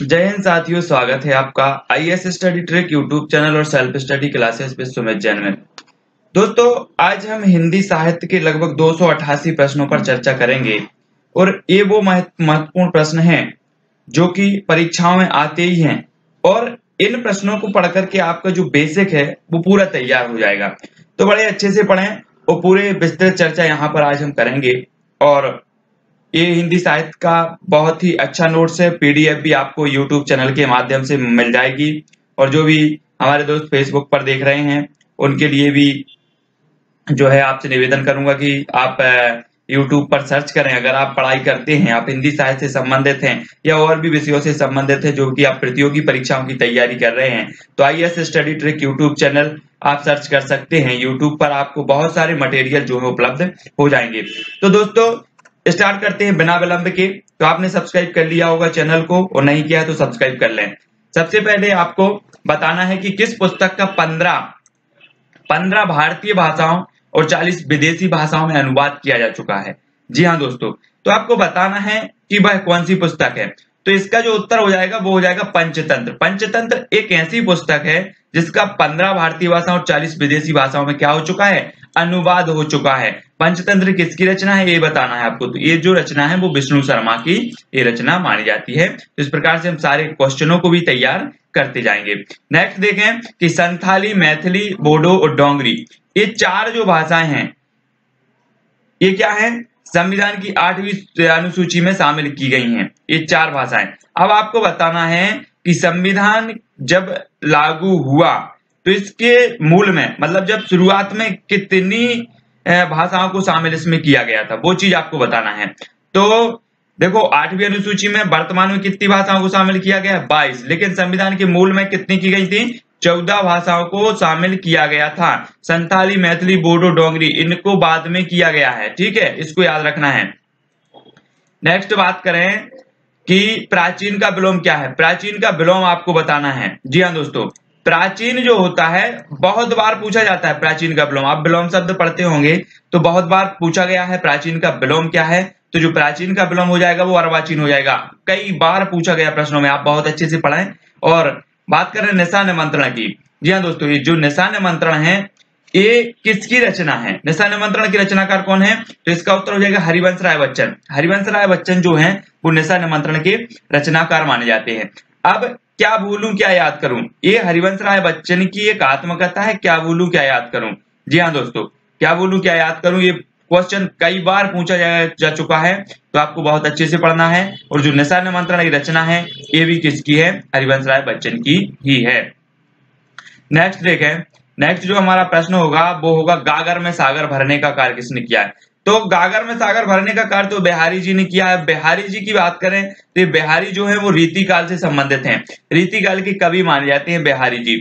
जय हिंद साथियों, स्वागत है आपका IAS study trick YouTube channel और सेल्फ स्टडी क्लासेस पे सुमित जैन में। दोस्तों, आज हम हिंदी साहित्य के लगभग 288 प्रश्नों पर चर्चा करेंगे और ये वो महत्वपूर्ण प्रश्न हैं जो कि परीक्षाओं में आते ही हैं और इन प्रश्नों को पढ़ करके आपका जो बेसिक है वो पूरा तैयार हो जाएगा। तो बड़े अच्छे से पढ़ें और पूरे विस्तृत चर्चा यहाँ पर आज हम करेंगे। और ये हिंदी साहित्य का बहुत ही अच्छा नोट्स है, पीडीएफ भी आपको यूट्यूब चैनल के माध्यम से मिल जाएगी। और जो भी हमारे दोस्त फेसबुक पर देख रहे हैं उनके लिए भी जो है आपसे निवेदन करूंगा कि आप यूट्यूब पर सर्च करें। अगर आप पढ़ाई करते हैं, आप हिंदी साहित्य से संबंधित हैं या और भी विषयों से संबंधित हैं जो कि आप प्रतियोगी परीक्षाओं की तैयारी कर रहे हैं, तो IAS study trick YouTube channel आप सर्च कर सकते हैं। यूट्यूब पर आपको बहुत सारे मटेरियल जो है उपलब्ध हो जाएंगे। तो दोस्तों, स्टार्ट करते हैं बिना विलंब के। तो आपने सब्सक्राइब कर लिया होगा चैनल को और नहीं किया है तो सब्सक्राइब कर लें। सबसे पहले आपको बताना है कि किस पुस्तक का 15 भारतीय भाषाओं और 40 विदेशी भाषाओं में अनुवाद किया जा चुका है। जी हाँ दोस्तों, तो आपको बताना है कि वह कौन सी पुस्तक है। तो इसका जो उत्तर हो जाएगा वो हो जाएगा पंचतंत्र। पंचतंत्र एक ऐसी पुस्तक है जिसका 15 भारतीय भाषाओं और 40 विदेशी भाषाओं में क्या हो चुका है, अनुवाद हो चुका है। पंचतंत्र किसकी रचना है ये बताना है आपको। तो ये जो रचना है वो विष्णु शर्मा की ये रचना मानी जाती है। तो इस प्रकार से हम सारे क्वेश्चनों को भी तैयार करते जाएंगे। नेक्स्ट देखें कि संथाली, मैथिली, बोडो और डोंगरी, ये चार जो भाषाएं हैं ये क्या है, संविधान की 8वीं अनुसूची में शामिल की गई हैं ये चार भाषाएं। अब आपको बताना है कि संविधान जब लागू हुआ तो इसके मूल में मतलब जब शुरुआत में कितनी भाषाओं को शामिल इसमें किया गया था, वो चीज आपको बताना है। तो देखो, 8वीं अनुसूची में वर्तमान में कितनी भाषाओं को शामिल किया गया है, 22, लेकिन संविधान के मूल में कितनी की गई थी, 14 भाषाओं को शामिल किया गया था। संथाली, मैथिली, बोडो, डोंगरी इनको बाद में किया गया है। ठीक है, इसको याद रखना है। नेक्स्ट बात करें कि प्राचीन का विलोम क्या है। प्राचीन का विलोम आपको बताना है। जी हाँ दोस्तों, प्राचीन जो होता है बहुत बार पूछा जाता है। प्राचीन का विलोम, आप विलोम शब्द पढ़ते होंगे तो बहुत बार पूछा गया है प्राचीन का विलोम क्या है। तो जो प्राचीन का विलोम हो जाएगा वो अर्वाचीन हो जाएगा। कई बार पूछा गया प्रश्नों में, आप बहुत अच्छे से पढ़ें। और बात करें निशा निमंत्रण की। जी हाँ दोस्तों, ये जो निशा निमंत्रण है ये किसकी रचना है, निशा निमंत्रण की रचनाकार कौन है, तो इसका उत्तर हो जाएगा हरिवंश राय बच्चन। हरिवंश राय बच्चन जो है वो निशा निमंत्रण के रचनाकार माने जाते हैं। अब क्या भूलूं क्या याद करूं, ये हरिवंश राय बच्चन की एक आत्मकथा है। क्या भूलूं क्या याद करूं, जी हाँ दोस्तों, क्या भूलूं क्या याद करूं, ये क्वेश्चन कई बार पूछा जा चुका है। तो आपको बहुत अच्छे से पढ़ना है। और जो निशा निमंत्रण की रचना है ये भी किसकी है, हरिवंश राय बच्चन की ही है। नेक्स्ट देखें, नेक्स्ट जो हमारा प्रश्न होगा वो होगा गागर में सागर भरने का कार्य किसने किया है। तो गागर में सागर भरने का कार्य तो बिहारी जी ने किया है। बिहारी जी की बात करें तो बिहारी जो है वो रीति काल से संबंधित हैं। रीति काल के कवि माने जाते हैं बिहारी जी।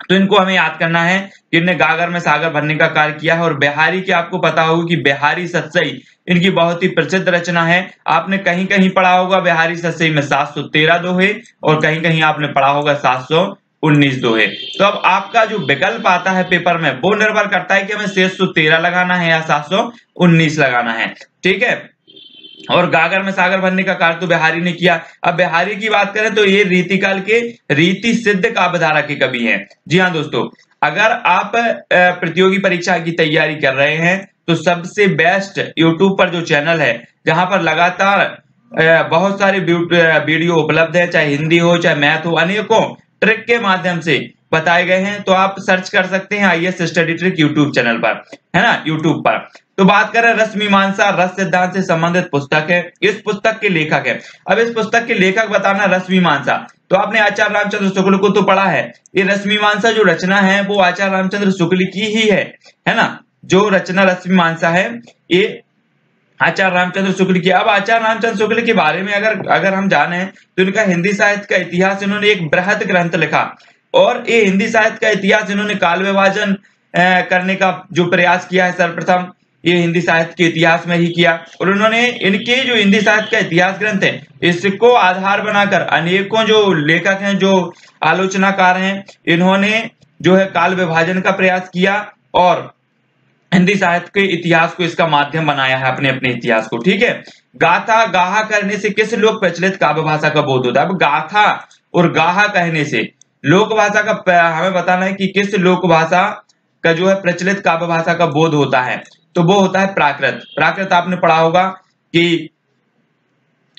तो इनको हमें याद करना है कि इन्होंने गागर में सागर भरने का कार्य किया है। और बिहारी की आपको पता होगा कि बिहारी सतसई इनकी बहुत ही प्रसिद्ध रचना है। आपने कहीं कहीं पढ़ा होगा बिहारी सतसई में 713 दोहे और कहीं कहीं आपने पढ़ा होगा 719 दोहे। तो अब आपका जो विकल्प आता है पेपर में वो निर्भर करता है कि हमें 713 लगाना है या 719 लगाना है। ठीक है, और गागर में सागर भरने का कार्य तो बिहारी ने किया। अब बिहारी की बात करें तो ये रीतिकाल के रीति सिद्ध काव्यधारा के कवि हैं। जी हाँ दोस्तों, अगर आप प्रतियोगी परीक्षा की तैयारी कर रहे हैं तो सबसे बेस्ट यूट्यूब पर जो चैनल है जहां पर लगातार बहुत सारे वीडियो उपलब्ध है, चाहे हिंदी हो चाहे मैथ हो, अनेकों ट्रिक के माध्यम से बताए गए हैं। तो आप सर्च कर सकते हैं IAS study trick YouTube channel पर, है ना, यूट्यूब पर। तो बात करें रस मीमांसा, रस सिद्धांत से संबंधित पुस्तक है। इस पुस्तक के लेखक है। अब इस पुस्तक के लेखक बताना रस मीमांसा। तो आपने आचार्य रामचंद्र शुक्ल को तो पढ़ा है। ये रस मीमांसा जो रचना है वो आचार्य रामचंद्र शुक्ल की ही है ना। जो रचना रस मीमांसा है ये आचार्य रामचंद्र शुक्ल की। अब आचार्य रामचंद्र शुक्ल के बारे में अगर हम जाने तो इनका हिंदी साहित्य का इतिहास, इन्होंने एक बृहद ग्रंथ लिखा। और ये हिंदी साहित्य का इतिहास इन्होंने काल विभाजन करने का जो प्रयास किया है सर्वप्रथम ये हिंदी साहित्य के इतिहास में ही किया। और उन्होंने इनके जो हिंदी साहित्य का इतिहास ग्रंथ है इसको आधार बनाकर अनेकों जो लेखक हैं, जो आलोचनाकार हैं, इन्होंने जो है काल विभाजन का प्रयास किया और हिंदी साहित्य के इतिहास को इसका माध्यम बनाया है, अपने अपने इतिहास को। ठीक है, गाथा गाहा करने से किस लोक प्रचलित काव्य भाषा का बोध होता है? अब गाथा और गाहा कहने से लोक भाषा का हमें बताना है कि किस लोक भाषा का जो है प्रचलित काव्य भाषा का बोध होता है, तो वो होता है प्राकृत। प्राकृत आपने पढ़ा होगा कि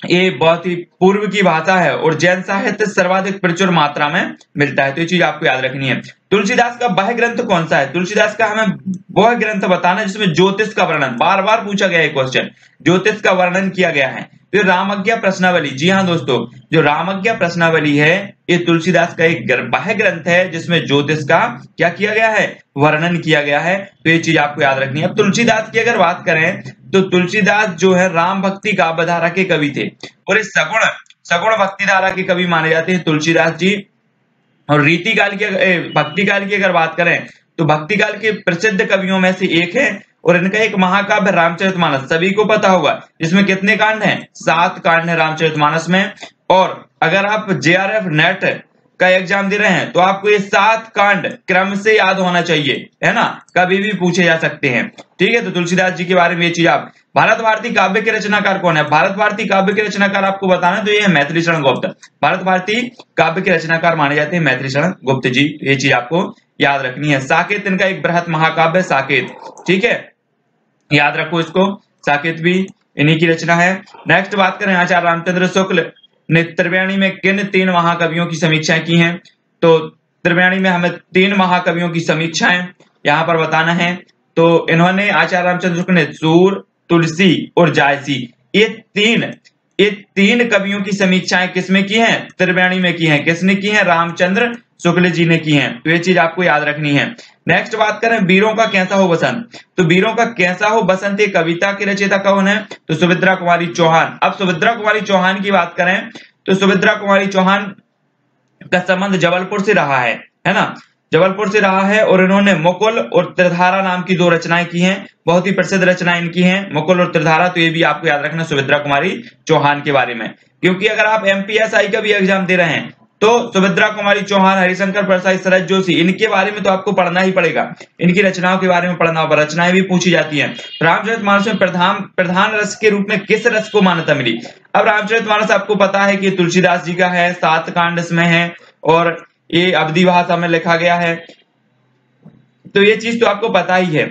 ये बहुत ही पूर्व की भाषा है और जैन साहित्य सर्वाधिक प्रचुर मात्रा में मिलता है, तो ये चीज आपको याद रखनी है। तुलसीदास का वह ग्रंथ कौन सा है? तुलसीदास का हमें वह ग्रंथ बताना है जिसमें ज्योतिष का वर्णन, बार बार पूछा गया है क्वेश्चन, ज्योतिष का वर्णन किया गया है। तो रामज्ञा प्रश्नावली, जी हाँ दोस्तों, जो रामज्ञा प्रश्नावली है ये तुलसीदास का एक वह ग्रंथ है जिसमें ज्योतिष का क्या किया गया है? वर्णन किया गया है। तो ये चीज आपको याद रखनी है। अब तुलसीदास की अगर बात करें तो तुलसीदास जो है राम भक्ति काव्यधारा के कवि थे और इस सगुण भक्ति धारा के कवि माने जाते हैं तुलसीदास जी। और रीति काल की भक्ति काल की अगर बात करें तो भक्ति काल के प्रसिद्ध कवियों में से एक है और इनका एक महाकाव्य रामचरितमानस सभी को पता होगा, जिसमें कितने कांड हैं? 7 कांड है रामचरितमानस में। और अगर आप JRF नेट का एग्जाम दे रहे हैं तो आपको ये 7 कांड क्रम से याद होना चाहिए, है ना, कभी भी पूछे जा सकते हैं। ठीक है, तो तुलसीदास जी के बारे में ये चीज आप। भारत भारती काव्य के रचनाकार कौन है? भारत भारती काव्य के रचनाकार आपको बताना है तो ये है मैथिली शरण गुप्त। भारत भारती काव्य के रचनाकार माने जाते हैं मैथिली शरण गुप्त जी, ये चीज आपको याद रखनी है। साकेत इनका एक बृहत महाकाव्य साकेत, ठीक है, याद रखो इसको, साकेत भी इन्हीं की रचना है। नेक्स्ट बात करें, आचार्य रामचंद्र शुक्ल ने त्रिवेणी में किन 3 महाकवियों की समीक्षाएं की हैं? तो त्रिवेणी में हमें 3 महाकवियों की समीक्षाएं यहां पर बताना है। तो इन्होंने आचार्य रामचंद्र शुक्ल ने सूर, तुलसी और जायसी, ये तीन कवियों की समीक्षाएं किसमें की हैं? त्रिवेणी में की हैं। किसने की हैं? रामचंद्र शुक्ल जी ने की हैं। तो ये चीज आपको याद रखनी है। नेक्स्ट बात करें, वीरों का कैसा हो बसंत, तो वीरों का कैसा हो बसंत ये कविता की रचयिता कौन है? तो सुभद्रा कुमारी चौहान। अब सुभद्रा कुमारी चौहान की बात करें तो सुभद्रा कुमारी चौहान का संबंध जबलपुर से रहा है ना, जबलपुर से रहा है और इन्होंने मुकुल और त्रिधारा नाम की 2 रचनाएं की हैं, बहुत ही प्रसिद्ध रचनाएं इनकी हैं, मुकुल और त्रिधारा। तो ये भी आपको याद रखना सुभद्रा कुमारी चौहान के बारे में, क्योंकि अगर आप MPSI का भी एग्जाम दे रहे हैं तो सुभद्रा कुमारी चौहान, हरिशंकर प्रसाद, शरद जोशी, इनके बारे में तो आपको पढ़ना ही पड़ेगा, इनकी रचनाओं के बारे में पढ़ना होगा, रचनाएं भी पूछी जाती हैं। रामचरितमानस में प्रधान रस के रूप में किस रस को मान्यता मिली? अब रामचरितमानस आपको पता है कि तुलसीदास जी का है, 7 कांड इसमें है और ये अवधी भाषा में लिखा गया है, तो ये चीज तो आपको पता ही है।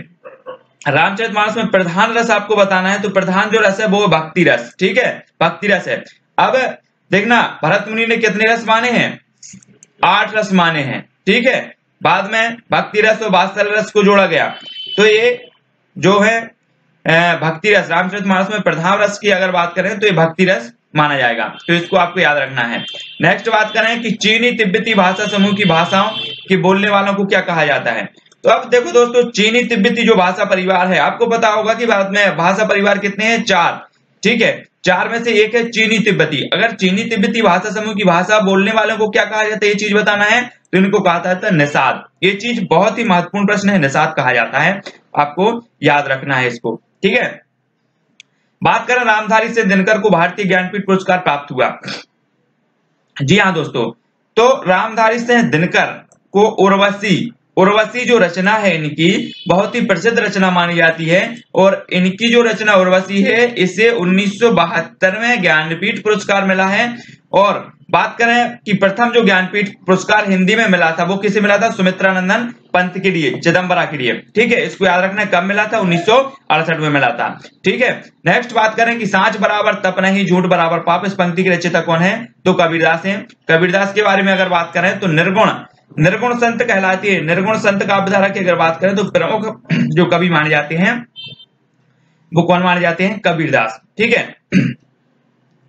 रामचरितमानस में प्रधान रस आपको बताना है, तो प्रधान जो रस है वो भक्ति रस, ठीक है, भक्ति रस है। अब देखना, भरत मुनि ने कितने रस माने हैं? 8 रस माने हैं, ठीक है, बाद में भक्ति रस और वात्सल्य रस को जोड़ा गया। तो ये जो है भक्ति रस, रामचरितमानस में प्रधान रस की अगर बात करें तो ये भक्ति रस माना जाएगा, तो इसको आपको याद रखना है। नेक्स्ट बात करें कि चीनी तिब्बती भाषा समूह की भाषाओं के बोलने वालों को क्या कहा जाता है? तो अब देखो दोस्तों, चीनी तिब्बती जो भाषा परिवार है, आपको पता होगा कि भारत में भाषा परिवार कितने हैं? 4, ठीक है, 4 में से एक है चीनी तिब्बती। अगर चीनी तिब्बती भाषा समूह की भाषा बोलने वालों को क्या कहा जाता है, ये चीज बताना है, तो इनको कहा जाता है निषाद। ये चीज बहुत ही महत्वपूर्ण प्रश्न है, निषाद कहा जाता है, आपको याद रखना है इसको, ठीक है। बात करें, रामधारी से दिनकर को भारतीय ज्ञानपीठ पुरस्कार प्राप्त हुआ। जी हाँ दोस्तों, तो रामधारी से दिनकर को उर्वशी जो रचना है इनकी बहुत ही प्रसिद्ध रचना मानी जाती है और इनकी जो रचना उर्वशी है इसे 1972 में ज्ञानपीठ पुरस्कार मिला है। और बात करें कि प्रथम जो ज्ञानपीठ पुरस्कार हिंदी में मिला था वो किसे मिला था? सुमित्रानंदन पंत के लिए, चिदम्बरा के लिए, ठीक है, इसको याद रखना है। कब मिला था? 1968 में मिला था, ठीक है। नेक्स्ट बात करें कि सांच बराबर तप नहीं, झूठ बराबर पाप, इस पंक्ति के रचयिता कौन है? तो कबीरदास है। कबीरदास के बारे में अगर बात करें तो निर्गुण संत कहलाती है। निर्गुण संत काव्यधारा की अगर बात करें तो प्रमुख जो कवि माने जाते हैं वो कौन माने जाते हैं? कबीरदास, ठीक है,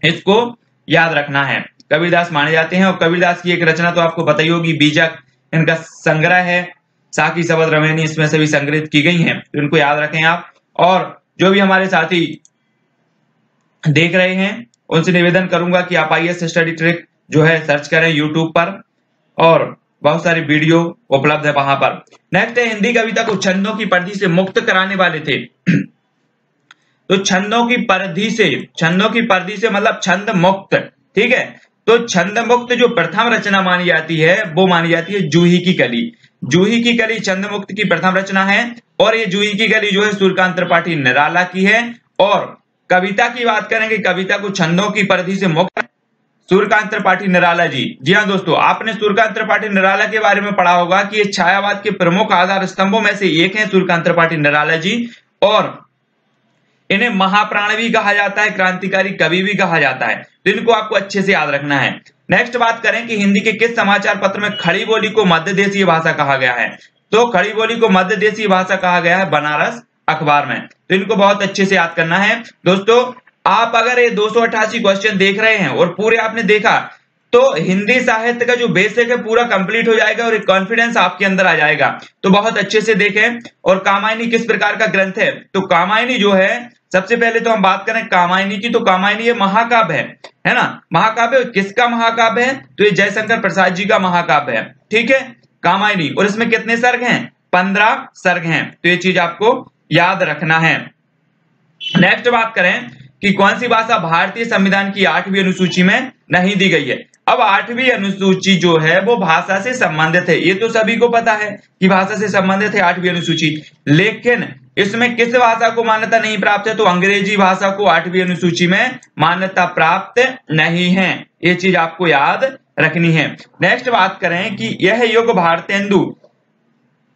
इसको याद रखना है, कबीरदास माने जाते हैं। और कबीरदास की एक रचना तो आपको पता ही होगी, बीजक, इनका संग्रह है, साकी शबद रमैनी इसमें से भी संग्रहित की गई हैं, तो इनको याद रखें आप। और जो भी हमारे साथी देख रहे हैं उनसे निवेदन करूंगा कि आप IAS स्टडी ट्रिक जो है सर्च करें यूट्यूब पर, और बहुत सारी वीडियो उपलब्ध है वहां पर। नेक्स्ट है, हिंदी कविता को छंदों की परिधि से मुक्त कराने वाले थे। तो छंदों की परिधि से मतलब छंद मुक्त, ठीक है। तो छंद मुक्त जो प्रथम रचना मानी जाती है वो मानी जाती है जूही की कली। जूही की कली छंद मुक्त की प्रथम रचना है और ये जूही की गली जो है सूर्यकांत त्रिपाठी निराला की है। और कविता की बात करेंगे, कविता को छंदों की परिधि से मुक्त सूर्यकांत त्रिपाठी निराला जी। जी हाँ दोस्तों, आपने सूर्यकांत त्रिपाठी निराला के बारे में पढ़ा होगा कि ये छायावाद के प्रमुख आधार स्तंभों में से एक है सूर्यकांत त्रिपाठी निराला जी, और इन्हें महाप्राण भी कहा जाता है, क्रांतिकारी कवि भी कहा जाता है। तो इनको आपको अच्छे से याद रखना है। नेक्स्ट बात करें कि हिंदी के किस समाचार पत्र में खड़ी बोली को मध्य देशीय भाषा कहा गया है। तो खड़ी बोली को मध्य देशीय भाषा कहा गया है बनारस अखबार में। तो इनको बहुत अच्छे से याद करना है दोस्तों। आप अगर ये 288 क्वेश्चन देख रहे हैं और पूरे आपने देखा तो हिंदी साहित्य का जो बेसिक है पूरा कंप्लीट हो जाएगा और एक कॉन्फिडेंस आपके अंदर आ जाएगा। तो बहुत अच्छे से देखें। और कामायनी किस प्रकार का ग्रंथ है? तो कामायनी जो है, सबसे पहले तो हम बात करें कामायनी की, तो कामायनी ये महाकाव्य है ना। महाकाव्य किसका महाकाव्य है? तो ये जयशंकर प्रसाद जी का महाकाव्य है, ठीक है, कामायनी। और इसमें कितने सर्ग हैं? 15 सर्ग हैं। तो ये चीज आपको याद रखना है। नेक्स्ट बात करें कि कौन सी भाषा भारतीय संविधान की 8वीं अनुसूची में नहीं दी गई है। अब 8वीं अनुसूची जो है वो भाषा से संबंधित है, ये तो सभी को पता है कि भाषा से संबंधित है 8वीं अनुसूची, लेकिन इसमें किस भाषा को मान्यता नहीं प्राप्त है? तो अंग्रेजी भाषा को 8वीं अनुसूची में मान्यता प्राप्त नहीं है। ये चीज आपको याद रखनी है। नेक्स्ट बात करें कि यह युग भारतेंदु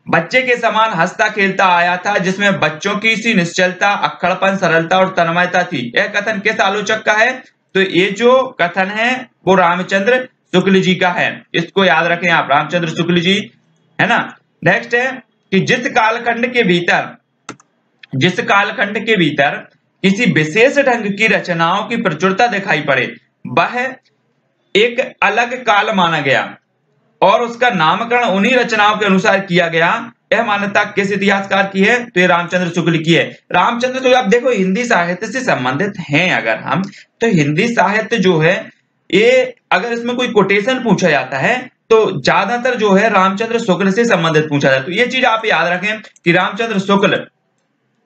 बच्चे के समान हंसता खेलता आया था, जिसमें बच्चों की सी निश्चलता, अक्खड़पन, सरलता और तन्मयता थी। यह कथन किस आलोचक का है? तो ये जो कथन है वो रामचंद्र शुक्ल जी का है। इसको याद रखें आप, रामचंद्र शुक्ल जी, है ना। नेक्स्ट है कि जिस कालखंड के भीतर किसी विशेष ढंग की रचनाओं की प्रचुरता दिखाई पड़े वह एक अलग काल माना गया और उसका नामकरण उन्हीं रचनाओं के अनुसार किया गया। यह मान्यता किस इतिहासकार की है? तो ये रामचंद्र शुक्ल की है। रामचंद्र शुक्ल, आप देखो हिंदी साहित्य से संबंधित हैं अगर हम, तो हिंदी साहित्य जो है ये अगर इसमें कोई कोटेशन पूछा जाता है तो ज्यादातर जो है रामचंद्र शुक्ल से संबंधित पूछा जाता है। तो ये चीज आप याद रखें कि रामचंद्र शुक्ल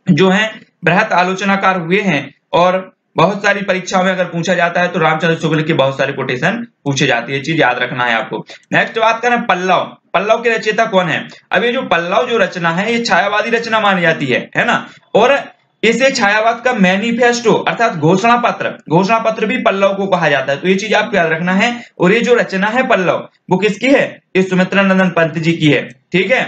जो है बृहत आलोचनाकार हुए हैं और बहुत सारी परीक्षाओं में अगर पूछा जाता है तो रामचंद्र शुक्ल की बहुत सारी कोटेशन पूछे जाती है। चीज याद रखना है आपको। नेक्स्ट बात करें पल्लव। पल्लव के रचयिता कौन है? अब ये जो पल्लव जो रचना है ये छायावादी रचना मानी जाती है ना। और इसे छायावाद का मैनिफेस्टो अर्थात घोषणा पत्र भी पल्लव को कहा जाता है। तो ये चीज आपको याद रखना है। और ये जो रचना है पल्लव वो किसकी है? ये सुमित्रा नंदन पंत जी की है, ठीक है।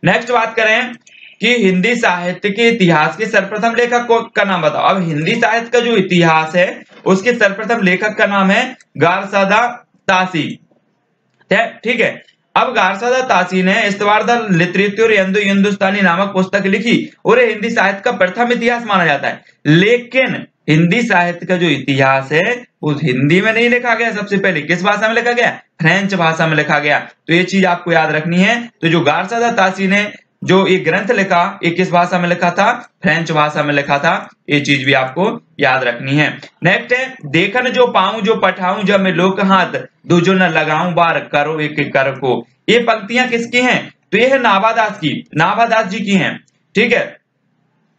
नेक्स्ट बात करें कि हिंदी साहित्य के इतिहास के सर्वप्रथम लेखक का नाम बताओ। अब हिंदी साहित्य का जो इतिहास है उसके सर्वप्रथम लेखक का नाम है गारसादा तासी, ठीक है। अब गारसादा तासी ने इस्तवार द लिटरेचर हिंदुस्तानी नामक पुस्तक लिखी और ये हिंदी साहित्य का प्रथम इतिहास माना जाता है। लेकिन हिंदी साहित्य का जो इतिहास है वो हिंदी में नहीं लिखा गया, सबसे पहले किस भाषा में लिखा गया? फ्रेंच भाषा में लिखा गया। तो ये चीज आपको याद रखनी है। तो जो गारसादा तासी ने जो ये ग्रंथ लिखा ये किस भाषा में लिखा था? फ्रेंच भाषा में लिखा था। ये चीज भी आपको याद रखनी है। नेक्स्ट है देखन जो पाऊं जो पठाऊं जब मैं लोक हाथ दूजो न लगाऊं बार करो एक कर को। ये पंक्तियां किसकी हैं? तो ये है नाभादास की, नाभादास जी की हैं, ठीक है।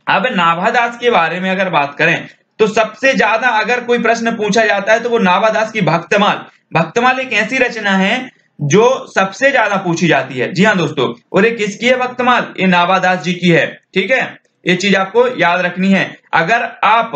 अब नाभादास के बारे में अगर बात करें तो सबसे ज्यादा अगर कोई प्रश्न पूछा जाता है तो वो नाभादास की भक्तमाल एक ऐसी रचना है जो सबसे ज्यादा पूछी जाती है। जी हाँ दोस्तों, और ये किसकी है भक्तमाल? ये नाभादास जी की है, ठीक है। ये चीज आपको याद रखनी है। अगर आप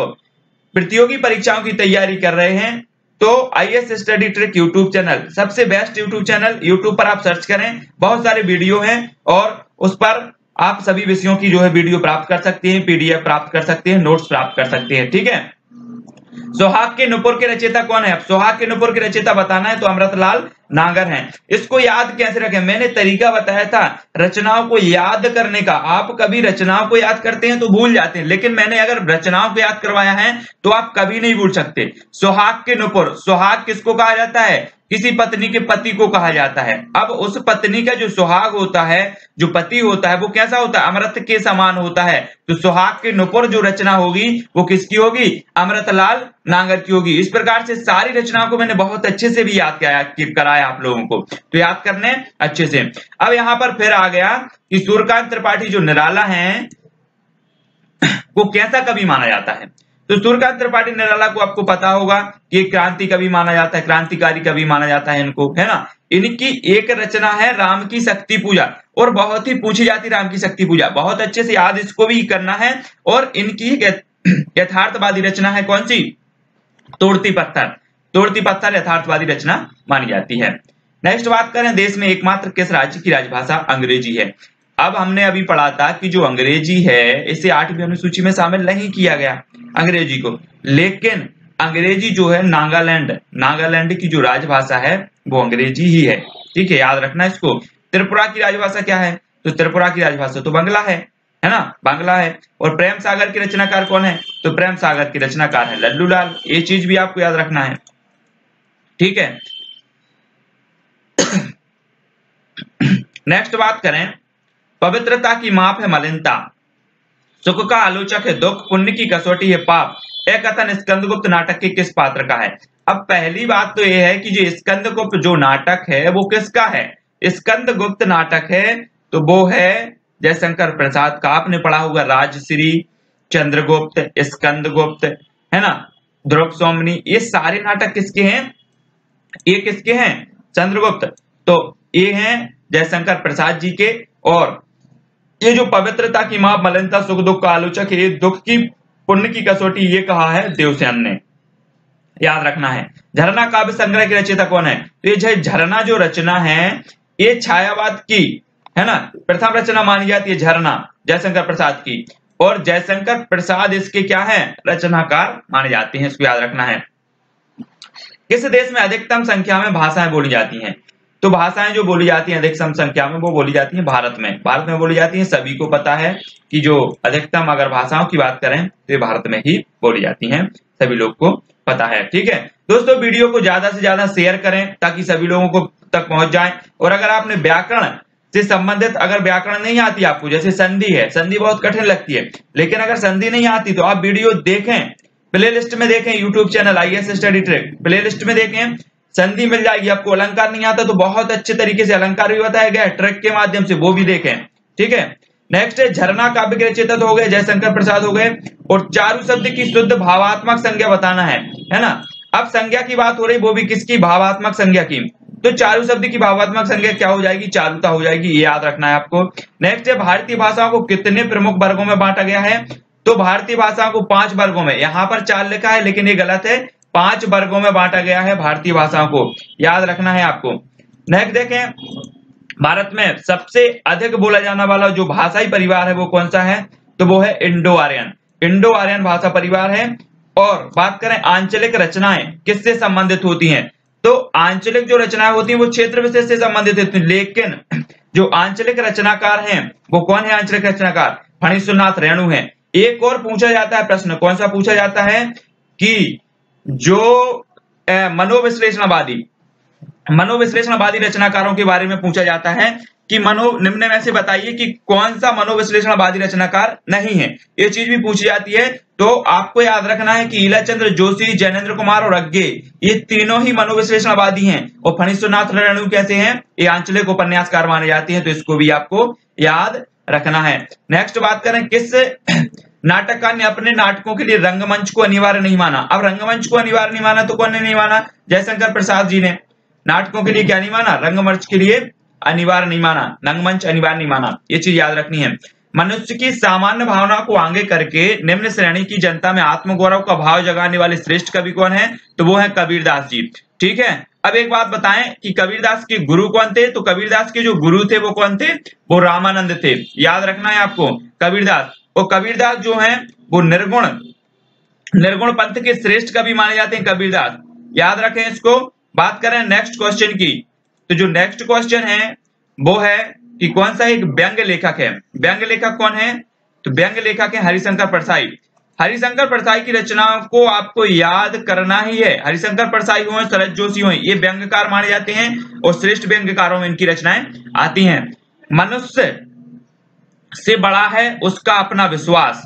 प्रतियोगी परीक्षाओं की तैयारी कर रहे हैं तो IAS study trick YouTube channel सबसे बेस्ट यूट्यूब चैनल। यूट्यूब पर आप सर्च करें, बहुत सारे वीडियो हैं और उस पर आप सभी विषयों की जो है वीडियो प्राप्त कर सकते हैं, पीडीएफ प्राप्त कर सकते हैं, नोट्स प्राप्त कर सकते हैं, ठीक है। सोहाग के नुपुर के रचयिता कौन है? अब सोहाग के नुपुर के रचयिता बताना है तो अमृतलाल नागर हैं। इसको याद कैसे रखें? मैंने तरीका बताया था रचनाओं को याद करने का। आप कभी रचनाओं को याद करते हैं तो भूल जाते हैं, लेकिन मैंने अगर रचनाओं को याद करवाया है तो आप कभी नहीं भूल सकते। सोहाग के नुपुर, सोहाग किसको कहा जाता है? किसी पत्नी के पति को कहा जाता है। अब उस पत्नी का जो सुहाग होता है, जो पति होता है, वो कैसा होता है? अमृत के समान होता है। तो सुहाग के नुपुर जो रचना होगी वो किसकी होगी? अमृतलाल नागर की होगी। इस प्रकार से सारी रचनाओं को मैंने बहुत अच्छे से भी याद कराया आप लोगों को, तो याद करने अच्छे से। अब यहां पर फिर आ गया कि सूर्यकांत त्रिपाठी जो निराला हैं वो कैसा कवि माना जाता है? तो सूर्यकांत त्रिपाठी निराला को आपको पता होगा कि क्रांति कवि माना जाता है, क्रांतिकारी कवि माना जाता है इनको, है ना। इनकी एक रचना है राम की शक्ति पूजा, और बहुत ही पूछी जाती राम की शक्ति पूजा, बहुत अच्छे से याद इसको भी करना है। और इनकी यथार्थवादी रचना है कौन सी? तोड़ती पत्थर। तोड़ती पत्थर यथार्थवादी रचना मानी जाती है। नेक्स्ट बात करें, देश में एकमात्र किस राज्य की राजभाषा अंग्रेजी है? अब हमने अभी पढ़ा था कि जो अंग्रेजी है इसे 8वीं अनुसूची में शामिल नहीं किया गया अंग्रेजी को, लेकिन अंग्रेजी जो है नागालैंड की जो राजभाषा है वो अंग्रेजी ही है। ठीक है, याद रखना इसको। त्रिपुरा की राजभाषा क्या है? तो त्रिपुरा की राजभाषा तो बांग्ला है ना, बांग्ला है। और प्रेम सागर की रचनाकार कौन है? तो प्रेम सागर की रचनाकार है लल्लू लाल। ये चीज भी आपको याद रखना है। ठीक है, नेक्स्ट बात करें, पवित्रता की माप है मलिनता, सुख का आलोचक है दुख, पुण्य की कसौटी है पाप, यह कथन स्कंदगुप्त नाटक के किस पात्र का है? अब पहली बात तो यह है कि जो स्कंदगुप्त जो नाटक है वो किसका है? स्कंदगुप्त नाटक है तो वो है जयशंकर प्रसाद का। आपने पढ़ा होगा राजश्री, चंद्रगुप्त, स्कंदगुप्त, है ना, द्रौपदी, ये सारे नाटक किसके हैं? ये किसके हैं? चंद्रगुप्त। तो ये हैं जयशंकर प्रसाद जी के। और ये जो पवित्रता की माप मलिनता सुख दुख का आलोचक है, ये दुख की पुण्य की कसौटी, ये कहा है देवसेन ने, याद रखना है। झरना काव्य संग्रह की रचयिता कौन है? तो ये झरना जो रचना है ये छायावाद की, है ना, प्रथम रचना मानी जाती है झरना जयशंकर प्रसाद की। और जयशंकर प्रसाद इसके क्या है? रचनाकार माने जाते हैं, इसको याद रखना है। किस देश में अधिकतम संख्या में भाषाएं बोली जाती हैं? तो भाषाएं जो बोली जाती हैं अधिकतम संख्या में वो बोली जाती हैं भारत में। भारत में बोली जाती हैं, सभी को पता है कि जो अधिकतम अगर भाषाओं की बात करें तो ये भारत में ही बोली जाती हैं, सभी लोग को पता है। ठीक है दोस्तों, वीडियो को ज्यादा से ज्यादा शेयर करें ताकि सभी लोगों को तक पहुंच जाए। और अगर आपने व्याकरण से संबंधित अगर व्याकरण नहीं आती आपको, जैसे संधि है, संधि बहुत कठिन लगती है, लेकिन अगर संधि नहीं आती तो आप वीडियो देखें, प्लेलिस्ट में देखें, YouTube channel IAS study trick playlist में देखें, संधि मिल जाएगी आपको। अलंकार नहीं आता तो बहुत अच्छे तरीके से अलंकार भी बताया गया है ट्रिक के माध्यम से, वो भी देखें। ठीक है, नेक्स्ट है झरना काव्य के रचयिता तो हो गए जयशंकर प्रसाद हो गए। और चारु शब्द की शुद्ध भावात्मक संज्ञा बताना है ना। अब संज्ञा की बात हो रही, वो भी किसकी? भावात्मक संज्ञा की। तो चारु शब्द की भावात्मक संज्ञा क्या हो जाएगी? चारुता हो जाएगी, ये याद रखना है आपको। नेक्स्ट है भारतीय भाषाओं को कितने प्रमुख वर्गों में बांटा गया है? तो भारतीय भाषाओं को 5 वर्गों में, यहां पर 4 लिखा है लेकिन ये गलत है, 5 वर्गों में बांटा गया है भारतीय भाषाओं को, याद रखना है आपको। नेक्स्ट देखें, भारत में सबसे अधिक बोला जाने वाला जो भाषाई परिवार है वो कौन सा है? तो वो है इंडो आर्यन। इंडो आर्यन भाषा परिवार है। और बात करें आंचलिक रचनाएं किससे संबंधित होती हैं? तो आंचलिक जो रचनाएं होती हैं वो क्षेत्र विशेष से संबंधित होती हैं, लेकिन जो आंचलिक रचनाकार हैं वो कौन है? आंचलिक रचनाकार फणीश्वरनाथ रेणु हैं। एक और पूछा जाता है प्रश्न, कौन सा पूछा जाता है कि जो मनोविश्लेषणवादी रचनाकारों के बारे में पूछा जाता है कि निम्न में से बताइए कि कौन सा मनोविश्लेषणवादी रचनाकार नहीं है, ये चीज भी पूछी जाती है। तो आपको याद रखना है कि ईलाचंद्र जोशी, जैनेन्द्र कुमार और अज्ञे, ये तीनों ही मनोविश्लेषणवादी हैं। और फणीश्वरनाथ रेणु कैसे हैं? ये आंचलिक उपन्यासकार माने जाते हैं, तो इसको भी आपको याद रखना है। नेक्स्ट बात करें, किस नाटककार ने अपने नाटकों के लिए रंगमंच को अनिवार्य नहीं माना? अब रंगमंच को अनिवार्य नहीं माना तो कौन ने नहीं माना? जयशंकर प्रसाद जी ने। नाटकों के लिए क्या नहीं माना? रंगमंच के लिए अनिवार्य नहीं माना, रंगमंच अनिवार्य नहीं माना, ये चीज याद रखनी है। मनुष्य की सामान्य भावना को आगे करके निम्न श्रेणी की जनता में आत्मगौरव का भाव जगाने वाले श्रेष्ठ कवि कौन है? तो वो है कबीरदास जी। ठीक है, अब एक बात बताएं कि कबीरदास के गुरु कौन थे? तो कबीरदास के जो गुरु थे वो कौन थे? वो रामानंद थे, याद रखना है आपको, कबीरदास। और कबीरदास जो हैं वो निर्गुण पंथ के श्रेष्ठ कवि माने जाते हैं कबीरदास, याद रखें इसको। बात करें नेक्स्ट क्वेश्चन की, तो जो नेक्स्ट क्वेश्चन है वो है कि कौन सा एक व्यंग्य लेखक है? व्यंग्य लेखक कौन है? तो व्यंग्य लेखक है हरिशंकर परसाई। हरिशंकर परसाई की रचनाओं को आपको याद करना ही है। हरिशंकर परसाई हुए, शरद जोशी हुए, ये व्यंग्यकार माने जाते हैं और श्रेष्ठ व्यंग्यकारों में इनकी रचनाएं आती हैं। मनुष्य से बड़ा है उसका अपना विश्वास।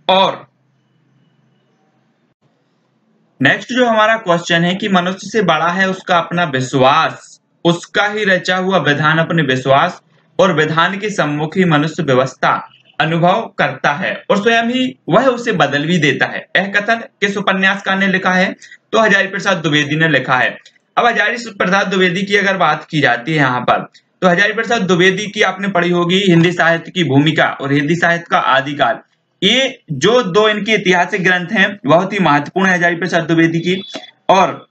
और नेक्स्ट जो हमारा क्वेश्चन है कि मनुष्य से बड़ा है उसका अपना विश्वास, उसका ही रचा हुआ विधान अपने विश्वास और विधान के सम्मुख ही मनुष्य व्यवस्था अनुभव करता है और स्वयं ही वह उसे बदल भी देता है। यह कथन किस उपन्यासकार ने लिखा है? तो हजारी प्रसाद द्विवेदी ने लिखा है। अब हजारी प्रसाद द्विवेदी की अगर बात की जाती है यहाँ पर, तो हजारी प्रसाद द्विवेदी की आपने पढ़ी होगी हिंदी साहित्य की भूमिका और हिंदी साहित्य का आदिकाल। ये जो दो इनके ऐतिहासिक ग्रंथ हैं बहुत ही महत्वपूर्ण है हजारी प्रसाद द्विवेदी की। और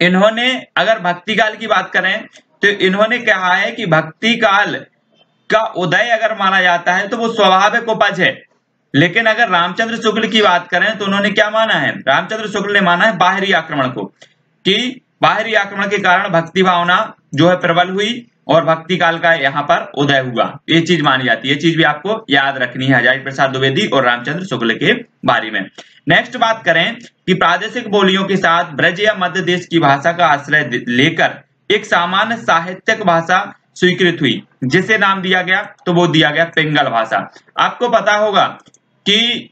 इन्होंने अगर भक्ति काल की बात करें तो इन्होंने कहा है कि भक्ति काल का उदय अगर माना जाता है तो वो स्वाभाविक उपज है। लेकिन अगर रामचंद्र शुक्ल की बात करें तो उन्होंने क्या माना है, रामचंद्र शुक्ल ने माना है बाहरी आक्रमण को, कि बाहरी आक्रमण के कारण भक्ति भावना जो है प्रबल हुई और भक्ति काल का यहाँ पर उदय हुआ, ये चीज मानी जाती है। ये चीज भी आपको याद रखनी है हजारी प्रसाद द्विवेदी और रामचंद्र शुक्ल के बारे में। नेक्स्ट बात करें कि प्रादेशिक बोलियों के साथ ब्रज या मध्य देश की भाषा का आश्रय लेकर एक सामान्य साहित्यिक भाषा स्वीकृत हुई, जिसे नाम दिया गया तो वो दिया गया पिंगल भाषा। आपको पता होगा कि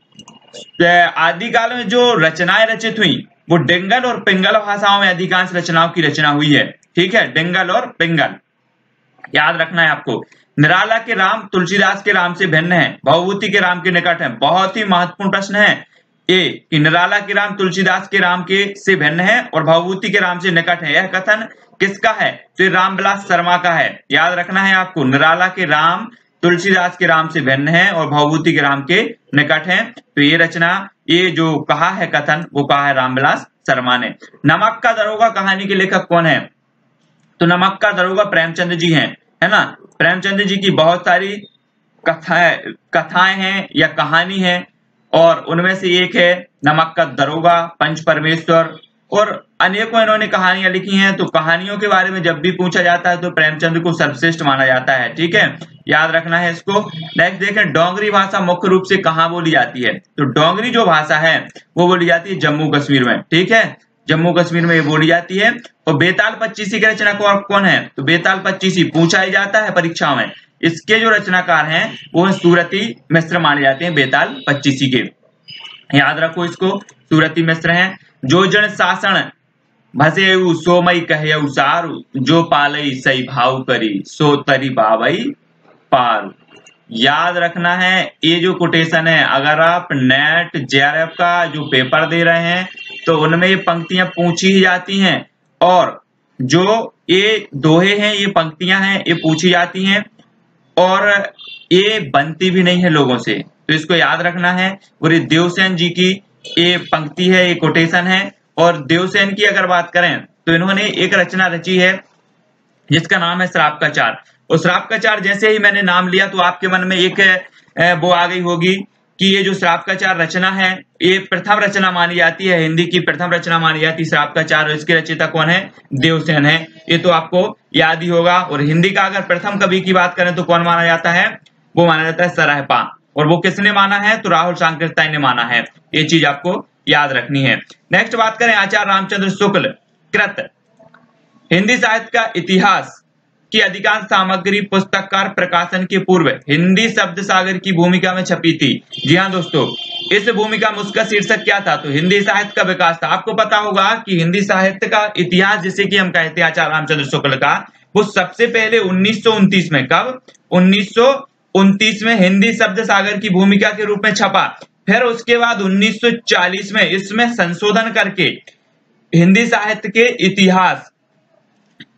आदिकाल में जो रचनाएं रचित हुई वो डिंगल और पिंगल भाषाओं में अधिकांश रचनाओं की रचना हुई है। ठीक है, डिंगल और पिंगल याद रखना है आपको। निराला के राम तुलसीदास के राम से भिन्न है, भवभूति के राम के निकट है। बहुत ही महत्वपूर्ण प्रश्न है ये कि निराला के राम तुलसीदास के राम के से भिन्न है और भवभूति के राम से निकट है। यह कथन किसका है, तो ये रामविलास शर्मा का है। याद रखना है आपको, निराला के राम तुलसीदास के राम से भिन्न है और भवभूति के राम के निकट है। तो ये रचना, ये जो कहा है कथन, वो कहा है रामविलास शर्मा ने। नमक का दरोगा कहानी के लेखक कौन है, तो नमक का दरोगा प्रेमचंद जी हैं, है ना। प्रेमचंद जी की बहुत सारी कथाएं हैं या कहानी है और उनमें से एक है नमक का दरोगा, पंच परमेश्वर और अनेकों इन्होंने कहानियां लिखी हैं। तो कहानियों के बारे में जब भी पूछा जाता है तो प्रेमचंद को सर्वश्रेष्ठ माना जाता है। ठीक है, याद रखना है इसको। नेक्स्ट देखें, डोंगरी भाषा मुख्य रूप से कहाँ बोली जाती है, तो डोंगरी जो भाषा है वो बोली जाती है जम्मू कश्मीर में। ठीक है, जम्मू कश्मीर में ये बोली जाती है। और बेताल पच्चीसी के रचनाकार कौन है, तो बेताल पच्चीसी पूछा ही जाता है परीक्षाओं में। इसके जो रचनाकार हैं वो सूरती मिश्र माने जाते हैं बेताल पच्चीसी के, याद रखो इसको, सूरती मिश्र हैं। जो जन शासन भसेऊ सो मई कहयऊ सारू, जो पालई सही भाव करी सो तरी बावई पारू। याद रखना है ये जो कोटेशन है, अगर आप नेट जेआरएफ का जो पेपर दे रहे हैं तो उनमें ये पंक्तियां पूछी ही जाती हैं और जो ये दोहे हैं, ये पंक्तियां हैं, ये पूछी जाती हैं और ये बनती भी नहीं है लोगों से, तो इसको याद रखना है। और ये देवसेन जी की ये पंक्ति है, ये कोटेशन है। और देवसेन की अगर बात करें तो इन्होंने एक रचना रची है जिसका नाम है श्राप का चार। और श्राप का चार जैसे ही मैंने नाम लिया तो आपके मन में एक वो आ गई होगी कि ये जो श्राप का चार रचना है ये प्रथम रचना मानी जाती है, हिंदी की प्रथम रचना मानी जाती है श्राप का चार। और इसके रचयिता कौन है, देवसेन है, ये तो आपको याद ही होगा। और हिंदी का अगर प्रथम कवि की बात करें तो कौन माना जाता है, वो माना जाता है सरहपा। और वो किसने माना है, तो राहुल सांकृत्याय ने माना है। ये चीज आपको याद रखनी है। नेक्स्ट बात करें, आचार्य रामचंद्र शुक्ल कृत हिंदी साहित्य का इतिहास की अधिकांश सामग्री पुस्तककार प्रकाशन के पूर्व हिंदी शब्द सागर की भूमिका में छपी थी। जी हाँ दोस्तों, इस भूमिका में उसका शीर्षक क्या था, तो हिंदी साहित्य का विकास था। आपको पता होगा कि हिंदी साहित्य का इतिहास जिसे कि हम कहते हैं आचार्य रामचंद्र शुक्ल का, वो सबसे पहले 1929 में, कब, 1929 में हिंदी शब्द सागर की भूमिका के रूप में छपा। फिर उसके बाद 1940 में इसमें संशोधन करके हिंदी साहित्य के इतिहास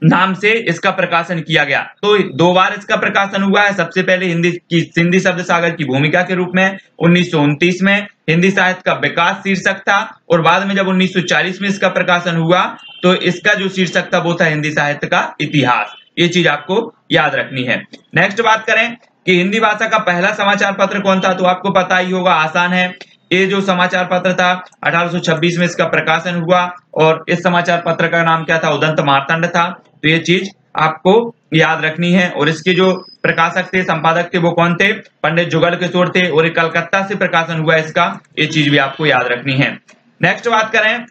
नाम से इसका प्रकाशन किया गया। तो दो बार इसका प्रकाशन हुआ है। सबसे पहले हिंदी शब्द सागर की भूमिका के रूप में 1929 में हिंदी साहित्य का विकास शीर्षक था और बाद में जब 1940 में इसका प्रकाशन हुआ तो इसका जो शीर्षक था वो था हिंदी साहित्य का इतिहास। ये चीज आपको याद रखनी है। नेक्स्ट बात करें कि हिंदी भाषा का पहला समाचार पत्र कौन था, तो आपको पता ही होगा, आसान है। ये जो समाचार पत्र था 1826 में इसका प्रकाशन हुआ और इस समाचार पत्र का नाम क्या था, उदंत मार्तंड था। तो ये चीज आपको याद रखनी है। और इसके जो प्रकाशक थे, संपादक थे, वो कौन थे, पंडित जुगल किशोर थे और ये कलकत्ता से प्रकाशन हुआ इसका। ये चीज भी आपको याद रखनी है। नेक्स्ट बात करें,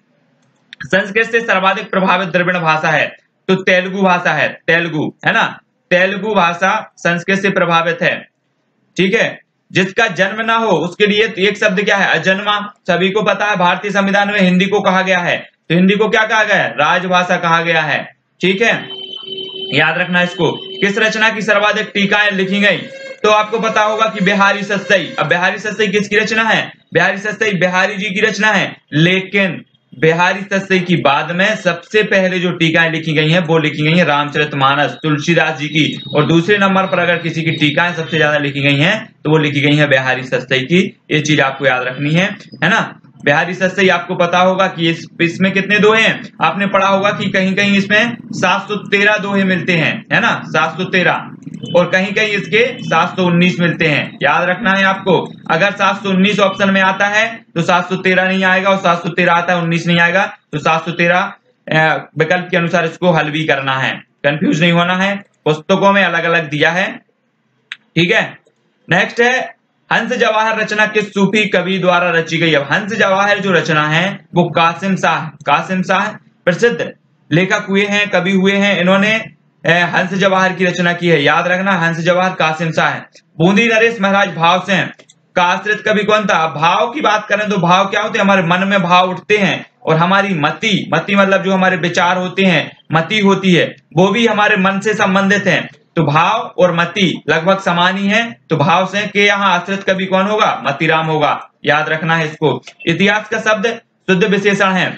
संस्कृत से सर्वाधिक प्रभावित द्रविड़ भाषा है, तो तेलुगु भाषा है, तेलुगु है ना, तेलुगु भाषा संस्कृत से प्रभावित है। ठीक है, जिसका जन्म ना हो उसके लिए एक शब्द क्या है, अजन्मा। सभी को पता है भारतीय संविधान में हिंदी को कहा गया है, तो हिंदी को क्या कहा गया है, राजभाषा कहा गया है। ठीक है, याद रखना इसको। किस रचना की सर्वाधिक टीकाएं लिखी गई, तो आपको पता होगा कि बिहारी सस्सई। अब बिहारी सस्सई किसकी रचना है, बिहारी सस्सई बिहारी जी की रचना है। लेकिन बिहारी सस्ते की बाद में सबसे पहले जो टीकाएं लिखी गई हैं वो लिखी गई हैं रामचरितमानस तुलसीदास जी की, और दूसरे नंबर पर अगर किसी की टीकाएं सबसे ज्यादा लिखी गई हैं तो वो लिखी गई हैं बिहारी सस्ते की। ये चीज आपको याद रखनी है ना। बिहारी सस्ते आपको पता होगा कि इसमें कितने दोहे हैं, आपने पढ़ा होगा कि कहीं कहीं इसमें 713 दोहे मिलते हैं, है ना, 713, और कहीं कहीं इसके 719 मिलते हैं। याद रखना है आपको, अगर 719 ऑप्शन में आता है तो 713 नहीं आएगा, और 713 आता है 19 नहीं आएगा, तो 713 विकल्प के अनुसार इसको हल भी करना है, कंफ्यूज नहीं होना है, पुस्तकों में अलग अलग दिया है, ठीक है। नेक्स्ट है हंस जवाहर रचना किस सूफी कवि द्वारा रची गई। अब हंस जवाहर जो रचना है वो कासिम शाह प्रसिद्ध लेखक हुए हैं, कवि हुए हैं, इन्होंने हंस जवाहर की रचना की है। याद रखना, हंस जवाहर कासिम शाह है। बूंदी नरेश महाराज भाव से हैं का आश्रित कवि कौन था। भाव की बात करें तो भाव क्या होते हैं, हमारे मन में भाव उठते हैं, और हमारी मति मतलब जो हमारे विचार होते हैं, मति होती है, वो भी हमारे मन से संबंधित है। तो भाव और मति लगभग समान ही है, तो भाव से के यहाँ आश्रित कवि कौन होगा, मतिराम होगा। याद रखना है इसको। इतिहास का शब्द शुद्ध विशेषण है,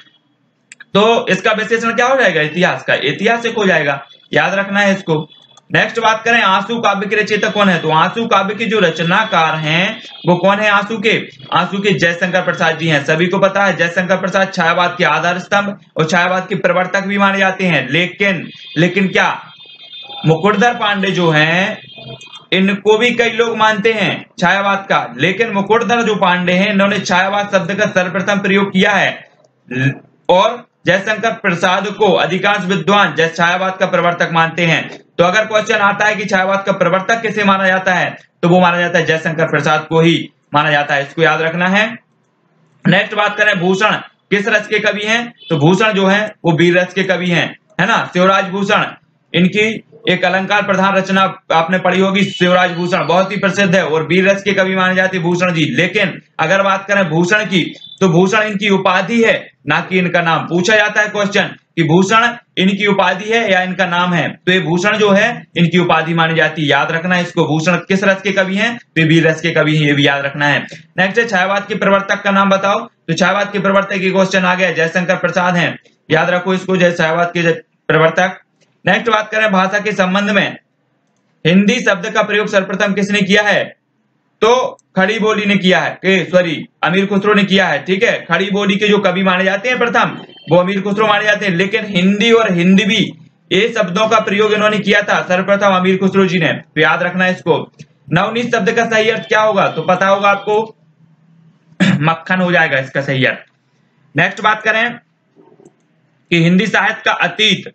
तो इसका विशेषण क्या हो जाएगा, इतिहास का ऐतिहासिक हो जाएगा। याद रखना है इसको। नेक्स्ट बात करें आंसू काव्य के रचयिता कौन है, तो आंसू काव्य के जो रचनाकार हैं वो कौन है, आंसू के जयशंकर प्रसाद जी हैं। सभी को पता है जयशंकर प्रसाद छायावाद के आधार स्तंभ और छायावाद के प्रवर्तक भी माने जाते हैं। लेकिन क्या मुकुटधर पांडे जो हैं इनको भी कई लोग मानते हैं छायावाद का, लेकिन मुकुटधर जो पांडे हैं इन्होंने छायावाद शब्द का सर्वप्रथम प्रयोग किया है, और जयशंकर प्रसाद को अधिकांश विद्वान छायावाद का प्रवर्तक मानते हैं। तो अगर क्वेश्चन आता है कि छायावाद का प्रवर्तक किसे माना जाता है, तो वो माना जाता है जयशंकर प्रसाद को ही माना जाता है, इसको याद रखना है। नेक्स्ट बात करें भूषण किस रस के कवि हैं, तो भूषण जो है वो वीर रस के कवि हैं, है ना। शिवराज भूषण, इनकी एक अलंकार प्रधान रचना आपने पढ़ी होगी, शिवराज भूषण बहुत ही प्रसिद्ध है और वीर रस के कवि माने जाते हैं भूषण जी। लेकिन अगर बात करें भूषण की, तो भूषण इनकी उपाधि है, ना कि इनका नाम। पूछा जाता है क्वेश्चन कि भूषण इनकी उपाधि है या इनका नाम है, तो ये भूषण जो है इनकी उपाधि मानी जाती है। याद रखना है इसको। भूषण किस रस के कवि हैं, तो वीर रस के कवि हैं, ये भी याद रखना है। नेक्स्ट है छायावाद के प्रवर्तक का नाम बताओ, तो छायावाद के प्रवर्तक की क्वेश्चन आ गया, जयशंकर प्रसाद हैं, याद रखो इसको, छायावाद के प्रवर्तक। नेक्स्ट बात करें भाषा के संबंध में, हिंदी शब्द का प्रयोग सर्वप्रथम किसने किया है, तो खड़ी बोली ने किया है, अमीर खुसरो ने किया है, ठीक है। खड़ी बोली के जो कवि माने जाते हैं प्रथम वो अमीर खुसरो माने जाते हैं, लेकिन हिंदी और हिंदवी ये शब्दों का प्रयोग इन्होंने किया था सर्वप्रथम अमीर खुसरो जी ने, तो याद रखना है इसको। नवनीत शब्द का सही अर्थ क्या होगा, तो पता होगा आपको, मक्खन हो जाएगा इसका सही अर्थ। नेक्स्ट बात करें कि हिंदी साहित्य का अतीत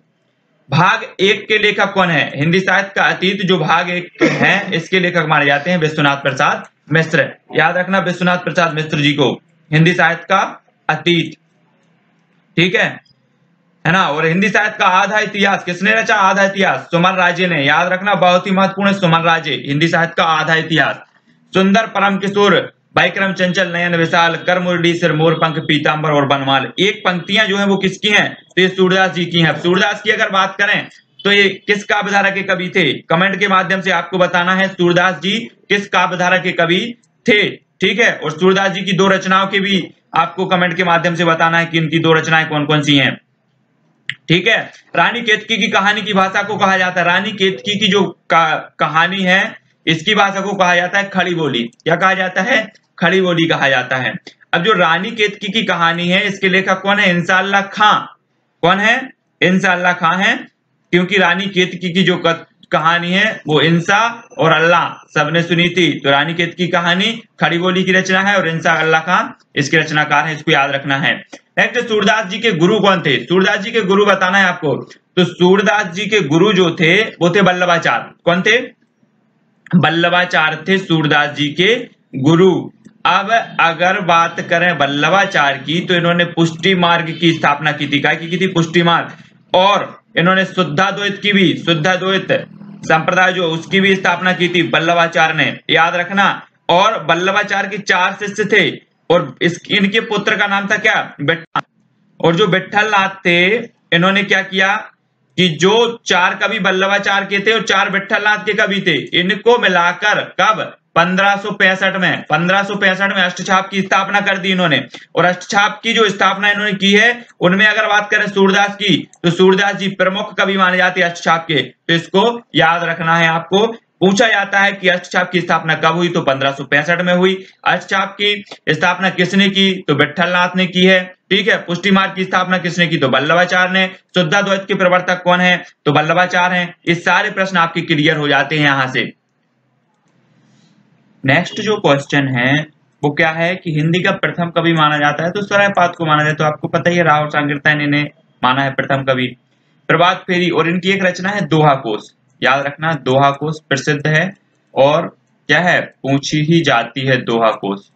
भाग 1 के लेखक कौन है। हिंदी साहित्य का अतीत जो भाग 1 है इसके लेखक माने जाते हैं विश्वनाथ प्रसाद मिश्र। याद रखना विश्वनाथ प्रसाद मिश्र जी को, हिंदी साहित्य का अतीत, ठीक है ना। और हिंदी साहित्य का आधा इतिहास किसने रचा, आधा इतिहास सुमन राजे ने। याद रखना बहुत ही महत्वपूर्ण, सुमन राजे, हिंदी साहित्य का आधा इतिहास। सुंदर परम किशोर विक्रम चंचल नयन विशाल कर मुरली सिर मोर पंख पीतांबर और बनमाल, एक पंक्तियां जो हैं वो किसकी हैं, तो ये सूरदास जी की हैं। सूरदास की अगर बात करें तो ये किस काव्यधारा के कवि थे, कमेंट के माध्यम से आपको बताना है सूरदास जी किस काव्यधारा के कवि थे, ठीक है। और सूरदास जी की 2 रचनाओं के भी आपको कमेंट के माध्यम से बताना है कि इनकी 2 रचनाएं कौन कौन सी हैं, ठीक है। रानी केतकी की कहानी की भाषा को कहा जाता है, रानी केतकी की जो कहानी है इसकी भाषा को कहा जाता है खड़ी बोली। क्या कहा जाता है, खड़ी बोली कहा जाता है। अब जो रानी केतकी की कहानी है इसके लेखक कौन है, इंशाअल्लाह खां। कौन है, इंशाअल्लाह खां है, क्योंकि रानी केतकी की जो कहानी है वो इंसा और अल्लाह सबने सुनी थी, तो रानी केतकी कहानी खड़ी बोली की रचना है और इंशाअल्लाह खां इसके रचनाकार है, इसको याद रखना है। नेक्स्ट सूरदास जी के गुरु कौन थे, सूरदास जी के गुरु बताना है आपको, तो सूरदास जी के गुरु जो थे वो थे वल्लभाचार्य। कौन थे, वल्लभाचार्य थे सूरदास जी के गुरु। अब अगर बात करें वल्लभाचार्य की, तो इन्होंने पुष्टि मार्ग की स्थापना की थी। क्या की थी, पुष्टि मार्ग। और इन्होंने शुद्धाद्वैत की भी, शुद्धाद्वैत संप्रदाय जो उसकी भी स्थापना की थी वल्लभाचार्य ने, याद रखना। और वल्लभाचार्य के 4 शिष्य थे और इनके पुत्र का नाम था क्या, विट्ठल। और जो विट्ठल नाथ थे इन्होंने क्या किया कि जो 4 कवि वल्लभाचार्य के थे और 4 विट्ठल नाथ के कवि थे, इनको मिलाकर कब 1565 में 1565 में अष्टछाप की स्थापना कर दी इन्होंने। और अष्टछाप की जो स्थापना इन्होंने की है उनमें अगर बात करें सूरदास की, तो सूरदास जी प्रमुख कवि माने जाते हैं अष्टछाप के। तो इसको याद रखना है आपको। पूछा जाता है कि अष्टछाप की स्थापना कब हुई, तो 1565 में हुई। अष्टछाप की स्थापना किसने की, तो विट्ठलनाथ ने की है। ठीक है। पुष्टि मार्ग की स्थापना किसने की, तो वल्लभाचार्य ने। शुद्धाद्वैत के प्रवर्तक कौन है, तो वल्लभाचार्य हैं। इस सारे प्रश्न आपके क्लियर हो जाते हैं यहां से। नेक्स्ट जो क्वेश्चन है वो क्या है कि हिंदी का प्रथम कवि माना जाता है, तो सरायपाद को माना जाता है। तो आपको पता ही है, राव सांकृत्य ने इन्हें माना है प्रथम कवि। प्रभात फेरी और इनकी एक रचना है दोहा कोश, याद रखना दोहा कोश प्रसिद्ध है और क्या है, पूछी ही जाती है दोहा कोश,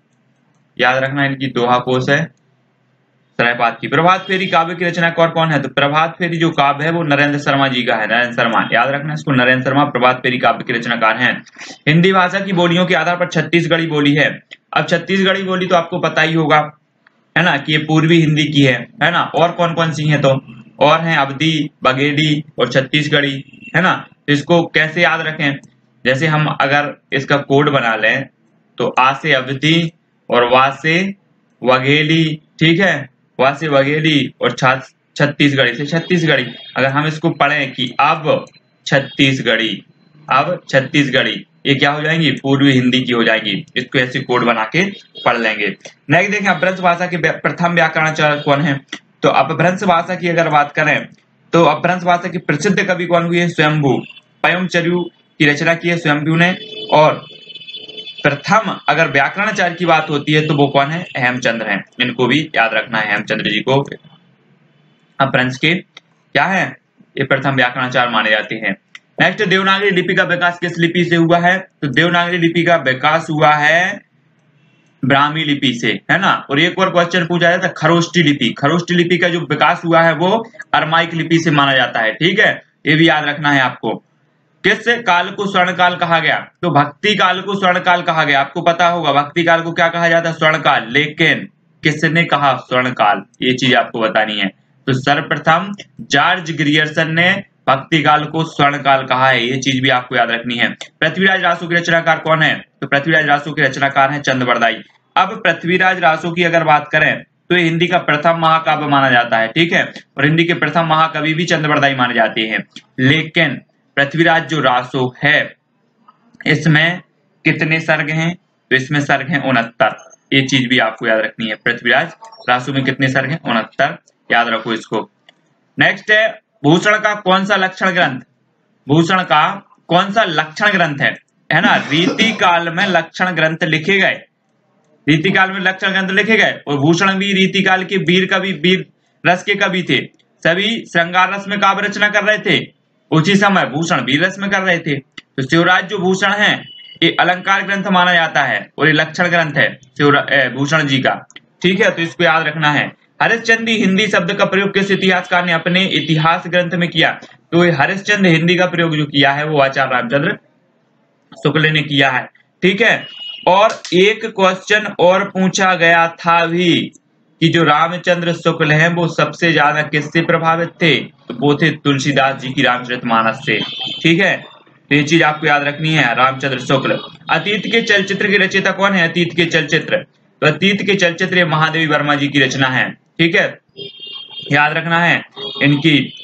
याद रखना इनकी दोहा कोश है सरायपाद की। प्रभात फेरी काव्य की रचना और कौन है, तो प्रभात फेरी जो काव्य है वो नरेंद्र शर्मा जी का है, नरेंद्र शर्मा, याद रखना इसको, नरेंद्र शर्मा प्रभात फेरी काव्य के रचनाकार हैं। हिंदी भाषा की बोलियों के आधार पर छत्तीसगढ़ी बोली है। अब छत्तीसगढ़ी बोली तो आपको पता ही होगा, है ना, कि ये पूर्वी हिंदी की है ना। और कौन कौन सी है, तो और हैं अवधी, बघेली और छत्तीसगढ़ी, है ना। तो इसको कैसे याद रखें, जैसे हम अगर इसका कोड बना लें तो आ से अवधी और वा से वघेली, ठीक है, वा से वघेली और छत्तीसगढ़ी से छत्तीसगढ़ी। अगर हम इसको पढ़ें कि अब छत्तीसगढ़ी, अब छत्तीसगढ़ी, ये क्या हो जाएंगी, पूर्वी हिंदी की हो जाएंगी। इसको ऐसे कोड बना के पढ़ लेंगे। नेक्स्ट देखें, अपभ्रंश भाषा के प्रथम व्याकरणाचार्य कौन है, तो अपभ्रंश भाषा की अगर बात करें तो अपभ्रंश भाषा की प्रसिद्ध कवि कौन हुई है, स्वयंभू। पयमचर्यु की रचना की है स्वयंभू ने। और प्रथम अगर व्याकरणाचार्य की बात होती है तो वो कौन है, हेमचंद्र हैं। इनको भी याद रखना है, हेमचंद्र जी को अपभ्रंश के क्या है, ये प्रथम व्याकरणाचार्य माने जाते हैं। नेक्स्ट, देवनागरी लिपि का विकास किस लिपि से हुआ है, तो देवनागरी लिपि का विकास हुआ है ब्राह्मी लिपि से, है ना। और एक और क्वेश्चन पूछा जाता है खरोष्टी लिपि, खरोष्टी लिपि का जो विकास हुआ है वो अरमाइक लिपि से माना जाता है। ठीक है, ये भी याद रखना है आपको। किस काल को स्वर्ण काल कहा गया, तो भक्ति काल को स्वर्ण काल कहा गया। आपको पता होगा भक्ति काल को क्या कहा जाता है, स्वर्ण काल, लेकिन किसने कहा स्वर्ण काल, ये चीज आपको बतानी है। तो सर्वप्रथम जॉर्ज ग्रियर्सन ने भक्ति काल को स्वर्ण काल कहा है, ये चीज भी आपको याद रखनी है। पृथ्वीराज रासो के रचनाकार कौन है, तो पृथ्वीराज रासो के रचनाकार हैं चंद्रबरदाई। अब पृथ्वीराज रासो की अगर बात करें तो ये हिंदी का प्रथम महाकाव्य माना जाता है। ठीक है, और हिंदी के प्रथम महाकवि भी चंद्रबरदाई माने जाते हैं। लेकिन पृथ्वीराज जो रासो है इसमें कितने सर्ग हैं, तो इसमें सर्ग हैं 69। ये चीज भी आपको याद रखनी है, पृथ्वीराज रासो में कितने सर्ग हैं, 69, याद रखो इसको। नेक्स्ट है, भूषण का कौन सा लक्षण ग्रंथ, भूषण का कौन सा लक्षण ग्रंथ है ना। रीति काल में लक्षण ग्रंथ लिखे गए, रीति काल में लक्षण ग्रंथ लिखे गए। और भूषण भी रीति काल के वीर कवि, वीर रस के कवि थे। सभी श्रृंगार रस में काव्य रचना कर रहे थे उसी समय, भूषण वीर रस में कर रहे थे। तो शिवराज जो भूषण है ये अलंकार ग्रंथ माना जाता है और ये लक्षण ग्रंथ है भूषण जी का। ठीक है, तो इसको याद रखना है। हरिश्चंद्र हिंदी शब्द का प्रयोग किस इतिहासकार ने अपने इतिहास ग्रंथ में किया, तो ये हरिश्चंद्र हिंदी का प्रयोग जो किया है वो आचार्य रामचंद्र शुक्ल ने किया है। ठीक है, और एक क्वेश्चन और पूछा गया था भी कि जो रामचंद्र शुक्ल हैं वो सबसे ज्यादा किससे प्रभावित थे, तो वो थे तुलसीदास जी की रामचरितमानस से। ठीक है, तो ये चीज आपको याद रखनी है, रामचंद्र शुक्ल। अतीत के चलचित्र के रचयिता कौन है, अतीत के चलचित्र, तो अतीत के चलचित्र महादेवी वर्मा जी की रचना है। ठीक है, याद रखना है इनकी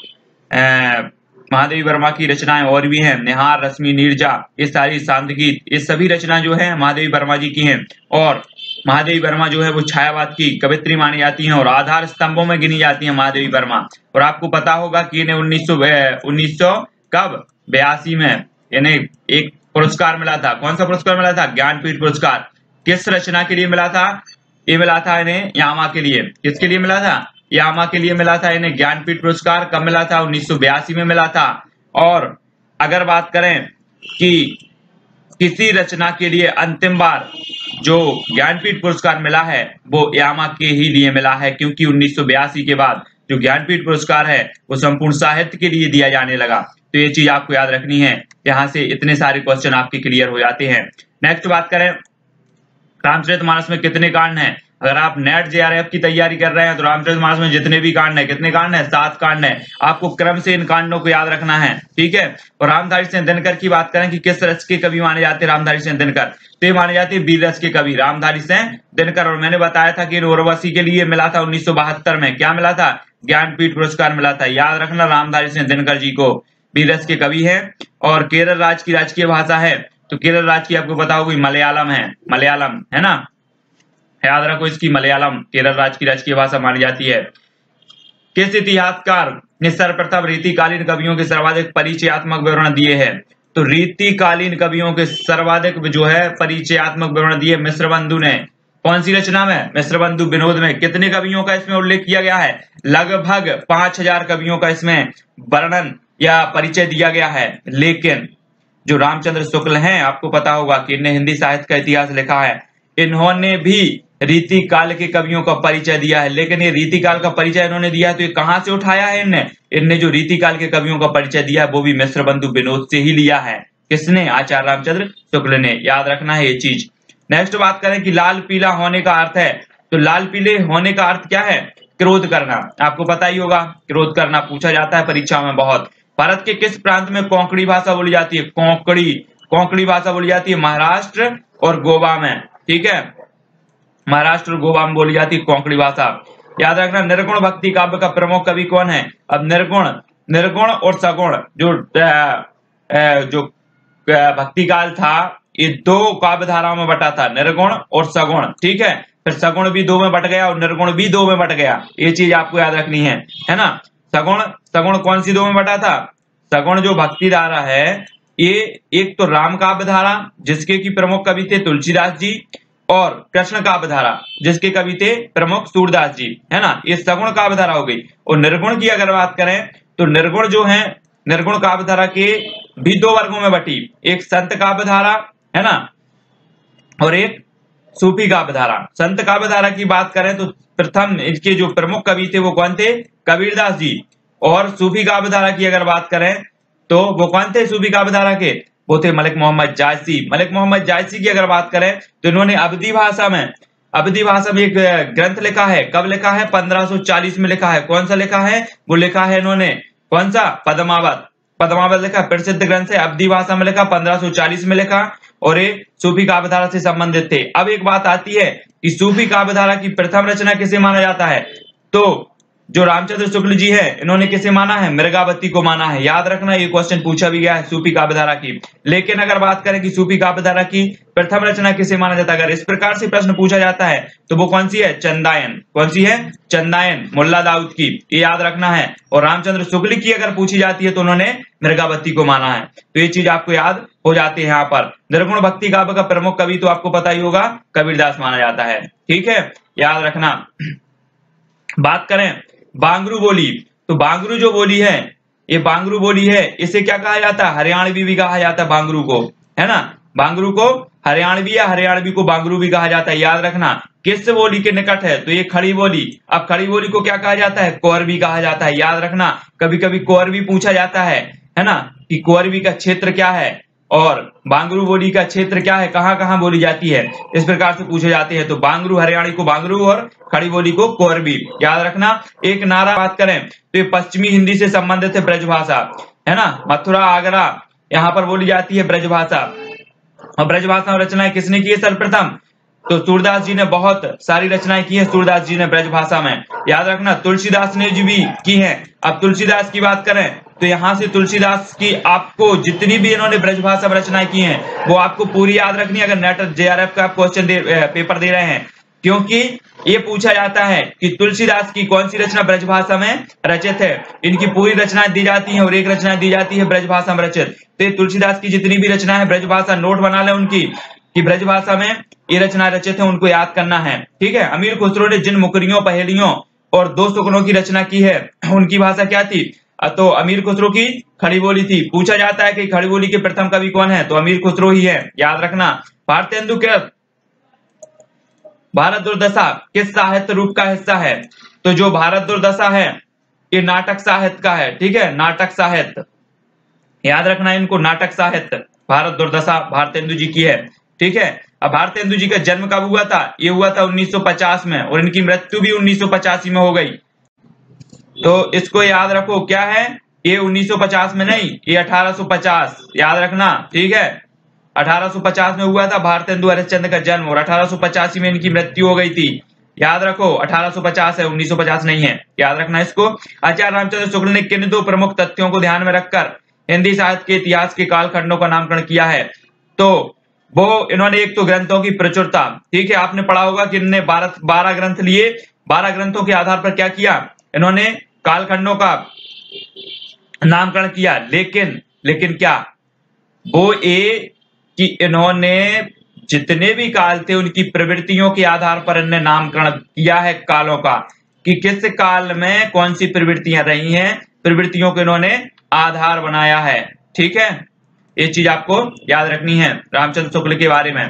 महादेवी वर्मा की रचनाएं और भी हैं, निहार, रश्मि, नीरजा, ये सारी शांत गीत, ये सभी रचना जो है महादेवी वर्मा जी की हैं। और महादेवी वर्मा जो है वो छायावाद की कवित्री मानी जाती हैं और आधार स्तंभों में गिनी जाती हैं महादेवी वर्मा। और आपको पता होगा कि इन्हें 1982 में इन्हें एक पुरस्कार मिला था। कौन सा पुरस्कार मिला था, ज्ञानपीठ पुरस्कार। किस रचना के लिए मिला था, ये मिला था इन्हें यामा के लिए। किसके लिए मिला था, यामा के लिए मिला था इन्हें ज्ञानपीठ पुरस्कार। कब मिला था, 1982 में मिला था। और अगर बात करें कि किसी रचना के लिए अंतिम बार जो ज्ञानपीठ पुरस्कार मिला है वो यामा के ही लिए मिला है, क्योंकि 1982 के बाद जो ज्ञानपीठ पुरस्कार है वो संपूर्ण साहित्य के लिए दिया जाने लगा। तो ये चीज आपको याद रखनी है, यहाँ से इतने सारे क्वेश्चन आपके क्लियर हो जाते हैं। नेक्स्ट बात करें, रामचरितमानस में कितने कांड हैं। अगर आप नेट जेआरएफ की तैयारी कर रहे हैं तो रामचरितमानस में जितने भी कांड है, कितने कांड है, 7 कांड है। आपको क्रम से इन कांडों को याद रखना है, ठीक है। और रामधारी सिंह दिनकर की बात करें कि किस रस के कवि माने जाते हैं रामधारी सिंह दिनकर, तो ये माने जाते हैं वीर रस के कवि रामधारी सिंह दिनकर। और मैंने बताया था कि उर्वशी के लिए मिला था 1972 में, क्या मिला था, ज्ञानपीठ पुरस्कार मिला था। याद रखना रामधारी सिंह दिनकर जी को वीर रस के कवि है। और केरल राज्य की राजकीय भाषा है, तो केरल राज्य की आपको पता होगी मलयालम है, मलयालम है ना, याद रखो इसकी, मलयालम केरल राज्य की राजकीय भाषा मानी जाती है। किस इतिहासकार ने सर्वप्रथम रीतिकालीन कवियों के सर्वाधिक परिचयात्मक विवरण दिए हैं, तो रीतिकालीन कवियों के सर्वाधिक जो है परिचयात्मक विवरण दिए मिश्रबंधु ने। कौन सी रचना में, मिश्रबंधु विनोद में। कितने कवियों का इसमें उल्लेख किया गया है, लगभग 5000 कवियों का इसमें वर्णन या परिचय दिया गया है। लेकिन जो रामचंद्र शुक्ल हैं, आपको पता होगा कि इन्हें हिंदी साहित्य का इतिहास लिखा है, इन्होंने भी रीतिकाल के कवियों का परिचय दिया है। लेकिन ये रीतिकाल का परिचय इन्होंने दिया है तो ये कहां से उठाया है इनने जो रीतिकाल के कवियों का परिचय दिया है वो भी मिश्रबंधु विनोद से ही लिया है। किसने, आचार्य रामचंद्र शुक्ल ने। याद रखना है ये चीज। नेक्स्ट बात करें कि लाल पीला होने का अर्थ है, तो लाल पीले होने का अर्थ क्या है, क्रोध करना। आपको पता ही होगा, क्रोध करना पूछा जाता है परीक्षा में बहुत। भारत के किस प्रांत में कोंकणी भाषा बोली जाती है, कोंकणी भाषा बोली जाती है निर्गुण और गोवा में, ठीक है, महाराष्ट्र और गोवा में बोली जाती है कोंकणी भाषा। याद रखना निर्गुण भक्ति काव्य का प्रमुख कवि कौन है। अब निर्गुण और सगुण जो भक्ति काल था ये 2 काव्य धाराओं में बटा था, निर्गुण और सगुण, ठीक है। फिर सगुण भी 2 में बट गया और निर्गुण भी 2 में बट गया, ये चीज आपको याद रखनी है ना। सगुण कौन सी 2 में बटा था, सगुण जो भक्ति धारा है ये एक तो राम काव्य धारा जिसके की प्रमुख कवि थे तुलसीदास जी, और कृष्ण काव्य धारा जिसके कवि थे प्रमुख सूरदास जी, है ना। ये सगुण काव्य धारा हो गई। और निर्गुण की अगर बात करें तो निर्गुण जो है, निर्गुण काव्य धारा के भी 2 वर्गों में बटी, एक संत काव्य धारा है ना, और एक सूफी काव्य धारा। संत काव्य धारा की बात करें तो प्रथम इसके जो प्रमुख कवि थे वो कौन थे, कबीरदास जी। और सूफी काव्य धारा की अगर बात करें तो वो कौन थे सूफी काव्य धारा के, वो थे मलिक मोहम्मद जायसी। मलिक मोहम्मद जायसी की अगर बात करें तो इन्होंने अवधी भाषा में एक ग्रंथ लिखा है। कब लिखा है, 1540 में लिखा है। कौन सा लिखा है, वो लिखा है इन्होंने कौन सा, पद्मावत लिखा, प्रसिद्ध ग्रंथ है, अवधी भाषा में लिखा, 1540 में लिखा, और ये सूफी काव्य धारा से संबंधित थे। अब एक बात आती है कि सूफी काव्य धारा की प्रथम रचना किसे माना जाता है, तो जो रामचंद्र शुक्ल जी है इन्होंने किसे माना है, मृगावती को माना है। याद रखना ये क्वेश्चन पूछा भी गया है सूफी काव्य धारा की। लेकिन अगर बात करें कि सूफी काव्य धारा की प्रथम रचना किसे माना जाता है, अगर इस प्रकार से प्रश्न पूछा जाता है तो वो कौन सी है, चंदायन। कौन सी है, चंदायन, मुल्ला दाऊद की, ये याद रखना है। और रामचंद्र शुक्ल की अगर पूछी जाती है तो उन्होंने मृगावती को माना है। तो ये चीज आपको याद हो जाती है। यहाँ पर निर्गुण भक्ति काव्य का प्रमुख कवि तो आपको पता ही होगा कबीरदास माना जाता है, ठीक है, याद रखना। बात करें बांगरू बोली, तो बांगरू जो बोली है ये बांगरू बोली है, इसे क्या कहा जाता है, हरियाणवी भी कहा जाता है बांगरू को, है ना। बांगरू को हरियाणवी या हरियाणवी को बांगरू भी कहा जाता है। याद रखना किस बोली के निकट है, तो ये खड़ी बोली। अब खड़ी बोली को क्या कहा जाता है, कोरवी कहा जाता है। याद रखना कभी कभी कोरवी पूछा जाता है ना, कि कोरवी का क्षेत्र क्या है और बांगरू बोली का क्षेत्र क्या है, कहां कहां बोली जाती है, इस प्रकार से पूछे जाते हैं। तो बांगरू हरियाणी को बांगरू और खड़ी बोली को कोरवी। याद रखना। एक नारा बात करें तो ये पश्चिमी हिंदी से संबंधित है ब्रजभाषा, है ना। मथुरा आगरा यहाँ पर बोली जाती है ब्रजभाषा। और ब्रजभाषा रचनाएं किसने की है सर्वप्रथम, तो सूरदास जी ने बहुत सारी रचनाएं की है, सूरदास जी ने ब्रजभाषा में। याद रखना तुलसीदास ने भी की है। अब तुलसीदास की बात करें तो यहाँ से तुलसीदास की आपको जितनी भी इन्होंने ब्रजभाषा में रचनाएं की हैं वो आपको पूरी याद रखनी है अगर नेट जेआरएफ का क्वेश्चन पेपर दे रहे हैं, क्योंकि ये पूछा जाता है कि तुलसीदास की कौन सी रचना ब्रजभाषा में रचित है। इनकी पूरी रचनाएं दी जाती हैं और एक रचना दी जाती है ब्रजभाषा में रचित। तो तुलसीदास की जितनी भी रचना है ब्रजभाषा, नोट बना लें उनकी कि ब्रजभाषा में ये रचना रचित है, उनको याद करना है, ठीक है। अमीर खुसरो ने जिन मुकरियों, पहेलियों और 2 सुकनों की रचना की है उनकी भाषा क्या थी, तो अमीर खुसरो की खड़ी बोली थी। पूछा जाता है कि खड़ी बोली के प्रथम कवि कौन है, तो अमीर खुसरो ही है। याद रखना। भारतेंदु के भारत दुर्दशा किस साहित्य रूप का हिस्सा है, तो जो भारत दुर्दशा है ये नाटक साहित्य का है, ठीक है, नाटक साहित्य। याद रखना इनको, नाटक साहित्य भारत दुर्दशा भारतेंदु जी की है, ठीक है। अब भारतेंदु जी का जन्म कब हुआ था? ये हुआ था 1950 में, और इनकी मृत्यु भी 1985 में हो गई। तो इसको याद रखो, क्या है ये 1950 में नहीं, ये 1850 याद रखना, ठीक है। 1850 में हुआ था भारतेंदु हरिश्चंद्र का जन्म, और 1885 में इनकी मृत्यु हो गई थी। याद रखो 1850 है, 1950 नहीं है, याद रखना इसको। आचार्य रामचंद्र शुक्ल ने किन दो प्रमुख तथ्यों को ध्यान में रखकर हिंदी साहित्य के इतिहास के कालखंडों का नामकरण किया है? तो वो इन्होंने एक तो ग्रंथों की प्रचुरता, ठीक है, आपने पढ़ा होगा कि इन्होंने 12 ग्रंथ लिए, 12 ग्रंथों के आधार पर क्या किया, इन्होंने कालखंडों का नामकरण किया। लेकिन क्या वो कि इन्होंने जितने भी काल थे उनकी प्रवृत्तियों के आधार पर इन्होंने नामकरण किया है कालों का, कि किस काल में कौन सी प्रवृत्तियां रही हैं, प्रवृत्तियों को इन्होंने आधार बनाया है, ठीक है। ये चीज आपको याद रखनी है रामचंद्र शुक्ल के बारे में।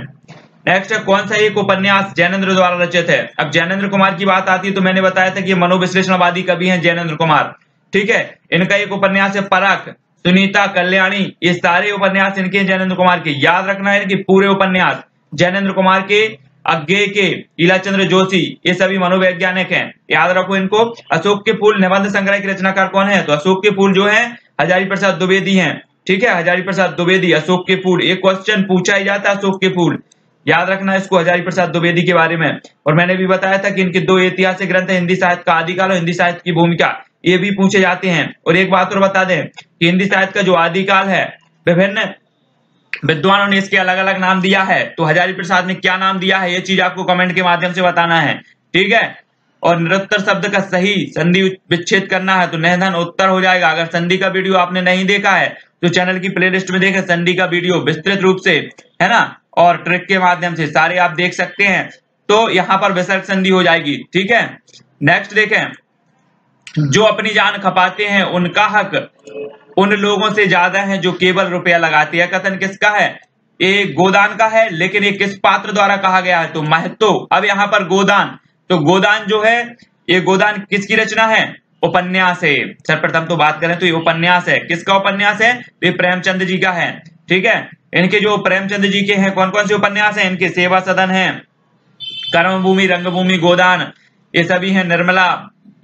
नेक्स्ट है, कौन सा एक उपन्यास जैनेन्द्र द्वारा रचित है? अब जैनेन्द्र कुमार की बात आती है तो मैंने बताया था कि ये मनोविश्लेषणवादी कवि हैं जैनेन्द्र कुमार, ठीक है। इनका एक उपन्यास है परख, सुनीता, कल्याणी, ये सारे उपन्यास इनके जैनेन्द्र कुमार के। याद रखना है कि पूरे उपन्यास जैनेन्द्र कुमार के, अज्ञे के, ईलाचंद्र जोशी, ये सभी मनोवैज्ञानिक हैं, याद रखो इनको। अशोक के फूल निबंध संग्रह के रचनाकार कौन है? तो अशोक के फूल जो है हजारी प्रसाद द्विवेदी हैं, ठीक है, हजारी प्रसाद द्विवेदी। अशोक के फूल, एक क्वेश्चन पूछा ही जाता है अशोक के फूल, याद रखना इसको, हजारी प्रसाद द्विवेदी के बारे में। और मैंने भी बताया था कि इनके दो ऐतिहासिक ग्रंथ है, हिंदी साहित्य का आदिकाल और हिंदी साहित्य की भूमिका, ये भी पूछे जाते हैं। और एक बात और बता दें कि हिंदी साहित्य का जो आदिकाल है, विभिन्न विद्वानों ने इसके अलग अलग नाम दिया है, तो हजारी प्रसाद ने क्या नाम दिया है ये चीज आपको कमेंट के माध्यम से बताना है, ठीक है। और निरुत्तर शब्द का सही संधि विच्छेद करना है तो निधन उत्तर हो जाएगा। अगर संधि का वीडियो आपने नहीं देखा है तो चैनल की प्लेलिस्ट में देखें, संधि का वीडियो विस्तृत रूप से, है ना, और ट्रिक के माध्यम से सारे आप देख सकते हैं। तो यहाँ पर विसर्ग संधि हो जाएगी, ठीक है। नेक्स्ट देखें, जो अपनी जान खपाते हैं उनका हक उन लोगों से ज्यादा है जो केवल रुपया लगाते हैं। कथन किसका है? ये गोदान का है, लेकिन ये किस पात्र द्वारा कहा गया है? तो महतो। अब यहाँ पर गोदान, तो गोदान जो है, ये गोदान किसकी रचना है? उपन्यास है। सर्वप्रथम तो बात करें तो ये उपन्यास है, किसका उपन्यास है? ये प्रेमचंद जी का है, ठीक है। इनके जो प्रेमचंद जी के हैं कौन कौन से उपन्यास हैं? इनके सेवा सदन है, कर्मभूमि, रंगभूमि, गोदान, ये सभी हैं, निर्मला,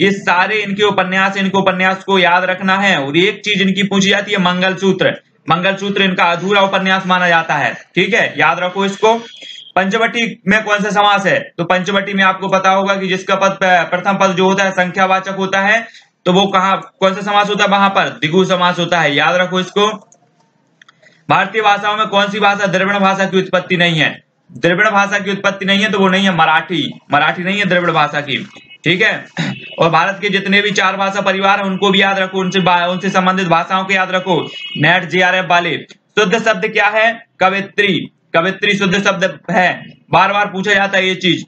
ये सारे इनके उपन्यास, इनको उपन्यास को याद रखना है। और एक चीज इनकी पूछी जाती है, मंगलसूत्र। मंगलसूत्र इनका अधूरा उपन्यास माना जाता है, ठीक है, याद रखो इसको। पंचवटी में कौन सा समास है? तो पंचवटी में आपको पता होगा कि जिसका पद प्रथम पद जो होता है संख्यावाचक होता है, तो वो कहाँ कौन सा समास होता है? वहां पर द्विगु समास होता है, याद रखो इसको। भारतीय भाषाओं में कौन सी भाषा द्रविड़ भाषा की उत्पत्ति नहीं है? द्रविड़ भाषा की उत्पत्ति नहीं है तो वो नहीं है मराठी, मराठी नहीं है द्रविड़ भाषा की, ठीक है। और भारत के जितने भी 4 भाषा परिवार हैं उनको भी याद रखो, उनसे संबंधित भाषाओं को याद रखो, नेट जेआरएफ वाले। शुद्ध शब्द क्या है? कवित्री, कवित्री शुद्ध शब्द है, बार बार पूछा जाता है ये चीज,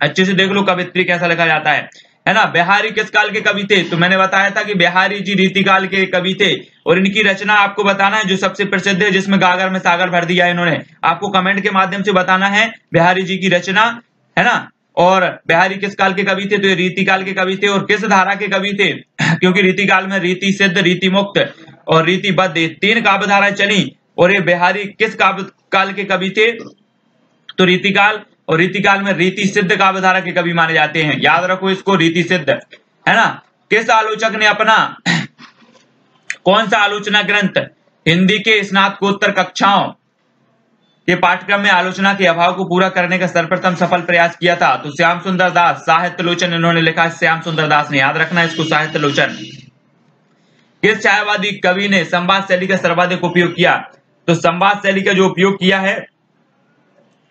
अच्छे से देख लो कवित्री कैसा लिखा जाता है ना। बिहारी किस काल के कवि थे? तो मैंने बताया था कि बिहारी जी रीतिकाल के कवि थे, और इनकी रचना आपको बताना है जो सबसे प्रसिद्ध है, जिसमें गागर में सागर भर दिया है इन्होंने, आपको कमेंट के माध्यम से बताना है बिहारी जी की रचना, है ना। और बिहारी किस काल के कवि थे? तो ये रीतिकाल के कवि थे। और किस धारा के कवि थे? क्योंकि रीतिकाल में रीति सिद्ध, रीति मुक्त और रीतिबद्ध 3 काव्य धाराएं चली, और ये बिहारी किस काव्य काल के कवि थे? तो रीतिकाल, और रीतिकाल में रीति सिद्ध काव्य धारा के कवि माने जाते हैं, याद रखो इसको, रीति सिद्ध, है ना। किस आलोचक ने अपना कौन सा आलोचना ग्रंथ हिंदी के स्नातकोत्तर कक्षाओं के पाठ्यक्रम में आलोचना के अभाव को पूरा करने का सर्वप्रथम सफल प्रयास किया था? तो श्याम सुंदर दास, साहित्य लोचन इन्होंने लिखा, श्याम सुंदर दास ने, याद रखना इसको, साहित्य लोचन। किस छायावादी कवि ने संवाद शैली का सर्वाधिक उपयोग किया? तो संवाद शैली का जो उपयोग किया है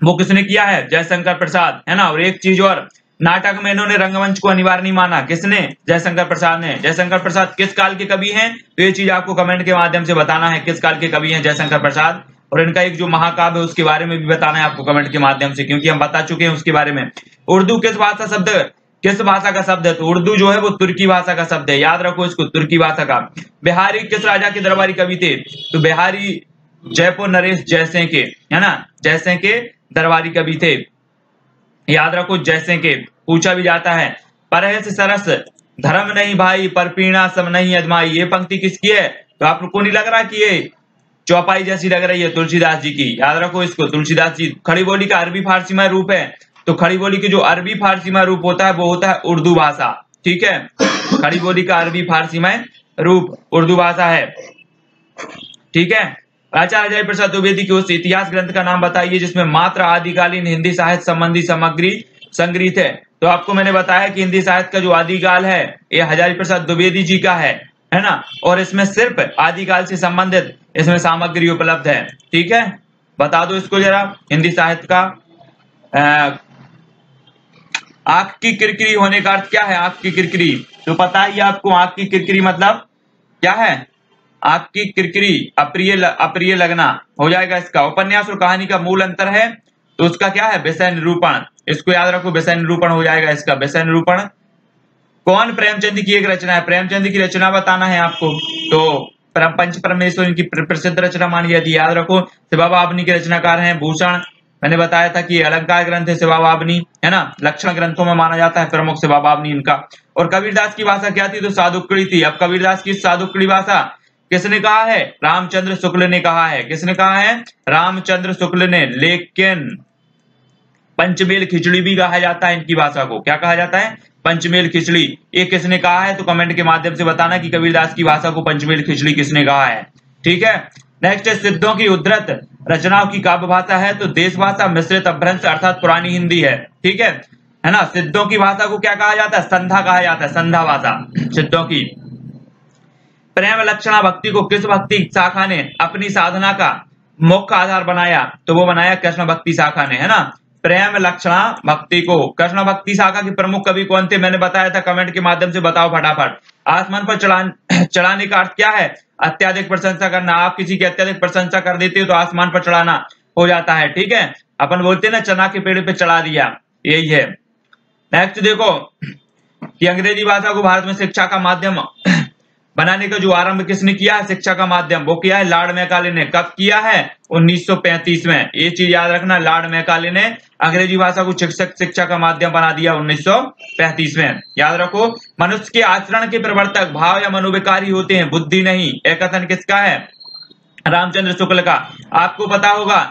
वो किसने किया है? जयशंकर प्रसाद, है ना। और एक चीज और, नाटक में इन्होंने रंगमंच को अनिवार्य नहीं माना, किसने? जयशंकर प्रसाद ने। जयशंकर प्रसाद किस काल के कवि हैं? तो ये चीज आपको कमेंट के माध्यम से बताना है, किस काल के कवि हैं जयशंकर प्रसाद। और इनका एक जो महाकाव्य है उसके बारे में भी बताना है आपको कमेंट के माध्यम से, क्योंकि हम बता चुके हैं उसके बारे में। उर्दू किस भाषा का शब्द है? तो उर्दू जो है वो तुर्की भाषा का शब्द है, याद रखो इसको, तुर्की भाषा का। बिहारी किस राजा के दरबारी कवि थे? तो बिहारी जयपुर नरेश जयसिंह के, है ना, जयसिंह के दरबारी कवि थे, याद रखो, जयसिंह के। पूछा भी जाता है, परहस सरस धर्म नहीं भाई, पर पीणा सब नहीं अजमाई, ये पंक्ति किसकी है? तो आपको नहीं लग रहा कि ये चौपाई जैसी लग रही है तुलसीदास जी की, याद रखो इसको। तुलसीदास जी खड़ी बोली का अरबी फारसीमय रूप है, तो खड़ी बोली की जो अरबी फारसीमय रूप होता है वो होता है उर्दू भाषा, ठीक है। खड़ी बोली का अरबी फारसीमय रूप उर्दू भाषा है, ठीक है। आचार्य हजारी प्रसाद द्विवेदी के उस इतिहास ग्रंथ का नाम बताइए जिसमें मात्र आदिकालीन हिंदी साहित्य संबंधी सामग्री संग्रहित है। तो आपको मैंने बताया कि हिंदी साहित्य का जो आदिकाल है ये हजारी प्रसाद द्विवेदी जी का है ना, और इसमें सिर्फ आदिकाल से संबंधित इसमें सामग्री उपलब्ध है, ठीक है। बता दो इसको जरा, हिंदी साहित्य का आंख की किरकिरी होने का अर्थ क्या है? आंख की किरकिरी, तो पता ही आपको आंख की किरकिरी मतलब क्या है? आंख की किरकिरी अप्रिय लगना हो जाएगा इसका। उपन्यास और कहानी का मूल अंतर है, तो उसका क्या है? विषय निरूपण, इसको याद रखो, विषय निरूपण हो जाएगा इसका। विषय निरूपण कौन? प्रेमचंद की एक रचना है, प्रेमचंद की रचना बताना है आपको। तो पंच परमेश्वर की प्रसिद्ध रचना मानी जाती है, याद रखो। शिवा बाबनी के रचनाकार हैं भूषण, मैंने बताया था कि अलंकार ग्रंथ है शिवा बाबनी, है ना, लक्षण ग्रंथों में माना जाता है प्रमुख शिवा बाबनी इनका। और कबीरदास की भाषा क्या थी? तो साधुक्कड़ी थी। अब कबीरदास की साधुक्कड़ी भाषा किसने कहा है? रामचंद्र शुक्ल ने कहा है। किसने कहा है? रामचंद्र शुक्ल ने। लेकिन पंचमेल खिचड़ी भी कहा जाता है इनकी भाषा को। क्या कहा जाता है? पंचमेल खिचड़ी। ये किसने कहा है? तो कमेंट के माध्यम से बताना कि कबीरदास की भाषा को पंचमेल खिचड़ी किसने कहा है, ठीक है। नेक्स्ट है सिद्धों की उद्धृत रचनाओं की काव्य भाषा है, तो देश भाषा मिश्रित अपभ्रंश अर्थात पुरानी हिंदी है, ठीक है ना। सिद्धों की भाषा को क्या कहा जाता है? संधा कहा जाता है, संधा भाषा सिद्धों की। प्रेम लक्षणा भक्ति को किस भक्ति शाखा ने अपनी साधना का मुख्य आधार बनाया? तो वो बनाया कृष्ण भक्ति शाखा ने, है ना। प्रेम लक्षणा भक्ति को कृष्ण भक्ति शाखा के प्रमुख कवि कौन थे? मैंने बताया था, कमेंट के माध्यम से बताओ फटाफट। आसमान पर चढ़ाने का अर्थ क्या है? अत्याधिक प्रशंसा करना। आप किसी की अत्याधिक प्रशंसा कर देते हो तो आसमान पर चढ़ाना हो जाता है, ठीक है। अपन बोलते हैं ना चना के पेड़ पे चढ़ा दिया, यही है। नेक्स्ट देखो कि अंग्रेजी भाषा को भारत में शिक्षा का माध्यम बनाने का जो आरंभ किसने किया है? शिक्षा का माध्यम वो किया है लॉर्ड मैकाले ने। कब किया है? 1935 में। ये चीज याद रखना, लॉर्ड मैकाले ने अंग्रेजी भाषा को शिक्षा का माध्यम बना दिया 1935 में, याद रखो। मनुष्य के आचरण के प्रवर्तक भाव या मनोविकार ही होते हैं, बुद्धि नहीं। यह कथन किसका है? रामचंद्र शुक्ल का। आपको पता होगा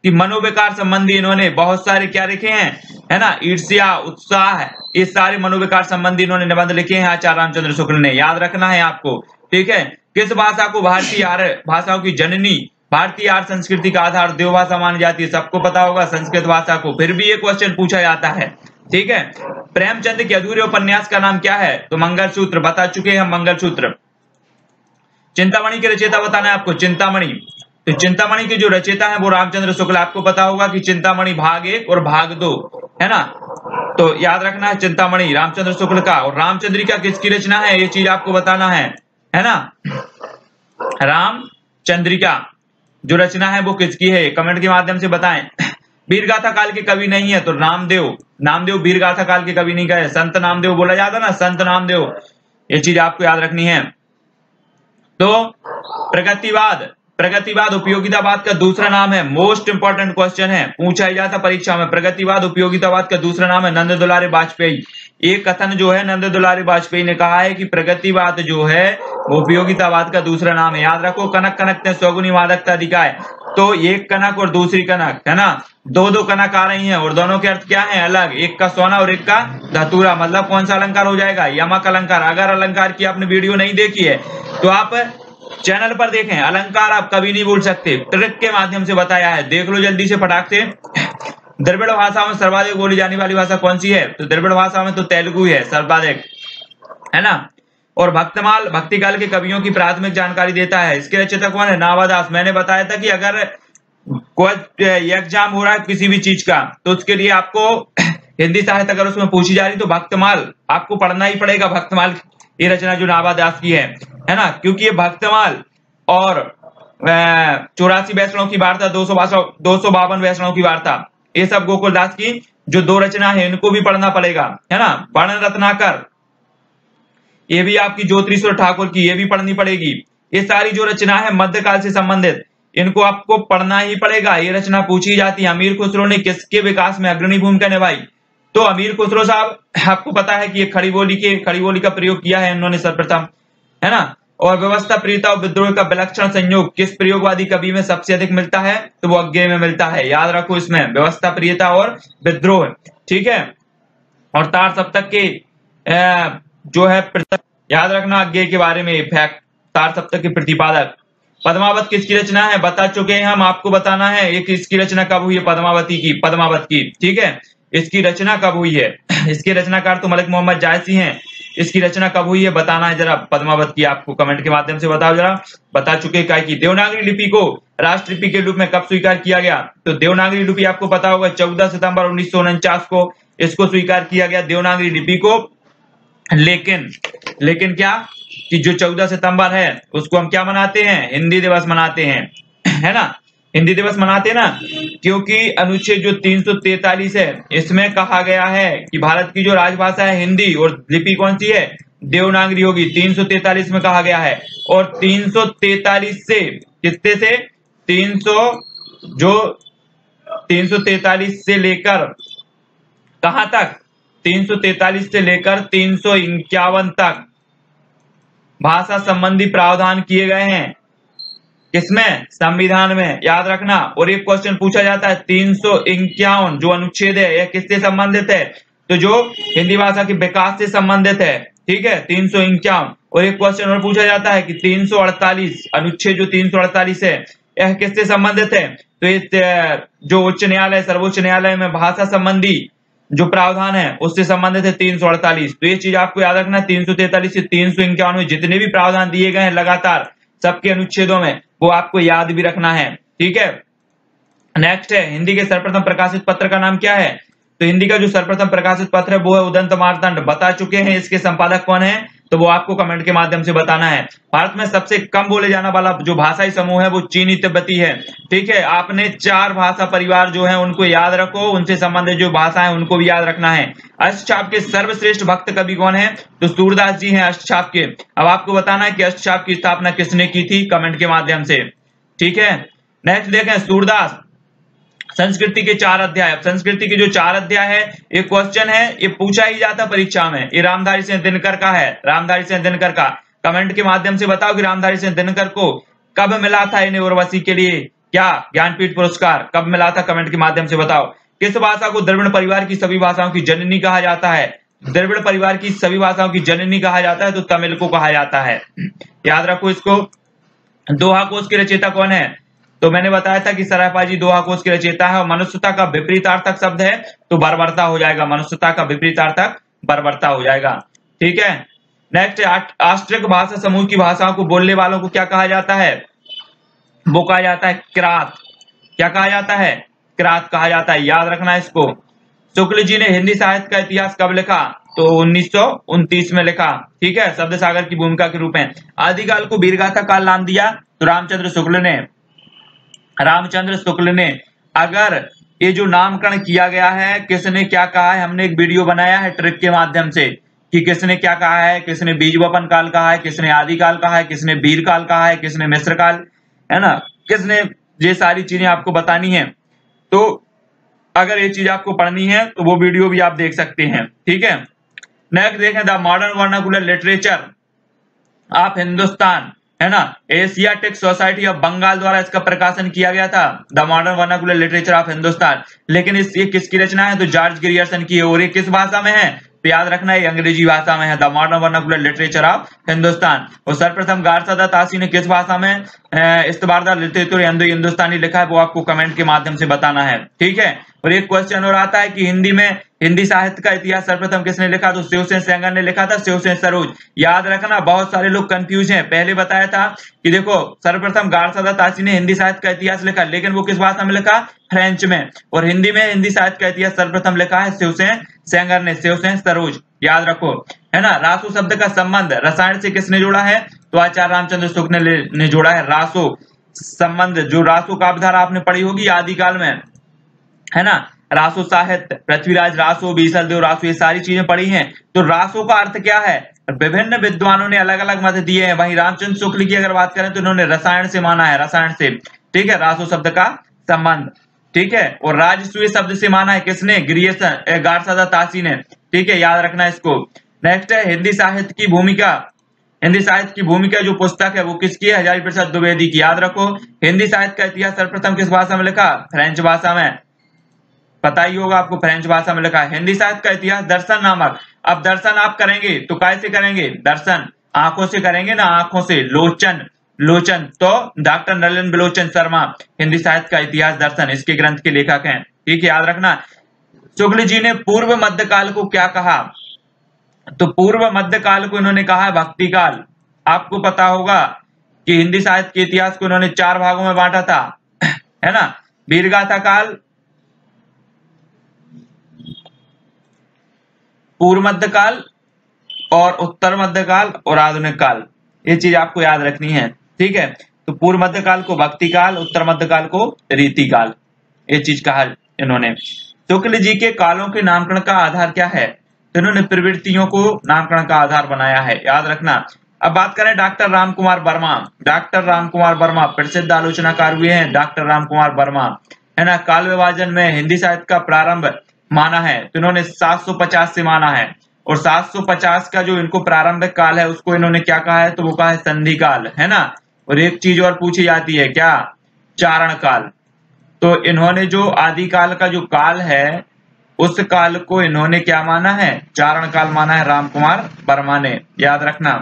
कि मनोविकार संबंधी इन्होंने बहुत सारे क्या लिखे हैं, है ना, ईर्ष्या, उत्साह, ये सारे मनोविकार संबंधी इन्होंने निबंध लिखे हैं आचार्य रामचंद्र शुक्ल ने, याद रखना है आपको, ठीक है। किस भाषा को भारतीय आर्य भाषाओं की जननी, भारतीय आर्य संस्कृति का आधार देवभाषा मानी जाती है? सबको पता होगा संस्कृत भाषा को। फिर भी ये क्वेश्चन पूछा जाता है, ठीक है। प्रेमचंद के अधूरे उपन्यास का नाम क्या है? तो मंगलसूत्र, बता चुके हैं हम मंगलसूत्र। चिंतामणि के रचयिता बताना है आपको, चिंतामणि। तो चिंतामणि के जो रचयिता है वो रामचंद्र शुक्ल। आपको पता होगा कि चिंतामणि भाग 1 और भाग 2, है ना, तो याद रखना है चिंतामणि रामचंद्र शुक्ल का। और रामचंद्रिका किसकी रचना है? ये चीज आपको बताना है ना। रामचंद्रिका जो रचना है वो किसकी है? कमेंट के माध्यम से बताएं। वीरगाथा काल के कवि नहीं है, तो नामदेव वीरगाथा काल के कवि नहीं कहे। संत नामदेव बोला जाता ना, संत नामदेव, ये चीज आपको याद रखनी है। तो प्रगतिवाद उपयोगितावाद का दूसरा नाम है। मोस्ट इंपॉर्टेंट क्वेश्चन है, पूछा जाता परीक्षा में। प्रगतिवाद उपयोगितावाद का दूसरा नाम है नंद दुलारे वाजपेयी। एक कथन जो है नंद दुलारे वाजपेयी ने कहा है कि प्रगतिवाद जो है वो उपयोगितावाद का दूसरा नाम है। याद रखो, कनक कनक स्वगुणी मादकता दिखाए, तो एक कनक और दूसरी कनक, है ना, दो कनक आ रही हैं और दोनों के अर्थ क्या है? अलग। एक का सोना और एक का धतूरा, मतलब कौन सा अलंकार हो जाएगा? यमक अलंकार। अगर अलंकार की आपने वीडियो नहीं देखी है तो आप चैनल पर देखें, अलंकार आप कभी नहीं भूल सकते, ट्रिक के माध्यम से बताया है, देख लो जल्दी से फटाक से। द्रविड़ भाषा में सर्वाधिक बोली जाने वाली भाषा कौन सी है? तो द्रविड़ भाषा में तो तेलुगु है सर्वाधिक, है ना। और भक्तमाल भक्तिकाल के कवियों की प्राथमिक जानकारी देता है। इसके रचयिता कौन है? नावादास। मैंने बताया था कि अगर कोई एग्जाम हो रहा है किसी भी चीज का तो उसके लिए आपको हिंदी साहित्य अगर उसमें पूछी जा रही तो भक्तमाल आपको पढ़ना ही पड़ेगा। भक्तमाल ये रचना जो नावादास की है ना, क्योंकि ये भक्तमाल और 84 वैष्णव की वार्ता, 252 वैष्णव की वार्ता, ये सब गोकुलदास की जो 2 रचना है इनको भी पढ़ना पड़ेगा, है ना। वर्ण रत्नाकर, ये भी आपकी ज्योतिषवर ठाकुर की, ये भी पढ़नी पड़ेगी। ये सारी जो रचना है मध्यकाल से संबंधित, इनको आपको पढ़ना ही पड़ेगा। ये रचना पूछी जाती है। अमीर खुसरो ने किसके विकास में अग्रणी भूमिका निभाई? तो अमीर खुसरो साहब, आपको पता है कि ये खड़ी बोली का प्रयोग किया है इन्होंने सर्वप्रथम, है ना। और व्यवस्था प्रियता और विद्रोह का विलक्षण संयोग किस प्रयोगवादी कवि में सबसे अधिक मिलता है? तो वो अज्ञेय में मिलता है। याद रखो इसमें व्यवस्था प्रियता और विद्रोह, ठीक है। और तार सप्तक के जो है याद रखना अज्ञेय के बारे में फैक्ट, तार सप्तक के प्रतिपादक। पद्मावत किसकी रचना है? बता चुके हैं हम, आपको बताना है एक इसकी रचना कब हुई है, पद्मावत की, ठीक है। इसकी रचना कब हुई है? इसके रचनाकार तो मलिक मोहम्मद जायसी हैं। इसकी रचना कब हुई है बताना है जरा, पद्मावत की, आपको कमेंट के माध्यम से बताओ जरा। बता चुके काय की। देवनागरी लिपि को राष्ट्रलिपि के रूप में कब स्वीकार किया गया? तो देवनागरी लिपि आपको पता होगा 14 सितंबर 1949 को इसको स्वीकार किया गया, देवनागरी लिपि को। लेकिन क्या कि जो 14 सितंबर है उसको हम क्या मनाते हैं? हिंदी दिवस मनाते हैं, है ना, हिंदी दिवस मनाते हैं ना, क्योंकि अनुच्छेद जो 343 है इसमें कहा गया है कि भारत की जो राजभाषा है हिंदी और लिपि कौन सी है? देवनागरी होगी। 343 में कहा गया है। और 343 से कितने से 343 से लेकर कहां तक? 343 से लेकर 351 तक भाषा संबंधी प्रावधान किए गए हैं। किसमें? संविधान में, याद रखना। और एक क्वेश्चन पूछा जाता है 351 जो अनुच्छेद है यह किससे संबंधित है? तो जो हिंदी भाषा के विकास से संबंधित है, ठीक है, 351। और एक क्वेश्चन और पूछा जाता है कि 348 अनुच्छेद जो 348 है यह किससे संबंधित है? तो इस जो उच्च न्यायालय, सर्वोच्च न्यायालय में भाषा संबंधी जो प्रावधान है उससे संबंधित है 348। तो ये चीज आपको याद रखना, 343 से 351 में जितने भी प्रावधान दिए गए हैं लगातार सबके अनुच्छेदों में, वो आपको याद भी रखना है, ठीक है। नेक्स्ट है हिंदी के सर्वप्रथम प्रकाशित पत्र का नाम क्या है? तो हिंदी का जो सर्वप्रथम प्रकाशित पत्र है वो है उदंत मार्तंड। बता चुके हैं इसके संपादक कौन है, तो वो आपको कमेंट के माध्यम से बताना है। भारत में सबसे कम बोले जाने वाला जो भाषाई समूह है वो चीनी तिब्बती है, ठीक है। आपने 4 भाषा परिवार जो है उनको याद रखो, उनसे संबंधित जो भाषा है उनको भी याद रखना है। अष्टछाप के सर्वश्रेष्ठ भक्त कवि कौन है? तो सूरदास जी हैं अष्टछाप के। अब आपको बताना है कि अष्टछाप की स्थापना किसने की थी, कमेंट के माध्यम से, ठीक है। नेक्स्ट देखें सूरदास संस्कृति के 4 अध्याय। संस्कृति के जो 4 अध्याय है एक क्वेश्चन है, ये पूछा ही जाता परीक्षा में। ये रामधारी सिंह दिनकर का है, रामधारी सिंह दिनकर का। कमेंट के माध्यम से बताओ कि रामधारी सिंह दिनकर को कब मिला था इन्हें उर्वशी के लिए क्या ज्ञानपीठ पुरस्कार कब मिला था? कमेंट के माध्यम से बताओ। किस भाषा को द्रविड़ परिवार की सभी भाषाओं की जननी कहा जाता है? द्रविड़ परिवार की सभी भाषाओं की जननी कहा जाता है तो तमिल को कहा जाता है, याद रखो इसको। दोहा कोश के रचयिता कौन है? तो मैंने बताया था कि सरायपाजी दोहा कोश के रचयिता है। और मनुष्यता का विपरीतार्थक शब्द है तो बर्बरता हो जाएगा, मनुष्यता का विपरीतार्थक बर्बरता हो जाएगा, ठीक है। नेक्स्ट आष्ट्रिक भाषा समूह की भाषाओं को बोलने वालों को क्या कहा जाता है? वो कहा जाता है किरात। क्या कहा जाता है? किरात कहा जाता है, याद रखना इसको। शुक्ल जी ने हिंदी साहित्य का इतिहास कब लिखा? तो 1929 में लिखा, ठीक है, शब्द सागर की भूमिका के रूप में। आदिकाल को वीरगाथा काल नाम दिया तो रामचंद्र शुक्ल ने। अगर ये जो नामकरण किया गया है किसने क्या कहा है, हमने एक वीडियो बनाया है ट्रिक के माध्यम से कि किसने क्या कहा है, किसने बीज वपन काल कहा है, किसने आदिकाल कहा है, किसने वीर काल कहा है, किसने मिस्र काल, है ना, किसने, ये सारी चीजें आपको बतानी है। तो अगर ये चीज आपको पढ़नी है तो वो वीडियो भी आप देख सकते हैं, ठीक है। नेक्स्ट देखें the modern vernacular literature of Hindustan, है ना, एशियाटिक सोसाइटी ऑफ बंगाल द्वारा इसका प्रकाशन किया गया था, the modern vernacular literature of Hindustan. लेकिन ये किसकी रचना है? तो जॉर्ज ग्रियर्सन की है। और ये किस भाषा में है? तो याद रखना है अंग्रेजी भाषा में है, the modern vernacular literature of Hindustan. और सर्वप्रथम गारसादा तासी ने किस भाषा में इस्तबारदार लिटरेचर हिंदुस्तानी लिखा है? वो आपको कमेंट के माध्यम से बताना है, ठीक है। और एक क्वेश्चन और आता है कि हिंदी साहित्य का इतिहास सर्वप्रथम किसने लिखा? तो शिवसेन सेंगर ने लिखा था, शिवसेन सरोज। याद रखना, बहुत सारे लोग कंफ्यूज हैं। पहले बताया था कि देखो सर्वप्रथम गारसादा तासी ने हिंदी साहित्य का इतिहास लिखा, लेकिन वो किस भाषा में लिखा? फ्रेंच में। और हिंदी में हिंदी साहित्य का इतिहास सर्वप्रथम लिखा है शिवसेन सेंगर ने, शिवसेन सरोज, याद रखो, है ना। रासो शब्द का संबंध रसायन से किसने जोड़ा है? तो आचार्य रामचंद्र शुक्ल ने जोड़ा है। रासो संबंध, जो रासो काव्यधारा आपने पढ़ी होगी आदिकाल में, है ना, रासो साहित्य, पृथ्वीराज रासो, बीसल देव रासो, ये सारी चीजें पढ़ी हैं। तो रासो का अर्थ क्या है? विभिन्न विद्वानों ने अलग अलग मत दिए हैं। वहीं रामचंद्र शुक्ल की अगर बात करें तो उन्होंने रसायन से माना है, रसायन से, ठीक है, रासो शब्द का संबंध, ठीक है। और राजसूय शब्द से माना है किसने? गारसादा तासी ने, ठीक है, याद रखना इसको। नेक्स्ट है हिंदी साहित्य की भूमिका हिंदी साहित्य की भूमिका जो पुस्तक है वो किसकी है? हजारी प्रसाद द्विवेदी की। याद रखो। हिंदी साहित्य का इतिहास सर्वप्रथम किस भाषा में लिखा? फ्रेंच भाषा में। पता ही होगा आपको, फ्रेंच भाषा में लिखा है। हिंदी साहित्य का इतिहास दर्शन नामक। अब दर्शन आप करेंगे तो कैसे करेंगे? दर्शन आंखों से करेंगे ना, आंखों से। लोचन, लोचन तो डॉक्टर नलिन बिलोचन शर्मा हिंदी साहित्य का इतिहास दर्शन इसके ग्रंथ के लेखक हैं। ठीक है, याद रखना। शुक्ल जी ने पूर्व मध्यकाल को क्या कहा? तो पूर्व मध्यकाल को इन्होंने कहा है भक्ति काल। आपको पता होगा कि हिंदी साहित्य के इतिहास को इन्होंने 4 भागों में बांटा था, है ना। वीरगाथा काल, पूर्व मध्यकाल और उत्तर मध्यकाल और आधुनिक काल। ये चीज आपको याद रखनी है। ठीक है, तो पूर्व मध्यकाल को भक्ति काल, उत्तर मध्यकाल को रीति काल, ये चीज कहा इन्होंने। शुक्ल जी के कालों के नामकरण का आधार क्या है? तो इन्होंने प्रवृत्तियों को नामकरण का आधार बनाया है, याद रखना। अब बात करें डॉक्टर रामकुमार वर्मा। डॉक्टर रामकुमार वर्मा प्रसिद्ध आलोचनाकार हुए हैं, डॉक्टर रामकुमार वर्मा, है ना। काल विभाजन में हिंदी साहित्य का प्रारंभ माना है तो इन्होंने 750 से माना है, और 750 का जो इनको प्रारंभिक काल है उसको इन्होंने क्या कहा है? तो वो कहा है संधि काल, है ना। और एक चीज और पूछी जाती है, क्या? चारण काल। तो इन्होंने जो आदिकाल का जो काल है उस काल को इन्होंने क्या माना है? चारण काल माना है, रामकुमार वर्मा ने, याद रखना,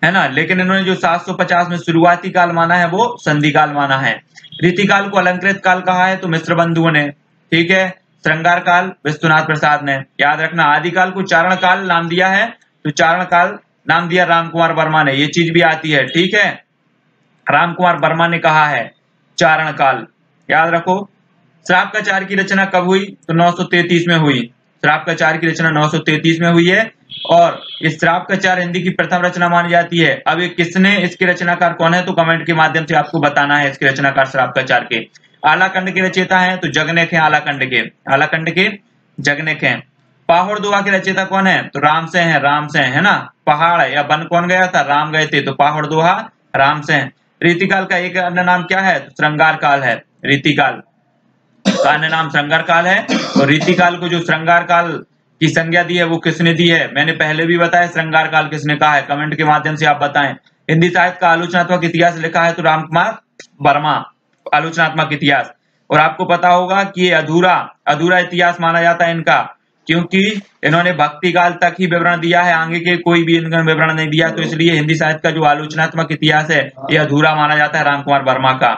है ना। लेकिन इन्होंने जो 750 में शुरुआती काल माना है वो संधि काल माना है। रीतिकाल को अलंकृत काल कहा है तो मिश्र बंधुओं ने। ठीक है, श्रृंगार काल विश्वनाथ प्रसाद ने, याद रखना। आदिकाल को चारण काल नाम दिया है तो चारण काल नाम दिया रामकुमार वर्मा ने, ये चीज भी आती है। ठीक है, रामकुमार वर्मा ने कहा है चारण काल, याद रखो। श्रावकाचार की रचना कब हुई? तो 933 में हुई। श्रावकाचार की रचना 933 में हुई है, और इस श्रावकाचार हिंदी की प्रथम रचना मानी जाती है। अब ये किसने, इसके रचनाकार कौन है? तो कमेंट के माध्यम से आपको बताना है इसके रचनाकार श्रावकाचार के। आलाखंड के रचयिता हैं तो जगनेक हैं, आलाखंड के, आलाखंड के जगनेक हैं। पहाड़ दोहा के रचयिता कौन है? तो रामसेन है, रामसेन, है ना। पहाड़ या वन कौन गया था? राम गए थे, तो पहाड़ दोहा रामसेन। रीतिकाल का एक अन्य नाम क्या है? श्रृंगार काल है। रीतिकाल का अन्य नाम श्रृंगार काल है, और रीतिकाल को जो श्रृंगार काल की संज्ञा दी है वो किसने दी है? मैंने पहले भी बताया श्रृंगार काल किसने कहा है, कमेंट के माध्यम से आप बताएं। हिंदी साहित्य का आलोचनात्मक इतिहास लिखा है तो रामकुमार वर्मा, आलोचनात्मक इतिहास। और आपको पता होगा कि ये अधूरा इतिहास माना जाता है इनका, क्योंकि इन्होंने भक्ति काल तक ही विवरण दिया है, आगे के कोई भी इन्होंने विवरण नहीं दिया। तो इसलिए हिंदी साहित्य का जो आलोचनात्मक इतिहास है ये अधूरा माना जाता है रामकुमार वर्मा का।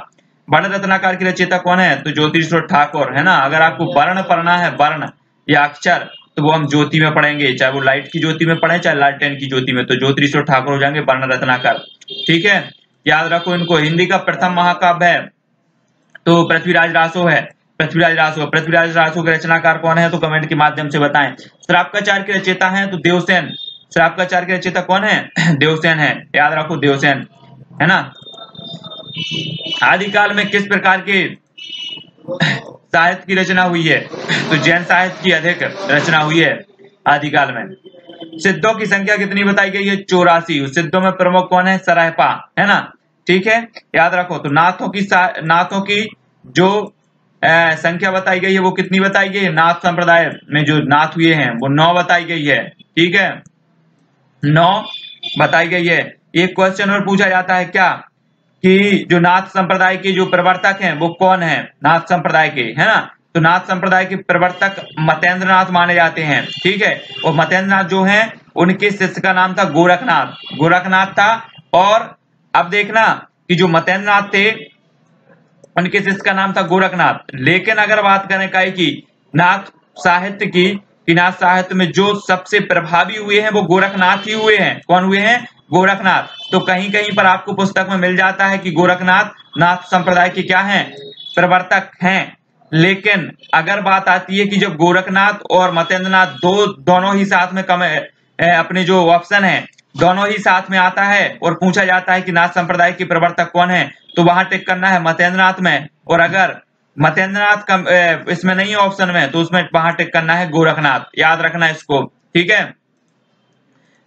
वर्ण रत्नाकर की रचयिता कौन है? तो ज्योतिष ठाकुर, है ना। अगर आपको वर्ण पढ़ना है, वर्ण या अक्षर, तो वो हम ज्योति में पढ़ेंगे, चाहे वो लाइट की ज्योति में पढ़े चाहे लालटेन की ज्योति में, तो ज्योतिष ठाकुर हो जाएंगे वर्ण रत्नाकर। ठीक है, याद रखो इनको। हिंदी का प्रथम महाकाव्य है तो पृथ्वीराज रासो है, पृथ्वीराज रासो। पृथ्वीराज रासो के रचनाकार कौन है? तो कमेंट के माध्यम से बताएं। श्रावकाचार के रचयिता हैं तो देवसेन। श्रावकाचार के रचयिता कौन है? देवसेन है, याद रखो, देवसेन, है ना। आदिकाल में किस प्रकार के साहित्य की रचना हुई है? तो जैन साहित्य की अधिक रचना हुई है आदिकाल में। सिद्धों की संख्या कितनी बताई गई है? 84। सिद्धों में प्रमुख कौन है? सरायपा, है ना। ठीक है, याद रखो। तो नाथों की जो संख्या बताई गई है वो कितनी बताई गई है? नाथ संप्रदाय में जो नाथ हुए हैं वो 9 बताई गई है। ठीक है, 9 बताई गई है। एक क्वेश्चन और पूछा जाता है क्या, कि जो नाथ संप्रदाय के जो प्रवर्तक हैं वो कौन है? नाथ संप्रदाय के, है ना। तो नाथ संप्रदाय के प्रवर्तक मतेंद्र नाथ माने जाते हैं। ठीक है, और मतेंद्र नाथ जो हैं उनके शिष्य का नाम था गोरखनाथ, गोरखनाथ था। और अब देखना कि जो मतेंद्र नाथ थे उनके शिष्य का नाम था गोरखनाथ। लेकिन अगर बात करें काई की नाथ साहित्य की, कि नाथ साहित्य में जो सबसे प्रभावी हुए हैं वो गोरखनाथ ही हुए हैं। कौन हुए हैं? गोरखनाथ। तो कहीं कहीं पर आपको पुस्तक में मिल जाता है कि गोरखनाथ नाथ संप्रदाय के क्या हैं? प्रवर्तक हैं। लेकिन अगर बात आती है कि जब गोरखनाथ और मतेंद्र नाथ दोनों ही साथ में अपने जो ऑप्शन है दोनों ही साथ में आता है और पूछा जाता है कि नाथ संप्रदाय के प्रवर्तक कौन है, तो वहां टिक करना है मतेंद्र नाथ में। और अगर मतेंद्र नाथ का इसमें नहीं है ऑप्शन में, तो उसमें वहां टिक करना है गोरखनाथ। याद रखना इसको। ठीक है,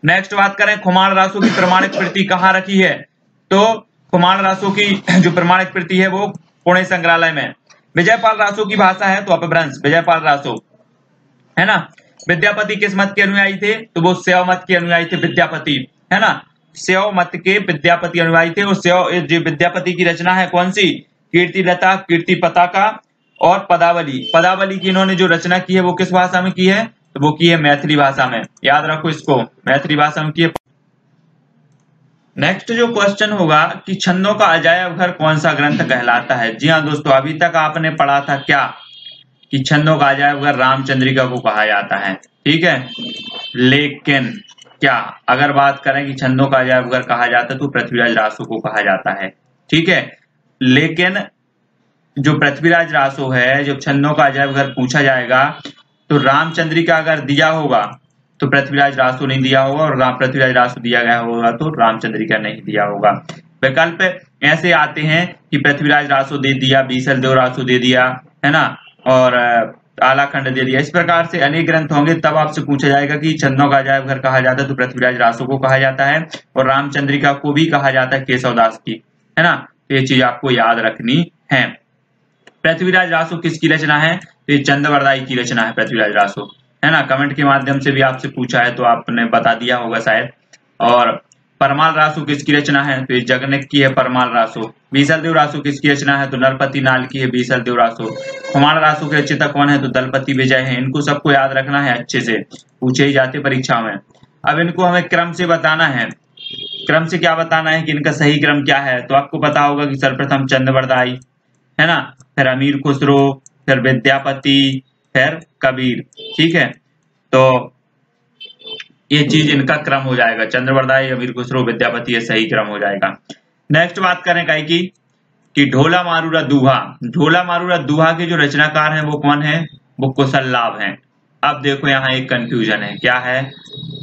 नेक्स्ट बात करें खुमाण रासो की प्रमाणिक प्रति कहाँ रखी है? तो खुमाण रासो की जो प्रमाणिक प्रति है वो पुणे संग्रहालय में। विजयपाल रासो की भाषा है तो अपभ्रंश, विजयपाल रासो, है ना। विद्यापति किस मत के अनुयायी थे? तो वो शैव मत के अनुयायी थे विद्यापति। है ना। शैव मत के विद्यापति अनुयायी थे, और शैव जो विद्यापति की रचना है कौन सी, कीर्तिलता, कीर्ति पताका और पदावली। पदावली की इन्होंने जो रचना की है वो किस भाषा में की है, तो वो की है मैथिली भाषा में, याद रखो इसको, मैथिली भाषा में की है। नेक्स्ट जो क्वेश्चन होगा कि छंदों का अजायब घर कौन सा ग्रंथ कहलाता है। जी हाँ दोस्तों, अभी तक आपने पढ़ा था क्या कि छंदों का अजायब घर रामचंद्रिका को कहा जाता है, ठीक है। लेकिन क्या अगर बात करें कि छंदों का अजायब घर कहा जाता है तो पृथ्वीराज रासो को कहा जाता है, ठीक है। लेकिन जो पृथ्वीराज रासो है, जब छंदों का अजायब घर पूछा जाएगा तो रामचंद्रिका अगर दिया होगा तो पृथ्वीराज रासो नहीं दिया होगा, और पृथ्वीराज रासो दिया गया होगा तो रामचंद्रिका नहीं दिया होगा। विकल्प ऐसे आते हैं कि पृथ्वीराज रासो दे दिया, बीसल देव रासो दे दिया, है ना, और आलाखंड दे दिया। इस प्रकार से अनेक ग्रंथ होंगे, तब आपसे पूछा जाएगा कि छंदों का अजायब घर कहा जाता है तो पृथ्वीराज रासो को कहा जाता है, और रामचंद्रिका को भी कहा जाता है केशवदास की, है ना। तो ये चीज आपको याद रखनी है। पृथ्वीराज रासो किसकी रचना है, तो ये चंद्रवरदाई की रचना है पृथ्वीराज रासो, है ना। कमेंट के माध्यम से भी आपसे पूछा है तो आपने बता दिया होगा शायद। और परमाल रासो किसकी रचना है, तो ये जगनिक की है परमाल रासो। बीसल देव रासो किसकी रचना है, तो नरपति नाल की है बीसल देव रासो। खुमाण रासो के रचयिता कौन है, तो दलपति विजय है। इनको सबको याद रखना है, अच्छे से पूछे ही जाते परीक्षा में। अब इनको हमें क्रम से बताना है। क्रम से क्या बताना है कि इनका सही क्रम क्या है, तो आपको पता होगा कि सर्वप्रथम चंद्रवरदाई, है ना, फिर अमीर खुसरो, फिर विद्यापति, फिर कबीर, ठीक है। तो ये चीज इनका क्रम हो जाएगा, चंद्रवरदाई, अमीर खुसरो, विद्यापति, ये सही क्रम हो जाएगा। नेक्स्ट बात करें काई की कि ढोला मारूरा दूहा। ढोला मारूरा दूहा के जो रचनाकार हैं वो कौन है, वो कुशललाभ हैं। अब देखो यहाँ एक कंफ्यूजन है, क्या है,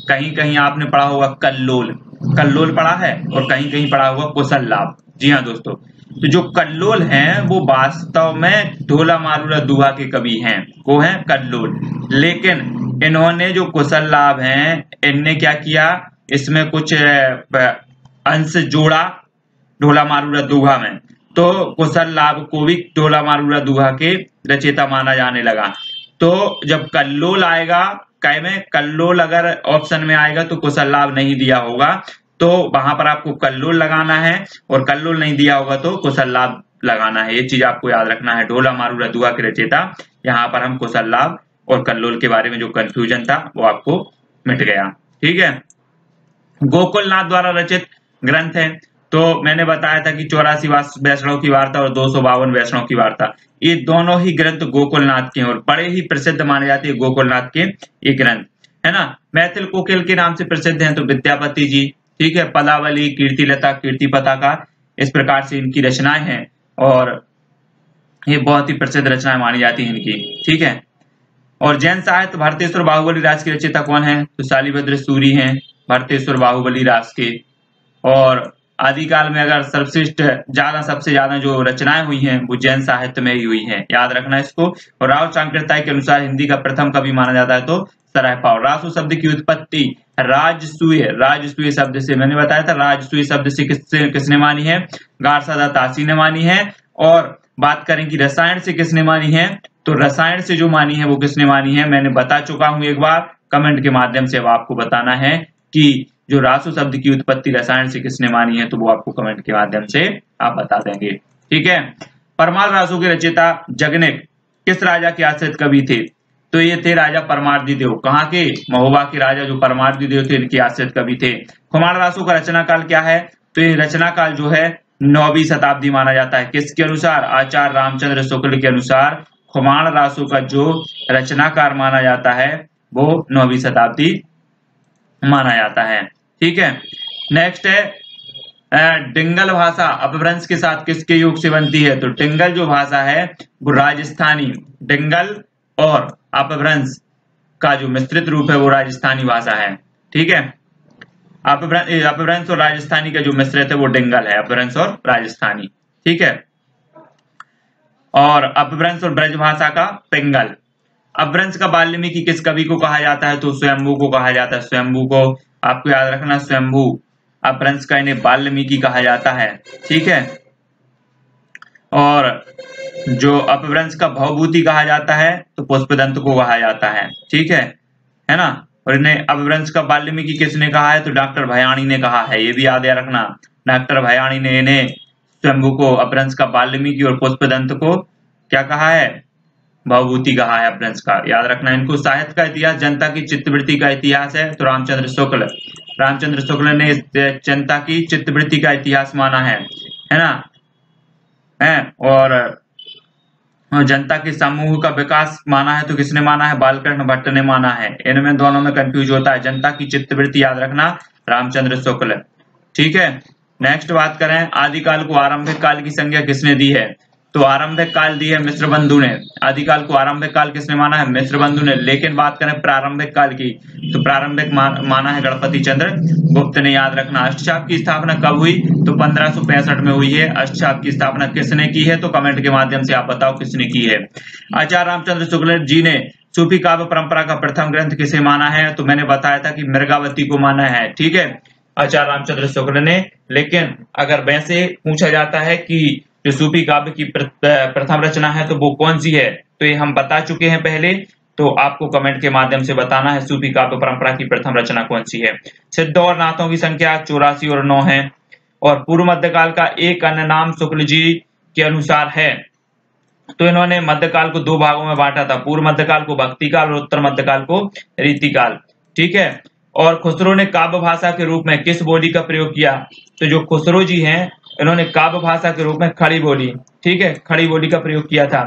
कहीं कहीं आपने पढ़ा होगा कल्लोल, कल्लोल पढ़ा है, और कहीं कहीं पढ़ा होगा कुशललाभ। जी हाँ दोस्तों, तो जो कल्लोल हैं वो वास्तव में ढोला मारूरा दूहा के कवि हैं, वो हैं कल्लोल। लेकिन इन्होंने जो कुशललाभ हैं, इनने क्या किया, इसमें कुछ अंश जोड़ा ढोला मारूरा दूहा में, तो कुशललाभ को भी ढोला मारूरा दूहा के रचयिता माना जाने लगा। तो जब कल्लोल आएगा, कै में कल्लोल अगर ऑप्शन में आएगा तो कुशललाभ नहीं दिया होगा, तो वहां पर आपको कल्लोल लगाना है, और कल्लोल नहीं दिया होगा तो कुशललाभ लगाना है। ये चीज आपको याद रखना है। ढोला मारूरा दूहा के रचयिता, यहाँ पर हम कुशललाभ और कल्लोल के बारे में जो कंफ्यूजन था वो आपको मिट गया, ठीक है। गोकुलनाथ द्वारा रचित ग्रंथ है, तो मैंने बताया था कि 84 वैष्णव की वार्ता और 252 वैष्णव की वार्ता, ये दोनों ही ग्रंथ गोकुलनाथ के हैं और बड़े ही प्रसिद्ध माने जाते हैं गोकुलनाथ के ये ग्रंथ, है ना। मैथिल कोकिल के नाम से प्रसिद्ध हैं तो विद्यापति जी, ठीक है। पदावली, कीर्तिलता, कीर्ति पताका, इस प्रकार से इनकी रचनाएं हैं, और ये बहुत ही प्रसिद्ध रचनाएं मानी जाती हैं इनकी, ठीक है। और जैन साहित्य भरतेश्वर बाहुबली राज के रचयिता कौन है, तो शालिभद्र सूरी हैं, भरतेश्वर बाहुबली राज के। और आदिकाल में अगर सबसे ज्यादा जो रचनाएं हुई हैं वो जैन साहित्य में ही हुई हैं, याद रखना इसको। और राव सांकृत्याय के अनुसार हिंदी का प्रथम कवि माना जाता है तो सरायपाव। रासो शब्द की उत्पत्ति राजसूय, राजसूय शब्द से, मैंने बताया था राजसूय शब्द से किसने मानी है, गारसादा तासी ने मानी है। और बात करें कि रसायन से किसने मानी है, तो रसायन से जो मानी है वो किसने मानी है, मैंने बता चुका हूं एक बार, कमेंट के माध्यम से अब आपको बताना है कि जो रासो शब्द की उत्पत्ति रसायन से किसने मानी है, तो वो आपको कमेंट के माध्यम से आप बता देंगे, ठीक है। परमाल रासो के रचयिता जगनिक किस राजा के आश्रित कवि थे, तो ये थे राजा परमार्दी देव। कहाँ के, महोबा के राजा जो परमार्दी देव थे इनके आश्रित कवि थे। खुमाण रासो का रचना काल क्या है, तो ये रचना काल जो है 9वीं शताब्दी माना जाता है। किसके अनुसार, आचार्य रामचंद्र शुक्ल के अनुसार खुमाण रासो का जो रचनाकार माना जाता है वो 9वीं शताब्दी माना जाता है, ठीक है। नेक्स्ट है डिंगल भाषा अपभ्रंश के साथ किसके योग से बनती है, तो डिंगल जो भाषा है वो राजस्थानी, डिंगल और अपभ्रंश का जो मिश्रित रूप है वो राजस्थानी भाषा है, ठीक है। अपभ्रंश और राजस्थानी का जो मिश्रित है वो डिंगल है, अपभ्रंश और राजस्थानी, ठीक है। और अपभ्रंश और ब्रज भाषा का पिंगल। अपभ्रंश का वाल्मीकि किस कवि को कहा जाता है, तो स्वयंभू को कहा जाता है। स्वयंभू को आपको याद रखना, स्वयंभू। अपभ्रंश का इन्हें वाल्मीकि कहा जाता है, ठीक है। और जो अपभ्रंश का भवभूति कहा जाता है तो पुष्पदंत को कहा जाता है, ठीक है ना। और इन्हें अपभ्रंश का वाल्मीकि किसने कहा है? तो डॉक्टर भयाणी ने कहा है। ये भी याद रखना, डॉक्टर भयाणी ने इन्हें स्वयंभू को अपभ्रंश का वाल्मीकि और पुष्पदंत को क्या कहा है? भवभूति कहा है अपभ्रंश का। याद रखना इनको। साहित्य का इतिहास जनता की चित्तवृत्ति का इतिहास है, तो रामचंद्र शुक्ल ने जनता की चित्तवृत्ति का इतिहास माना है ना? और जनता के समूह का विकास माना है, तो किसने माना है? बालकृष्ण भट्ट ने माना है। इनमें दोनों में कंफ्यूज होता है। जनता की चित्तवृत्ति याद रखना रामचंद्र शुक्ल। ठीक है, नेक्स्ट बात करें, आदिकाल को आरंभिक काल की संज्ञा किसने दी है? तो आरंभिक काल दी है मिश्रबंधु ने। आदिकाल को आरंभिक काल किसने माना है? मिश्रबंधु ने। लेकिन बात करें प्रारंभिक काल की, तो प्रारंभिक माना है गणपति चंद्र गुप्त ने। याद रखना अष्टचाप की स्थापना कब हुई? तो 1565 में हुई है। अष्टचाप की स्थापना किसने की है? तो कमेंट के माध्यम से आप बताओ किसने की है। आचार्य रामचंद्र शुक्ल जी ने सूफी काव्य परंपरा का प्रथम ग्रंथ किसे माना है? तो मैंने बताया था कि मृगावती को माना है। ठीक है, आचार्य रामचंद्र शुक्ल ने। लेकिन अगर वैसे पूछा जाता है कि जो सूफी काव्य की प्रथम रचना है तो वो कौन सी है, तो ये हम बता चुके हैं पहले। तो आपको कमेंट के माध्यम से बताना है सूफी काव्य परंपरा की प्रथम रचना कौन सी है। सिद्ध और नाथों की संख्या 84 और 9 है। और पूर्व मध्यकाल का एक अन्य नाम शुक्ल जी के अनुसार है। तो इन्होंने मध्यकाल को दो भागों में बांटा था, पूर्व मध्यकाल को भक्ति काल और उत्तर मध्यकाल को रीतिकाल। ठीक है, और खुसरो ने काव्य भाषा के रूप में किस बोली का प्रयोग किया? तो जो खुसरो जी हैं इन्होंने काव्य भाषा के रूप में खड़ी बोली, ठीक है, खड़ी बोली का प्रयोग किया था।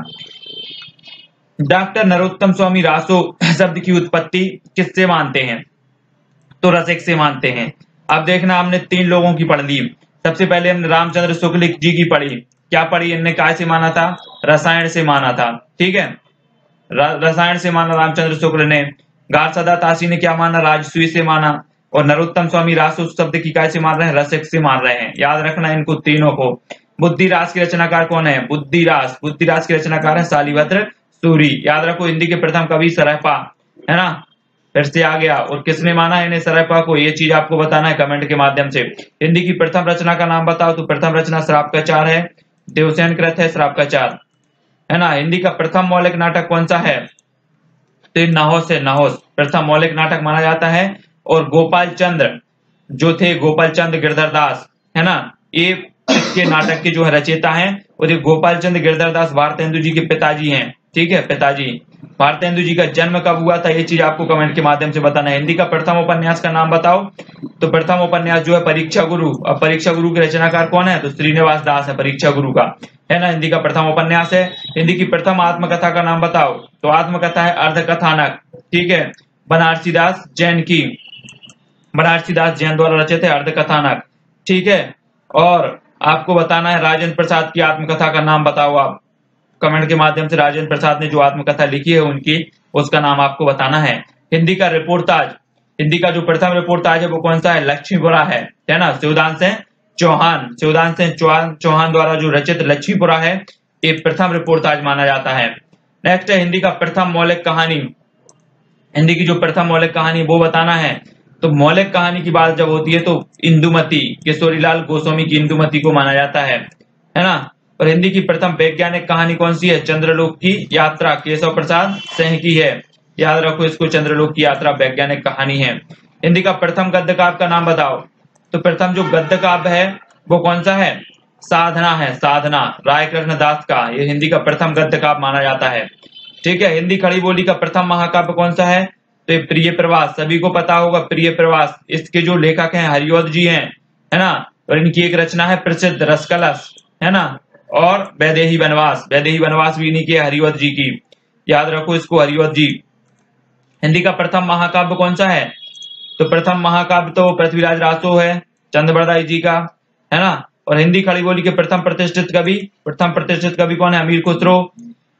डॉक्टर नरोत्तम स्वामी रासो शब्द की उत्पत्ति किससे मानते हैं? तो रसिक से मानते हैं। अब देखना, हमने 3 लोगों की पढ़ ली। सबसे पहले हमने रामचंद्र शुक्ल जी की पढ़ी। क्या पढ़ी? इनने काय से माना था? रसायन से माना था। ठीक है, रसायन से माना रामचंद्र शुक्ल ने। गारसदा तासी ने क्या माना? राजसूय से माना। और नरोत्तम स्वामी रासो शब्द की काय से मान रहे हैं? रसिक से मान रहे हैं। याद रखना इनको तीनों को। बुद्धिरास की रचनाकार कौन है? बुद्धिरास की रचनाकार है शालिभद्र सूरी। याद रखो हिंदी के प्रथम कवि सरहपा, है ना? फिर से आ गया। और किसने माना है इन्हें सरहपा को? ये चीज आपको बताना है कमेंट के माध्यम से। हिंदी की प्रथम रचना का नाम बताओ। तो प्रथम रचना श्रापकाचार है, देवसेन कृत है श्रापकाचार, है ना? हिंदी का प्रथम मौलिक नाटक कौन सा है? तो नहोश है, नहोश प्रथम मौलिक नाटक माना जाता है। और गोपाल चंद्र जो थे, गोपाल चंद्र गिरधर दास, है ना, ये इसके नाटक के जो है रचयिता हैं। और ये गोपाल चंद्र गिरधर दास भारतेंदु जी के पिताजी हैं। ठीक है, पिताजी। भारतेंदु जी का जन्म कब हुआ था? ये चीज आपको कमेंट के माध्यम से बताना है। हिंदी का प्रथम उपन्यास का नाम बताओ। तो प्रथम उपन्यास जो है परीक्षा गुरु। अब परीक्षा गुरु के रचनाकार कौन है? तो श्रीनिवास दास है परीक्षा गुरु का, है ना? हिंदी का प्रथम उपन्यास है। हिंदी की प्रथम आत्मकथा का नाम बताओ। तो आत्मकथा है अर्धकथानक। ठीक है, बनारसी दास जैन की, बनारसी दास जैन द्वारा रचित है अर्धकथानक। ठीक है, और आपको बताना है राजेंद्र प्रसाद की आत्मकथा का नाम बताओ। आप कमेंट के माध्यम से राजेंद्र प्रसाद ने जो आत्मकथा लिखी है उनकी, उसका नाम आपको बताना है। हिंदी का रिपोर्टाज, हिंदी का जो प्रथम रिपोर्टाज है वो कौन सा है? लक्ष्मीपुरा है ना? शिवदान सिंह चौहान द्वारा जो रचित लक्ष्मीपुरा है, ये प्रथम रिपोर्टाज माना जाता है। नेक्स्ट है हिंदी का प्रथम मौलिक कहानी। हिंदी की जो प्रथम मौलिक कहानी वो बताना है। तो मौलिक कहानी की बात जब होती है तो इंदुमती, किशोरीलाल गोस्वामी की इंदुमती को माना जाता है ना? और हिंदी की प्रथम वैज्ञानिक कहानी कौन सी है? चंद्रलोक की यात्रा, केशव प्रसाद सिंह की है। याद रखो इसको, चंद्रलोक की यात्रा वैज्ञानिक कहानी है। हिंदी का प्रथम गद्य काव्य का नाम बताओ। तो प्रथम जो गद्य काव्य है वो कौन सा है? साधना है, साधना राय कृष्ण दास का, ये हिंदी का प्रथम गद्य काव्य माना जाता है। ठीक है, हिंदी खड़ी बोली का प्रथम महाकाव्य कौन सा है? तो प्रिय प्रवास, सभी को पता होगा प्रिय प्रवास। इसके जो लेखक हैं हरिऔध जी हैं, है ना? और इनकी एक रचना है प्रसिद्ध रसकलश, है ना? और वैदेही वनवास भी इन्हीं के हरिऔध जी की। याद रखो इसको, हरिऔध जी। हिंदी का प्रथम महाकाव्य कौन सा है? तो प्रथम महाकाव्य तो पृथ्वीराज रासो है, चंद्रबरदाई जी का, है ना? और हिंदी खड़ी बोली के प्रथम प्रतिष्ठित कवि कौन है? अमीर खुसरो।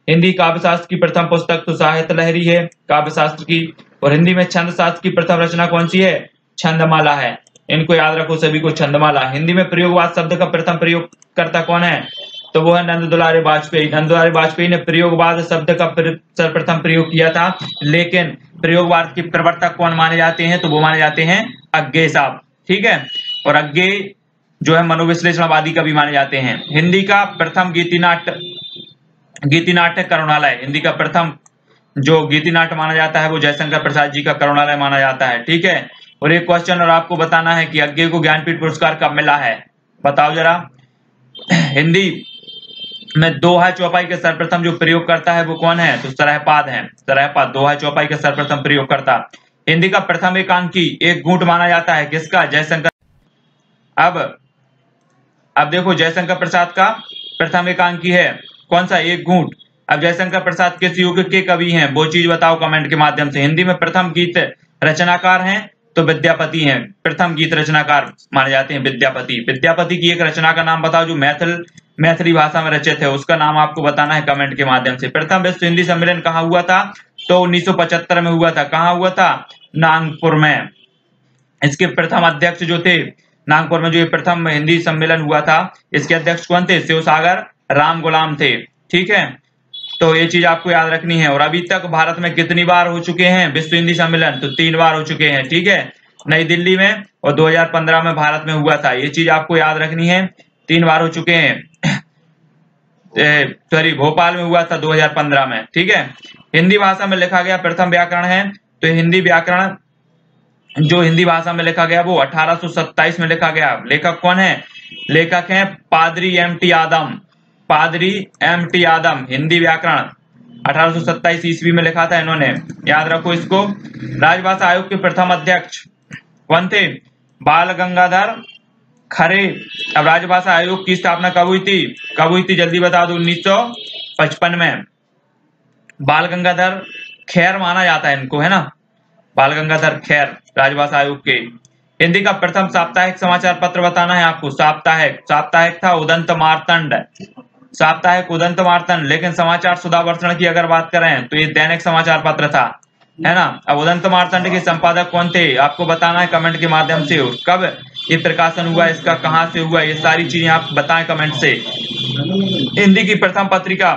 हिंदी काव्य शास्त्र की प्रथम पुस्तक तो साहित्य लहरी है काव्य शास्त्र की। और हिंदी में छंद शास्त्र की प्रथम रचना कौन सी है? छंदमाला है। इनको याद रखो सभी को, छंदमाला। हिंदी में प्रयोगवाद शब्द का प्रथम प्रयोगकर्ता कौन है? तो वो है नंद दुलारे वाजपेयी। नंद दुलारे वाजपेयी ने प्रयोगवाद शब्द का सर्वप्रथम प्रयोग किया था। लेकिन प्रयोगवाद के प्रवर्तक कौन माने जाते हैं? तो वो माने जाते हैं अज्ञे साहब। ठीक है, और अज्ञे जो है मनोविश्लेषणवादी कवि माने जाते हैं। हिंदी का प्रथम गीति नाट्य करुणालय। हिंदी का प्रथम जो गीति नाट्य माना जाता है वो जयशंकर प्रसाद जी का करुणालय माना जाता है। ठीक है, और एक क्वेश्चन और आपको बताना है कि अज्ञे को ज्ञानपीठ पुरस्कार कब मिला है, बताओ जरा। हिंदी में दोहा चौपाई के सर्वप्रथम जो प्रयोग करता है वो कौन है, तो सरहपाद है। सरहपाद दोहा चौपाई के सर्वप्रथम प्रयोग करता। हिंदी का प्रथम एकांकी एक घूंट माना जाता है, किसका, जयशंकर। अब देखो जयशंकर प्रसाद का प्रथम एकांकी है कौन सा, एक घूंट। अब जयशंकर प्रसाद किस युग के कवि हैं, वो चीज बताओ कमेंट के माध्यम से। हिंदी में प्रथम गीत रचनाकार हैं तो विद्यापति हैं, प्रथम गीत रचनाकार माने जाते हैं विद्यापति। विद्यापति की एक रचना का नाम बताओ जो मैथिली भाषा में रचित है, उसका नाम आपको बताना है कमेंट के माध्यम से। प्रथम विश्व हिंदी सम्मेलन कहाँ हुआ था, तो 1975 में हुआ था। कहाँ हुआ था, नागपुर में। इसके प्रथम अध्यक्ष जो थे, नागपुर में जो ये प्रथम हिंदी सम्मेलन हुआ था, इसके अध्यक्ष कौन थे, शिवसागर राम गुलाम थे। ठीक है, तो ये चीज आपको याद रखनी है। और अभी तक भारत में कितनी बार हो चुके हैं विश्व हिंदी सम्मेलन, तो 3 बार हो चुके हैं। ठीक है, नई दिल्ली में और 2015 में भारत में हुआ था, ये चीज आपको याद रखनी है। 3 बार हो चुके हैं, सॉरी भोपाल में हुआ था 2015 में। ठीक है, हिंदी भाषा में लिखा गया प्रथम व्याकरण है, तो हिंदी व्याकरण जो हिंदी भाषा में लिखा गया वो 1827 में लिखा गया। लेखक कौन है, लेखक हैं पादरी एम.टी. आदम। पादरी एम.टी. आदम हिंदी व्याकरण 1827 ईस्वी में लिखा था इन्होंने, याद रखो इसको। राजभाषा आयोग के प्रथम अध्यक्ष कौन थे, बाल गंगाधर खरे। अब राजभाषा आयोग की स्थापना कब हुई थी, जल्दी बता दो, 1955 में। बाल गंगाधर खैर माना जाता है इनको, है ना, बाल गंगाधर खैर राजभाषा आयोग के। हिंदी का प्रथम साप्ताहिक समाचार पत्र बताना है आपको। साप्ताहिक था उदंत मार्तंड, साप्ताहिक उदंत मार्तंड। लेकिन समाचार सुधावर्षण की अगर बात करें तो ये दैनिक समाचार पत्र था, है ना। अब उदंत मार्तंड के संपादक कौन थे, आपको बताना है कमेंट के माध्यम से। कब ये प्रकाशन हुआ, इसका कहां से हुआ, ये सारी चीजें आप बताएं कमेंट से। हिंदी की प्रथम पत्रिका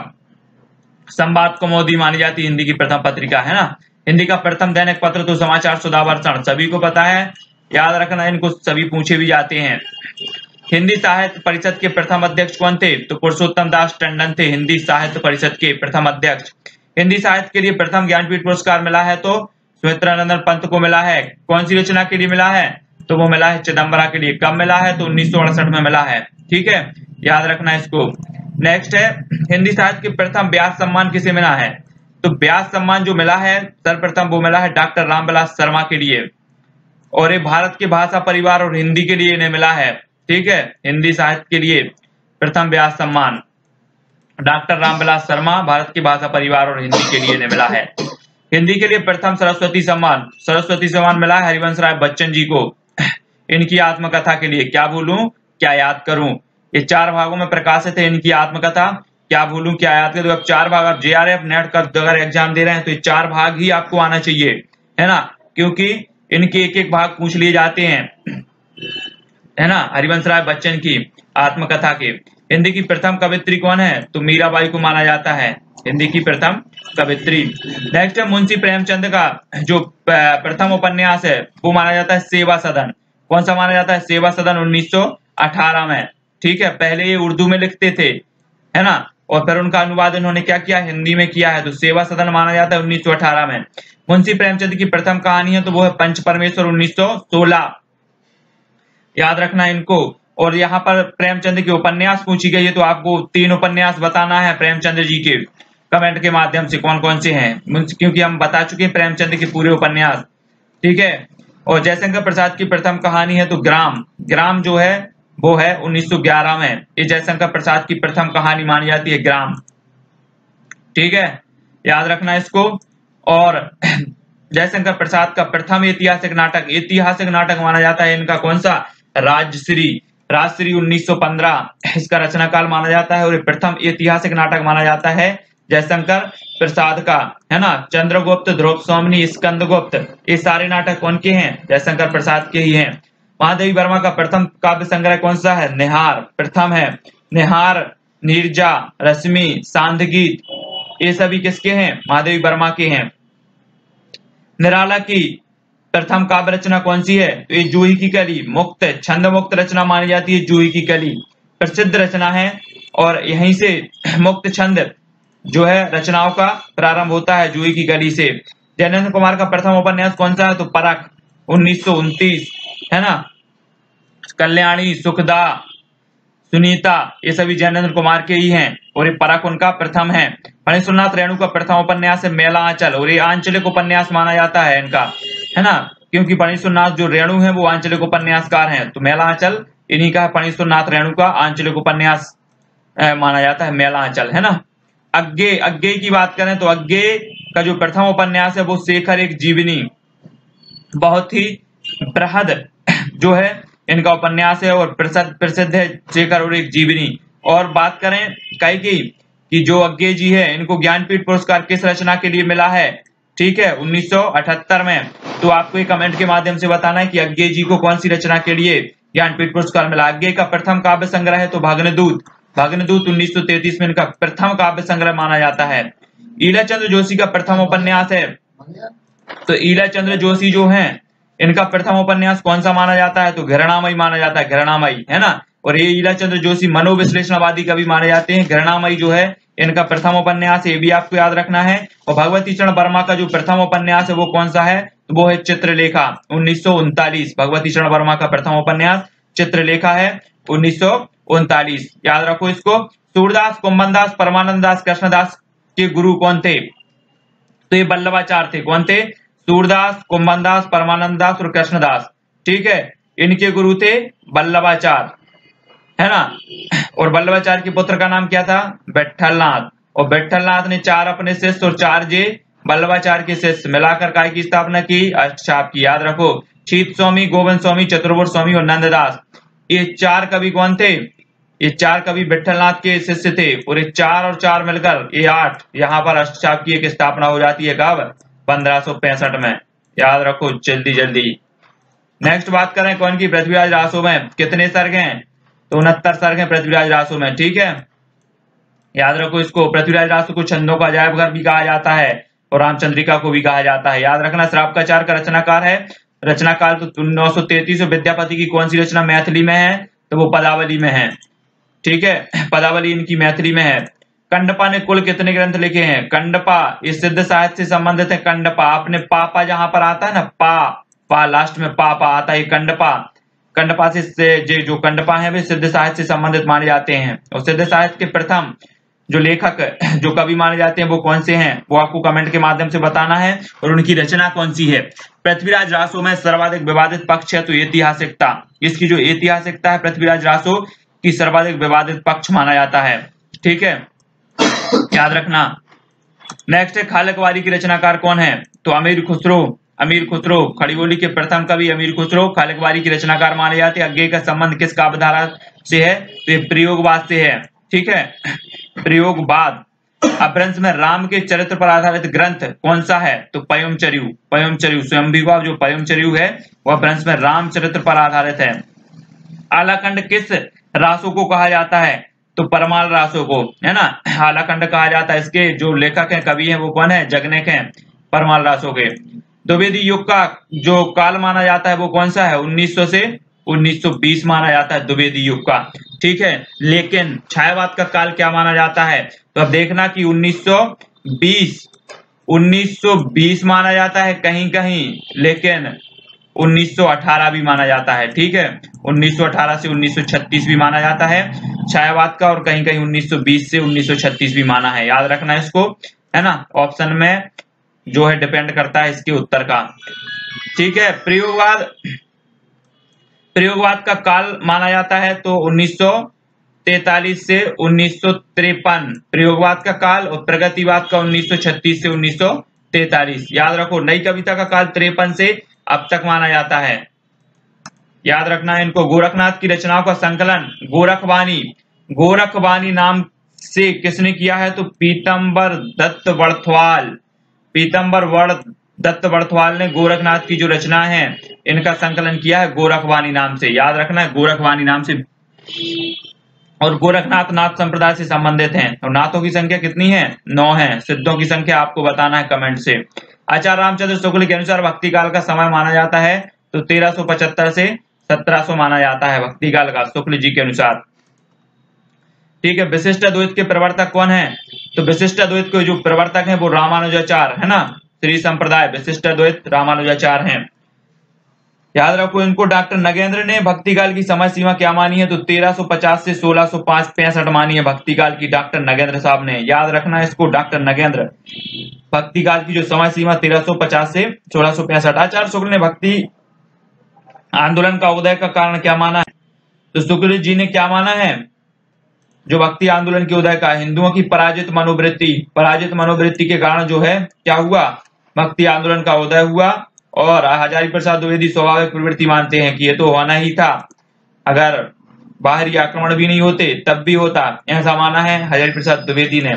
संवाद कौमुदी मानी जाती है, हिंदी की प्रथम पत्रिका, है ना। हिंदी का प्रथम दैनिक पत्र तो समाचार सुधावर्षण, सभी को पता है, याद रखना, इनको सभी पूछे भी जाते हैं। हिंदी साहित्य परिषद के प्रथम अध्यक्ष कौन थे, तो पुरुषोत्तम दास टंडन थे हिंदी साहित्य परिषद के प्रथम अध्यक्ष। हिंदी साहित्य के लिए प्रथम ज्ञानपीठ पुरस्कार मिला है तो सुमित्रानंदन पंत को मिला है। कौन सी रचना के लिए मिला है, तो वो मिला है चिदम्बरा के लिए। कब मिला है, तो 1968 में मिला है। ठीक है, याद रखना इसको। नेक्स्ट है, हिंदी साहित्य के प्रथम व्यास सम्मान किसे मिला है, तो व्यास सम्मान जो मिला है सर्वप्रथम वो मिला है डॉक्टर रामविलास शर्मा के लिए, और ये भारत के भाषा परिवार और हिंदी के लिए इन्हें मिला है। ठीक है, हिंदी साहित्य के लिए प्रथम व्यास सम्मान डॉक्टर रामविलास शर्मा, भारत की भाषा परिवार और हिंदी के लिए इन्हें मिला है। हिंदी के लिए प्रथम सरस्वती सम्मान मिला है हरिवंश राय बच्चन जी को, इनकी आत्मकथा के लिए। क्या भूलूं क्या याद करूं, ये 4 भागों में प्रकाशित है इनकी आत्मकथा। क्या भूलूं क्या याद करूं, अब 4 भाग, आप JRF नेट का अगर एग्जाम दे रहे हैं तो ये 4 भाग ही आपको आना चाहिए, है ना, क्योंकि इनके एक भाग पूछ लिए जाते हैं, है ना, हरिवंश राय बच्चन की आत्मकथा के। हिंदी की प्रथम कवित्री कौन है, तो मीराबाई को माना जाता है हिंदी की प्रथम कवित्री। नेक्स्ट है मुंशी प्रेमचंद का जो प्रथम उपन्यास है वो माना जाता है सेवा सदन। कौन सा माना जाता है, सेवा सदन 1918 में। ठीक है, पहले ये उर्दू में लिखते थे, है ना, और फिर उनका अनुवाद इन्होंने क्या किया, हिंदी में किया है, तो सेवा सदन माना जाता है 1918 में। मुंशी प्रेमचंद की प्रथम कहानी है तो वो है पंच परमेश्वर 1916, याद रखना इनको। और यहाँ पर प्रेमचंद के उपन्यास पूछी गई है तो आपको 3 उपन्यास बताना है प्रेमचंद जी के, कमेंट के माध्यम से कौन कौन से हैं, क्योंकि हम बता चुके हैं प्रेमचंद के पूरे उपन्यास। ठीक है, और जयशंकर प्रसाद की प्रथम कहानी है तो ग्राम जो है वो है 1911 में। ये जयशंकर प्रसाद की प्रथम कहानी मानी जाती है ग्राम। ठीक है, याद रखना इसको। और जयशंकर प्रसाद का प्रथम ऐतिहासिक नाटक माना जाता है इनका कौन सा, राजश्री 1915 इसका रचना काल माना जाता है, और ये प्रथम ऐतिहासिक नाटक माना जाता है जयशंकर प्रसाद का, है ना। चंद्रगुप्त, द्रौपदी, स्कंदगुप्त, ये सारे नाटक उनके हैं, जयशंकर प्रसाद के ही हैं। महादेवी वर्मा का प्रथम काव्य संग्रह कौन सा है, निहार प्रथम है। निहार, नीरजा, रश्मि, सांधगीत, ये सभी किसके हैं, महादेवी वर्मा के हैं। निराला की प्रथम काव्य रचना कौन सी है, तो ये जूही की कली, मुक्त छंद मुक्त रचना मानी जाती है जूही की कली, प्रसिद्ध रचना है। और यहीं से मुक्त छंद जो है रचनाओं का प्रारंभ होता है जूही की गली से। जैनेन्द्र कुमार का प्रथम उपन्यास कौन सा है? तो परख 1929, है ना। कल्याणी, सुखदा, सुनीता, ये सभी जैनेन्द्र कुमार के ही हैं और ये परख उनका प्रथम है। फणीश्वरनाथ रेणु का प्रथम उपन्यास है मेला आंचल, और ये आंचलिक उपन्यास माना जाता है इनका, है ना, क्योंकि फणीश्वरनाथ जो रेणु है वो आंचलिक उपन्यासकार हैं। तो मेला आंचल इन्हीं का फणीश्वरनाथ रेणु का आंचलिक उपन्यास माना जाता है, मेला आंचल, है ना। अज्ञे, अज्ञे की बात करें तो अज्ञे का जो प्रथम उपन्यास है वो शेखर एक जीवनी, बहुत ही बृहद जो है इनका उपन्यास है और प्रसिद्ध है शेखर और एक जीवनी। और बात करें कैकेयी कि जो अज्ञे जी है इनको ज्ञानपीठ पुरस्कार किस रचना के लिए मिला है? ठीक है, 1978 में। तो आपको एक कमेंट के माध्यम से बताना है कि अज्ञे जी को कौन सी रचना के लिए ज्ञानपीठ पुरस्कार मिला। अज्ञे का प्रथम काव्य संग्रह है तो भग्नदूत, भग्नदूत 1933 में इनका प्रथम काव्य संग्रह माना जाता है। ईलाचंद्र जोशी का प्रथम उपन्यास है, तो ईलाचंद्र जोशी जो हैं इनका प्रथम उपन्यास कौन सा माना जाता है? तो घृणामयी माना जाता है, घृणामयी, है ना। और ये ईलाचंद्र जोशी मनोविश्लेषणवादी कवि माने जाते हैं। घृणामयी जो है इनका प्रथम उपन्यास, ये भी आपको याद रखना है। और भगवती चरण वर्मा का जो प्रथम उपन्यास है वो कौन सा है? तो वो है चित्रलेखा 1939। भगवती चरण वर्मा का प्रथम उपन्यास चित्रलेखा है 1939, याद रखो इसको। सूरदास, कुंभनदास, परमानंद दास, कृष्णदास के गुरु कौन थे? तो ये वल्लभाचार्य थे। कौन थे? सूरदास, कुंभनदास, परमानंद दास और कृष्णदास, ठीक है, इनके गुरु थे वल्लभाचार्य, है ना। और वल्लभाचार्य के पुत्र का नाम क्या था? विट्ठलनाथ। और विट्ठलनाथ ने 4 अपने शिष्य और 4 जे वल्लभाचार्य के शिष्य मिलाकर काय की स्थापना की? अष्टचाप की, याद रखो। शीत स्वामी, गोविंद स्वामी, चतुर्भुज स्वामी और नंददास, ये 4 कवि कौन थे? ये 4 कवि विट्ठलनाथ के शिष्य थे। और ये 4 और 4 मिलकर ये 8, यहाँ पर अष्टचाप की एक स्थापना हो जाती है कब? 1565 में, याद रखो जल्दी जल्दी। नेक्स्ट बात करें कौन की? पृथ्वीराज रासो में कितने सर्ग हैं? तो 69 सर्ग हैं पृथ्वीराज रासो में, ठीक है, याद रखो इसको। पृथ्वीराज रासो को छंदों का अजायब घर भी कहा जाता है और रामचंद्रिका को भी कहा जाता है, याद रखना। श्रावकाचार्य का रचनाकार है, रचनाकाल तो 933। विद्यापति की कौन सी रचना मैथिली में है? तो वो पदावली में है, ठीक है, पदावली इनकी मैथिली में है। कंडपा ने कुल कितने ग्रंथ लिखे हैं? कंडपा ये सिद्ध साहित्य से संबंधित है। कंडपा, आपने पापा जहां पर आता है ना, पा लास्ट में पापा आता है, कंडपा, कंडपा से जो कंडपा है वे सिद्ध साहित्य से संबंधित माने जाते हैं। और सिद्ध साहित्य के प्रथम जो लेखक जो कवि माने जाते हैं वो कौन से हैं? वो आपको कमेंट के माध्यम से बताना है और उनकी रचना कौन सी है। पृथ्वीराज रासो में सर्वाधिक विवादित पक्ष है तो ऐतिहासिकता, इसकी जो ऐतिहासिकता है पृथ्वीराज रासो की सर्वाधिक विवादित पक्ष माना जाता है, ठीक है, याद रखना। नेक्स्ट है खालिक वारी की रचनाकार कौन है? तो अमीर खुसरो, अमीर खुसरो, खड़ी बोली के प्रथम कवि अमीर खुसरो खालिक वारी की रचनाकार माने जाते हैं। अज्ञे का संबंध किस काव्यधारा से है? तो ये प्रयोगवाद से है, ठीक है, प्रयोगवाद। अपभ्रंश में राम के चरित्र पर आधारित ग्रंथ कौन सा है? तो पयमचर्यु, पयमचर्यु स्वयंभुवा जो पयमचर्यु है वह अपभ्रंश में राम चरित्र पर आधारित है। आलाखंड किस रासो को कहा जाता है? तो परमाल रासो को, है ना, आलाखंड कहा जाता है। इसके जो लेखक हैं कवि हैं वो कौन है? जगनेक हैं, परमाल रासो के। द्विवेदी युग का जो काल माना जाता है वो कौन सा है? 1900 से 1920 माना जाता है द्विवेदी युग का, ठीक है। लेकिन छायावाद का काल क्या माना जाता है? तो अब देखना कि 1920 माना जाता है कहीं कहीं, लेकिन 1918 भी माना जाता है, ठीक है, 1918 से 1936 भी माना जाता है छायावाद का, और कहीं कहीं 1920 से 1936 भी माना है, याद रखना इसको, है ना। ऑप्शन में जो है डिपेंड करता है इसके उत्तर का, ठीक है। प्रयोगवाद, प्रयोगवाद का काल माना जाता है तो 1943 से 1953 प्रयोगवाद का काल, और प्रगतिवाद का 1936 से 1943, याद रखो। नई कविता का काल 53 से अब तक माना जाता है, याद रखना है इनको। गोरखनाथ की रचनाओं का संकलन गोरखवाणी, गोरखवाणी नाम से किसने किया है? तो पीतम्बर दत्त बड़थवाल, पीतम्बर दत्त बड़थवाल ने गोरखनाथ की जो रचना है इनका संकलन किया है गोरखवाणी नाम से, याद रखना है गोरखवाणी नाम से। और गोरखनाथ नाथ संप्रदाय से संबंधित हैं। और नाथों की संख्या कितनी है? 9 है। सिद्धों की संख्या आपको बताना है कमेंट से। आचार्य रामचंद्र शुक्ल के अनुसार भक्ति काल का समय माना जाता है तो 1375 से 1700 माना जाता है भक्ति काल का, शुक्ल जी के अनुसार। ठीक है। विशिष्ट अद्वैत के प्रवर्तक कौन है? तो विशिष्ट अद्वैत के जो प्रवर्तक हैं वो रामानुजाचार्य है ना, श्री संप्रदाय विशिष्ट अद्वैत रामानुजाचार्य हैं। याद रखो इनको। डॉक्टर नगेंद्र ने भक्ति काल की समय सीमा क्या मानी है? तो 1350 से 1665 मानी है भक्ति काल की, डॉक्टर नगेंद्र साहब ने। याद रखना है इसको, डॉक्टर नगेंद्र। भक्ति काल की जो समय सीमा 1350 से 1665। आचार्य शुक्ल ने भक्ति आंदोलन का उदय का कारण क्या माना है? तो शुक्ल जी ने क्या माना है जो भक्ति आंदोलन के उदय का? हिंदुओं की पराजित मनोवृत्ति के कारण जो है क्या हुआ, भक्ति आंदोलन का उदय हुआ। और हजारी प्रसाद द्विवेदी स्वाभाविक प्रवृत्ति मानते हैं कि ये तो होना ही था, अगर बाहरी आक्रमण भी नहीं होते तब भी होता, ऐसा माना है हजारी प्रसाद द्विवेदी ने।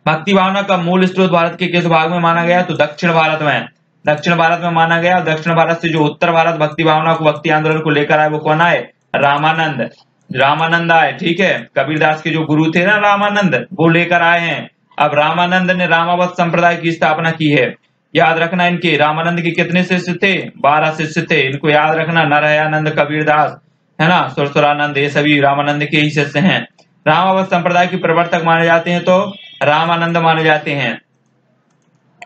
भक्ति भावना का मूल स्रोत भारत के किस भाग में माना गया? तो दक्षिण भारत में। दक्षिण भारत में माना गया। दक्षिण भारत से जो उत्तर भारत भक्ति भावना को, भक्ति आंदोलन को लेकर आए वो कौन आए? रामानंद। रामानंद आए, ठीक है। कबीरदास के जो गुरु थे ना रामानंद, वो लेकर आए हैं। अब रामानंद ने रामावत संप्रदाय की स्थापना की है। याद रखना इनके रामानंद के कितने शिष्य थे? 12 शिष्य थे। इनको याद रखना, नरहयानंद, कबीरदास है ना, सुरसुरानंद, ये सभी रामानंद के ही शिष्य हैं। रामावत संप्रदाय के प्रवर्तक माने जाते हैं तो रामानंद माने जाते हैं।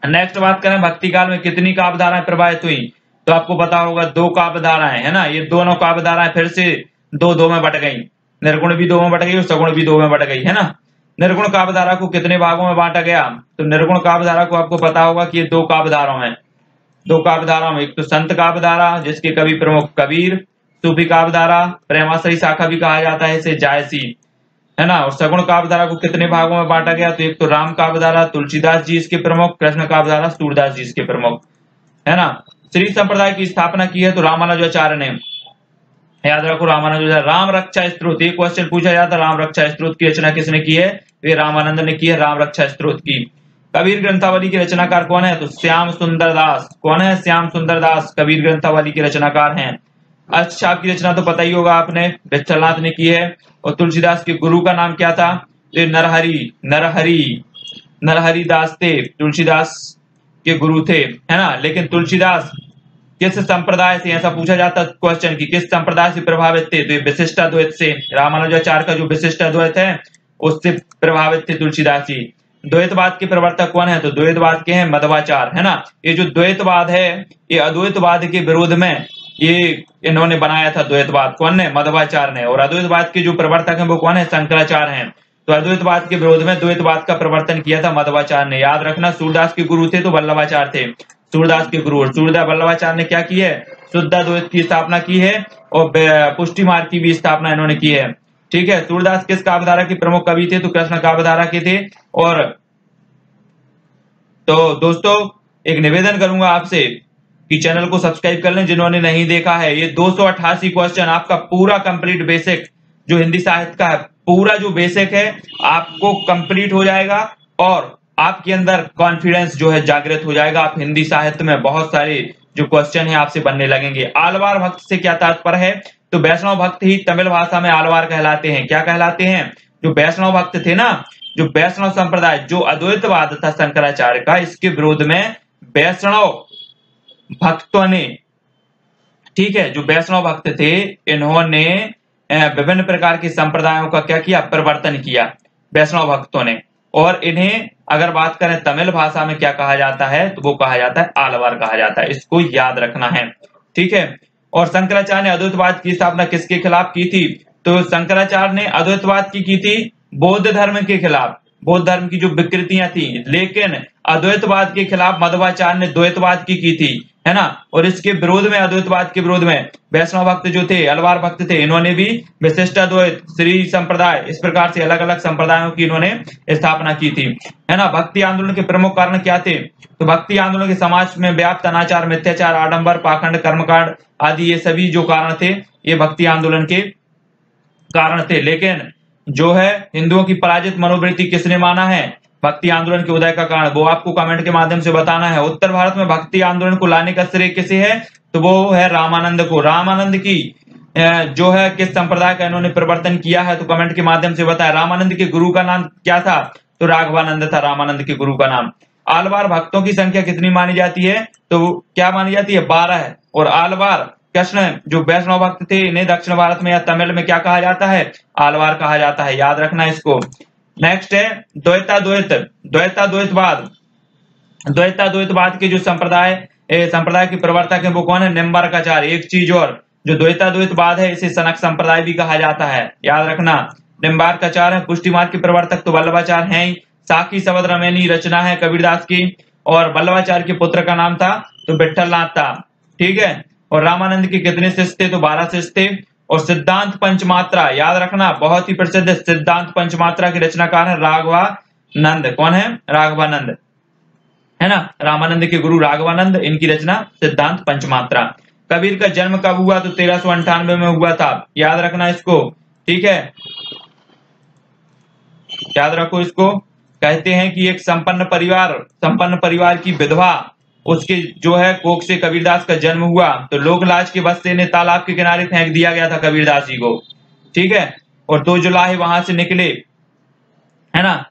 नेक्स्ट बात करें, भक्ति काल में कितनी काव्य धाराएं प्रभावित हुई? तो आपको पता होगा 2 काव्य धाराएं है ना। ये दोनों काव्य धाराएं फिर से 2-2 में बट गई। निर्गुण भी 2 में बट गई और सगुण भी 2 में बट गई है ना। निर्गुण काव्य धारा को कितने भागों में बांटा गया? तो निर्गुण काव्य धारा को आपको पता होगा कि ये 2 काव्य धाराओं में, 2 काव्य धाराओं में, एक तो संत काव्य धारा जिसके कवि प्रमुख कबीर, सूफी काव्य धारा, प्रेमाश्रयी शाखा भी कहा जाता है इसे, जायसी है ना। और सगुण काव्य धारा को कितने भागों में बांटा गया? तो एक तो राम काव्य धारा, तुलसीदास जी इसके प्रमुख, कृष्ण काव्य धारा, सूरदास जी इसके प्रमुख है ना। श्री संप्रदाय की स्थापना की है तो रामानुजाचार्य ने। याद रखो रामानुजाचार्य। राम रक्षा स्तोत्र, एक क्वेश्चन पूछा जाता है, राम रक्षा स्तोत्र की रचना किसने की है? वे रामानंद ने की है राम रक्षा स्तोत्र की। कबीर ग्रंथावली के रचनाकार कौन है? तो श्याम सुंदर दास। कौन है? श्याम सुंदर दास कबीर ग्रंथावली के रचनाकार हैं। अष्टछाप की रचना तो पता ही होगा आपने, विठलनाथ ने की है। और तुलसीदास के गुरु का नाम क्या था? तो नरहरि दास थे, तुलसीदास के गुरु थे है ना। लेकिन तुलसीदास किस संप्रदाय से, ऐसा पूछा जाता क्वेश्चन कि किस संप्रदाय से प्रभावित थे? तो विशिष्ट अद्वैत से। रामानुजाचार्य का जो विशिष्ट अद्वैत है उससे प्रभावित थे तुलसीदास जी। द्वैतवाद के प्रवर्तक कौन है? तो द्वैतवाद के हैं मध्वाचार्य है ना। ये जो द्वैतवाद है ये अद्वैतवाद के विरोध में ये इन्होंने बनाया था द्वैतवाद। कौन ने? मध्वाचार्य ने। और अद्वैतवाद के जो प्रवर्तक हैं वो कौन है? शंकराचार्य हैं। तो अद्वैतवाद के विरोध में द्वैतवाद का प्रवर्तन किया था मध्वाचार्य ने। याद रखना, सूरदास के गुरु थे तो वल्लभाचार्य थे, सूरदास के गुरु। और सूरदास वल्लभाचार्य ने क्या की है? शुद्ध अद्वैत की स्थापना की है और पुष्टि मार्ग की भी स्थापना इन्होंने की है, ठीक है। सूरदास किस काव्यधारा के प्रमुख कवि थे? तो कृष्ण काव्यधारा के थे। और तो दोस्तों एक निवेदन करूंगा आपसे कि चैनल को सब्सक्राइब कर लें जिन्होंने नहीं देखा है। ये 288 क्वेश्चन आपका पूरा कंप्लीट बेसिक जो हिंदी साहित्य का है, पूरा जो बेसिक है आपको कंप्लीट हो जाएगा और आपके अंदर कॉन्फिडेंस जो है जागृत हो जाएगा। आप हिंदी साहित्य में बहुत सारे जो क्वेश्चन है आपसे बनने लगेंगे। आलवार भक्त से क्या तात्पर्य है? तो वैष्णव भक्त ही तमिल भाषा में आलवार कहलाते हैं। क्या कहलाते हैं? जो वैष्णव भक्त थे ना, जो वैष्णव संप्रदाय, जो अद्वैतवाद था शंकराचार्य का, इसके विरोध में वैष्णव भक्तों ने, ठीक है, जो वैष्णव भक्त थे इन्होंने विभिन्न प्रकार के संप्रदायों का क्या किया? प्रवर्तन किया वैष्णव भक्तों ने। और इन्हें अगर बात करें तमिल भाषा में क्या कहा जाता है? तो वो कहा जाता है आलवार कहा जाता है। इसको याद रखना है, ठीक है। और शंकराचार्य ने अद्वैतवाद की स्थापना किसके खिलाफ की थी? तो शंकराचार्य ने अद्वैतवाद की थी बौद्ध धर्म के खिलाफ, बौद्ध धर्म की जो विकृतियां थी। लेकिन अद्वैतवाद के खिलाफ मध्वाचार्य ने द्वैतवाद की थी है ना। और इसके विरोध में, अद्वैतवाद के विरोध में वैष्णव भक्त जो थे, अलवार भक्त थे, इन्होंने भी विशिष्ट अद्वैत, श्री संप्रदाय, इस प्रकार से अलग अलग संप्रदायों की इन्होंने स्थापना की थी है ना। भक्ति आंदोलन के प्रमुख कारण क्या थे? तो भक्ति आंदोलन के समाज में व्याप्त अनाचार, मिथ्याचार, आडंबर, पाखंड, कर्मकांड आदि ये सभी जो कारण थे ये भक्ति आंदोलन के कारण थे। लेकिन जो है हिंदुओं की पराजित मनोवृत्ति किसने माना है भक्ति आंदोलन के उदय का कारण? वो आपको कमेंट के माध्यम से बताना है। उत्तर भारत में भक्ति आंदोलन को लाने का श्रेय किसे है? तो वो है रामानंद को। रामानंद की जो है किस संप्रदाय का इन्होंने प्रवर्तन किया है? तो कमेंट के माध्यम से बताया। रामानंद के गुरु का नाम क्या था? तो राघवानंद था रामानंद के गुरु का नाम। आलवार भक्तों की संख्या कितनी मानी जाती है? तो क्या मानी जाती है? 12 है। और आलवार कृष्ण जो वैष्णव भक्त थे इन्हें दक्षिण भारत में या तमिल में क्या कहा जाता है? आलवार कहा जाता है, याद रखना इसको। नेक्स्ट है द्वैताद्वैतवाद। द्वैताद्वैतवाद के जो संप्रदाय के प्रवर्तक है वो कौन है? निम्बार्काचार्य। एक चीज और, जो द्वैताद्वैतवाद है इसे सनक संप्रदाय भी कहा जाता है, याद रखना। निम्बार्काचार्य है। पुष्टि मार्ग के प्रवर्तक तो वल्लभाचार्य हैं ही। साखी शब्द रमैनी रचना है कबीरदास की, और वल्लभाचार्य के पुत्र का नाम था तो विठलनाथ था, ठीक है। और रामानंद के कितने शिष्य थे? तो 12 शिष्य थे। और सिद्धांत पंचमात्रा, याद रखना, बहुत ही प्रसिद्ध सिद्धांत पंचमात्रा के रचनाकार है राघवानंद। कौन है? राघवानंद, है ना, रामानंद के गुरु राघवानंद, इनकी रचना सिद्धांत पंचमात्रा। कबीर का जन्म कब हुआ? तो 1398 में हुआ था, याद रखना इसको, ठीक है, याद रखो इसको। कहते हैं कि एक संपन्न परिवार की विधवा, उसके जो है कोख से कबीरदास का जन्म हुआ, तो लोक लाज के बस से इन्हें तालाब के किनारे फेंक दिया गया था कबीरदास जी को, ठीक है। और 2 जुलाई वहां से निकले, है ना,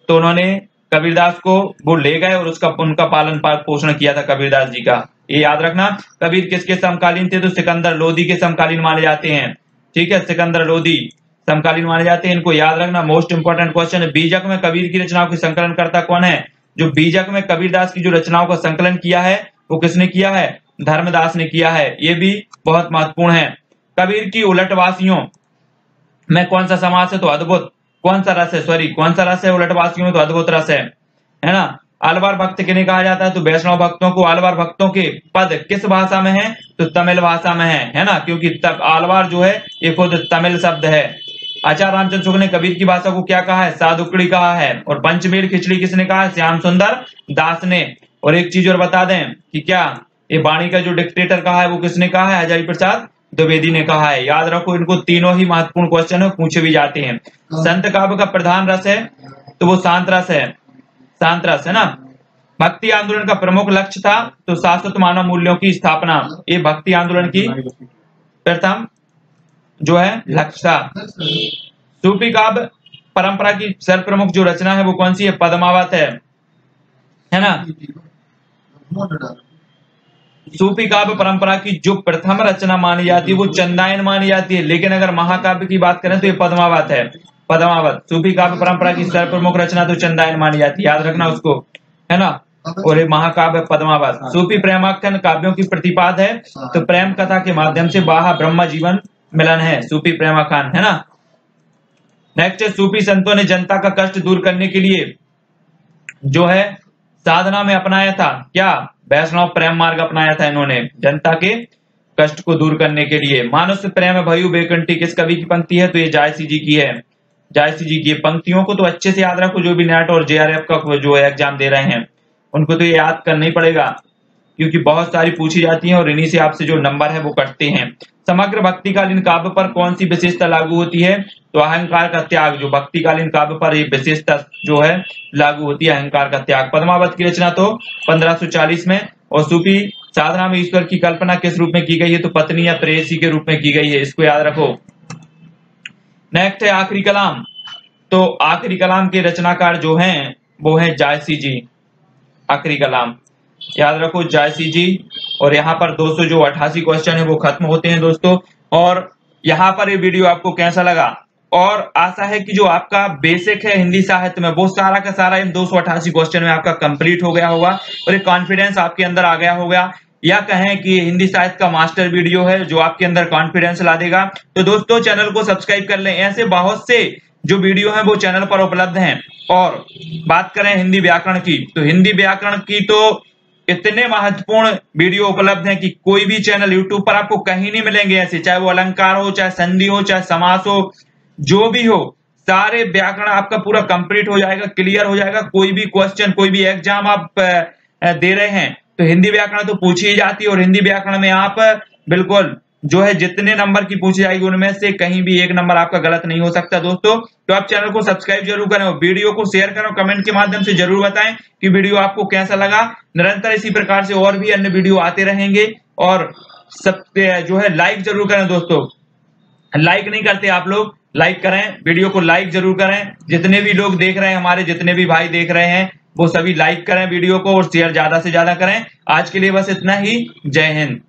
तो उन्होंने कबीरदास को वो ले गए और उनका पालन पोषण किया था कबीरदास जी का, ये याद रखना। कबीर किसके समकालीन थे? तो सिकंदर लोदी के समकालीन माने जाते हैं, ठीक है, सिकंदर लोदी समकालीन माने जाते हैं, इनको याद रखना। मोस्ट इंपोर्टेंट क्वेश्चन है, बीजक में कबीर की रचनाओं की संकलन करता कौन है? जो बीजक में कबीरदास की जो रचनाओं का संकलन किया है वो किसने किया है? धर्मदास ने किया है, ये भी बहुत महत्वपूर्ण है। कबीर की उलटवासियों में कौन सा समास है? तो अद्भुत। कौन सा रस है? सॉरी, कौन सा रस है उलटवासियों में? तो अद्भुत रस है ना। आलवार भक्त किन्हें कहा जाता है? तो वैष्णव भक्तों को। आलवार भक्तों के पद किस भाषा में है? तो तमिल भाषा में है ना, क्योंकि तब आलवार जो है ये खुद तमिल शब्द है। आचार्य रामचंद्र शुक्ल ने कबीर की भाषा को क्या कहा है? सादुकड़ी कहा है। और पंचमेल खिचड़ी किसने कहा है? श्याम सुंदर दास ने। और एक चीज और बता दें कि क्या ये वाणी का जो डिक्टेटर कहा है वो किसने कहा है? हजारी प्रसाद द्विवेदी ने कहा है, याद रखो। इनको तीनों ही महत्वपूर्ण क्वेश्चन है, पूछे भी जाते हैं। संत काव्य का प्रधान रस है तो वो शांत रस है, शांत रस है ना। भक्ति आंदोलन का प्रमुख लक्ष्य था तो शाश्वत मानव मूल्यों की स्थापना, ये भक्ति आंदोलन की प्रथम जो है लक्ष्य था। सूफी काव्य परंपरा की सर्व प्रमुख जो रचना है वो कौन सी है? पद्मावत है ना। सूफी काव्य परंपरा की जो प्रथम रचना मानी जाती है वो चंदायन मानी जाती है, लेकिन अगर महाकाव्य की बात करें तो ये पद्मावत है, पद्मावत। सूफी काव्य परंपरा की सर्व प्रमुख रचना तो चंदायन मानी जाती है, याद रखना उसको, है ना। और ये महाकाव्य पद्मावत। सूफी प्रेमाख्यान काव्यों की प्रतिपाद है तो प्रेम कथा के माध्यम से बाहा ब्रह्म जीवन मिलन है, सूफी प्रेमाख्यान, है ना। नेक्स्ट, सूफी संतों ने जनता का कष्ट दूर करने के लिए जो है साधना में अपनाया था क्या? वैष्णव प्रेम मार्ग अपनाया था इन्होंने जनता के कष्ट को दूर करने के लिए। मानुष प्रेम भयु बेकंठी किस कवि की पंक्ति है? तो ये जायसी जी की है, जायसी जी की। पंक्तियों को तो अच्छे से याद रखो, जो भी नेट और जेआरएफ का जो है एग्जाम दे रहे हैं उनको तो ये याद करना ही पड़ेगा, क्योंकि बहुत सारी पूछी जाती हैं और इन्हीं से आपसे जो नंबर है वो कटते हैं। समग्र भक्तिकालीन काव्य पर कौन सी विशेषता लागू होती है? तो अहंकार का त्याग। जो भक्तिकालीन काव्य पर ये विशेषता जो है लागू होती है, अहंकार का त्याग। पद्मावत की रचना तो 1540 में। और सूफी साधना में ईश्वर की कल्पना किस रूप में की गई है? तो पत्नी या प्रेयसी के रूप में की गई है, इसको याद रखो। नेक्स्ट है आखिरी कलाम। तो आखिरी कलाम के रचनाकार जो हैं वो है जायसी जी, आखिरी कलाम, याद रखो जायसी जी। और यहाँ पर 288 क्वेश्चन है वो खत्म होते हैं दोस्तों। और यहाँ पर ये वीडियो आपको कैसा लगा? और आशा है कि जो आपका बेसिक है हिंदी साहित्य में वो सारा का सारा इन 288 क्वेश्चन में आपका कंप्लीट हो गया होगा और एक कॉन्फिडेंस आपके अंदर आ गया होगा, या कहें कि हिंदी साहित्य का मास्टर वीडियो है जो आपके अंदर कॉन्फिडेंस ला देगा। तो दोस्तों चैनल को सब्सक्राइब कर लें, ऐसे बहुत से जो वीडियो है वो चैनल पर उपलब्ध हैं। और बात करें हिंदी व्याकरण की, तो हिंदी व्याकरण की तो इतने महत्वपूर्ण वीडियो उपलब्ध हैं कि कोई भी चैनल यूट्यूब पर आपको कहीं नहीं मिलेंगे ऐसे, चाहे वो अलंकार हो, चाहे संधि हो, चाहे समास हो, जो भी हो, सारे व्याकरण आपका पूरा कंप्लीट हो जाएगा, क्लियर हो जाएगा। कोई भी क्वेश्चन, कोई भी एग्जाम आप दे रहे हैं तो हिंदी व्याकरण तो पूछी ही जाती है, और हिंदी व्याकरण में आप बिल्कुल जो है जितने नंबर की पूछी जाएगी उनमें से कहीं भी एक नंबर आपका गलत नहीं हो सकता दोस्तों। तो आप चैनल को सब्सक्राइब जरूर करें और वीडियो को शेयर करें, कमेंट के माध्यम से जरूर बताएं कि वीडियो आपको कैसा लगा। निरंतर इसी प्रकार से और भी अन्य वीडियो आते रहेंगे। और सब जो है लाइक जरूर करें दोस्तों, लाइक नहीं करते आप लोग, लाइक करें, वीडियो को लाइक जरूर करें। जितने भी लोग देख रहे हैं, हमारे जितने भी भाई देख रहे हैं, वो सभी लाइक करें वीडियो को और शेयर ज्यादा से ज्यादा करें। आज के लिए बस इतना ही। जय हिंद।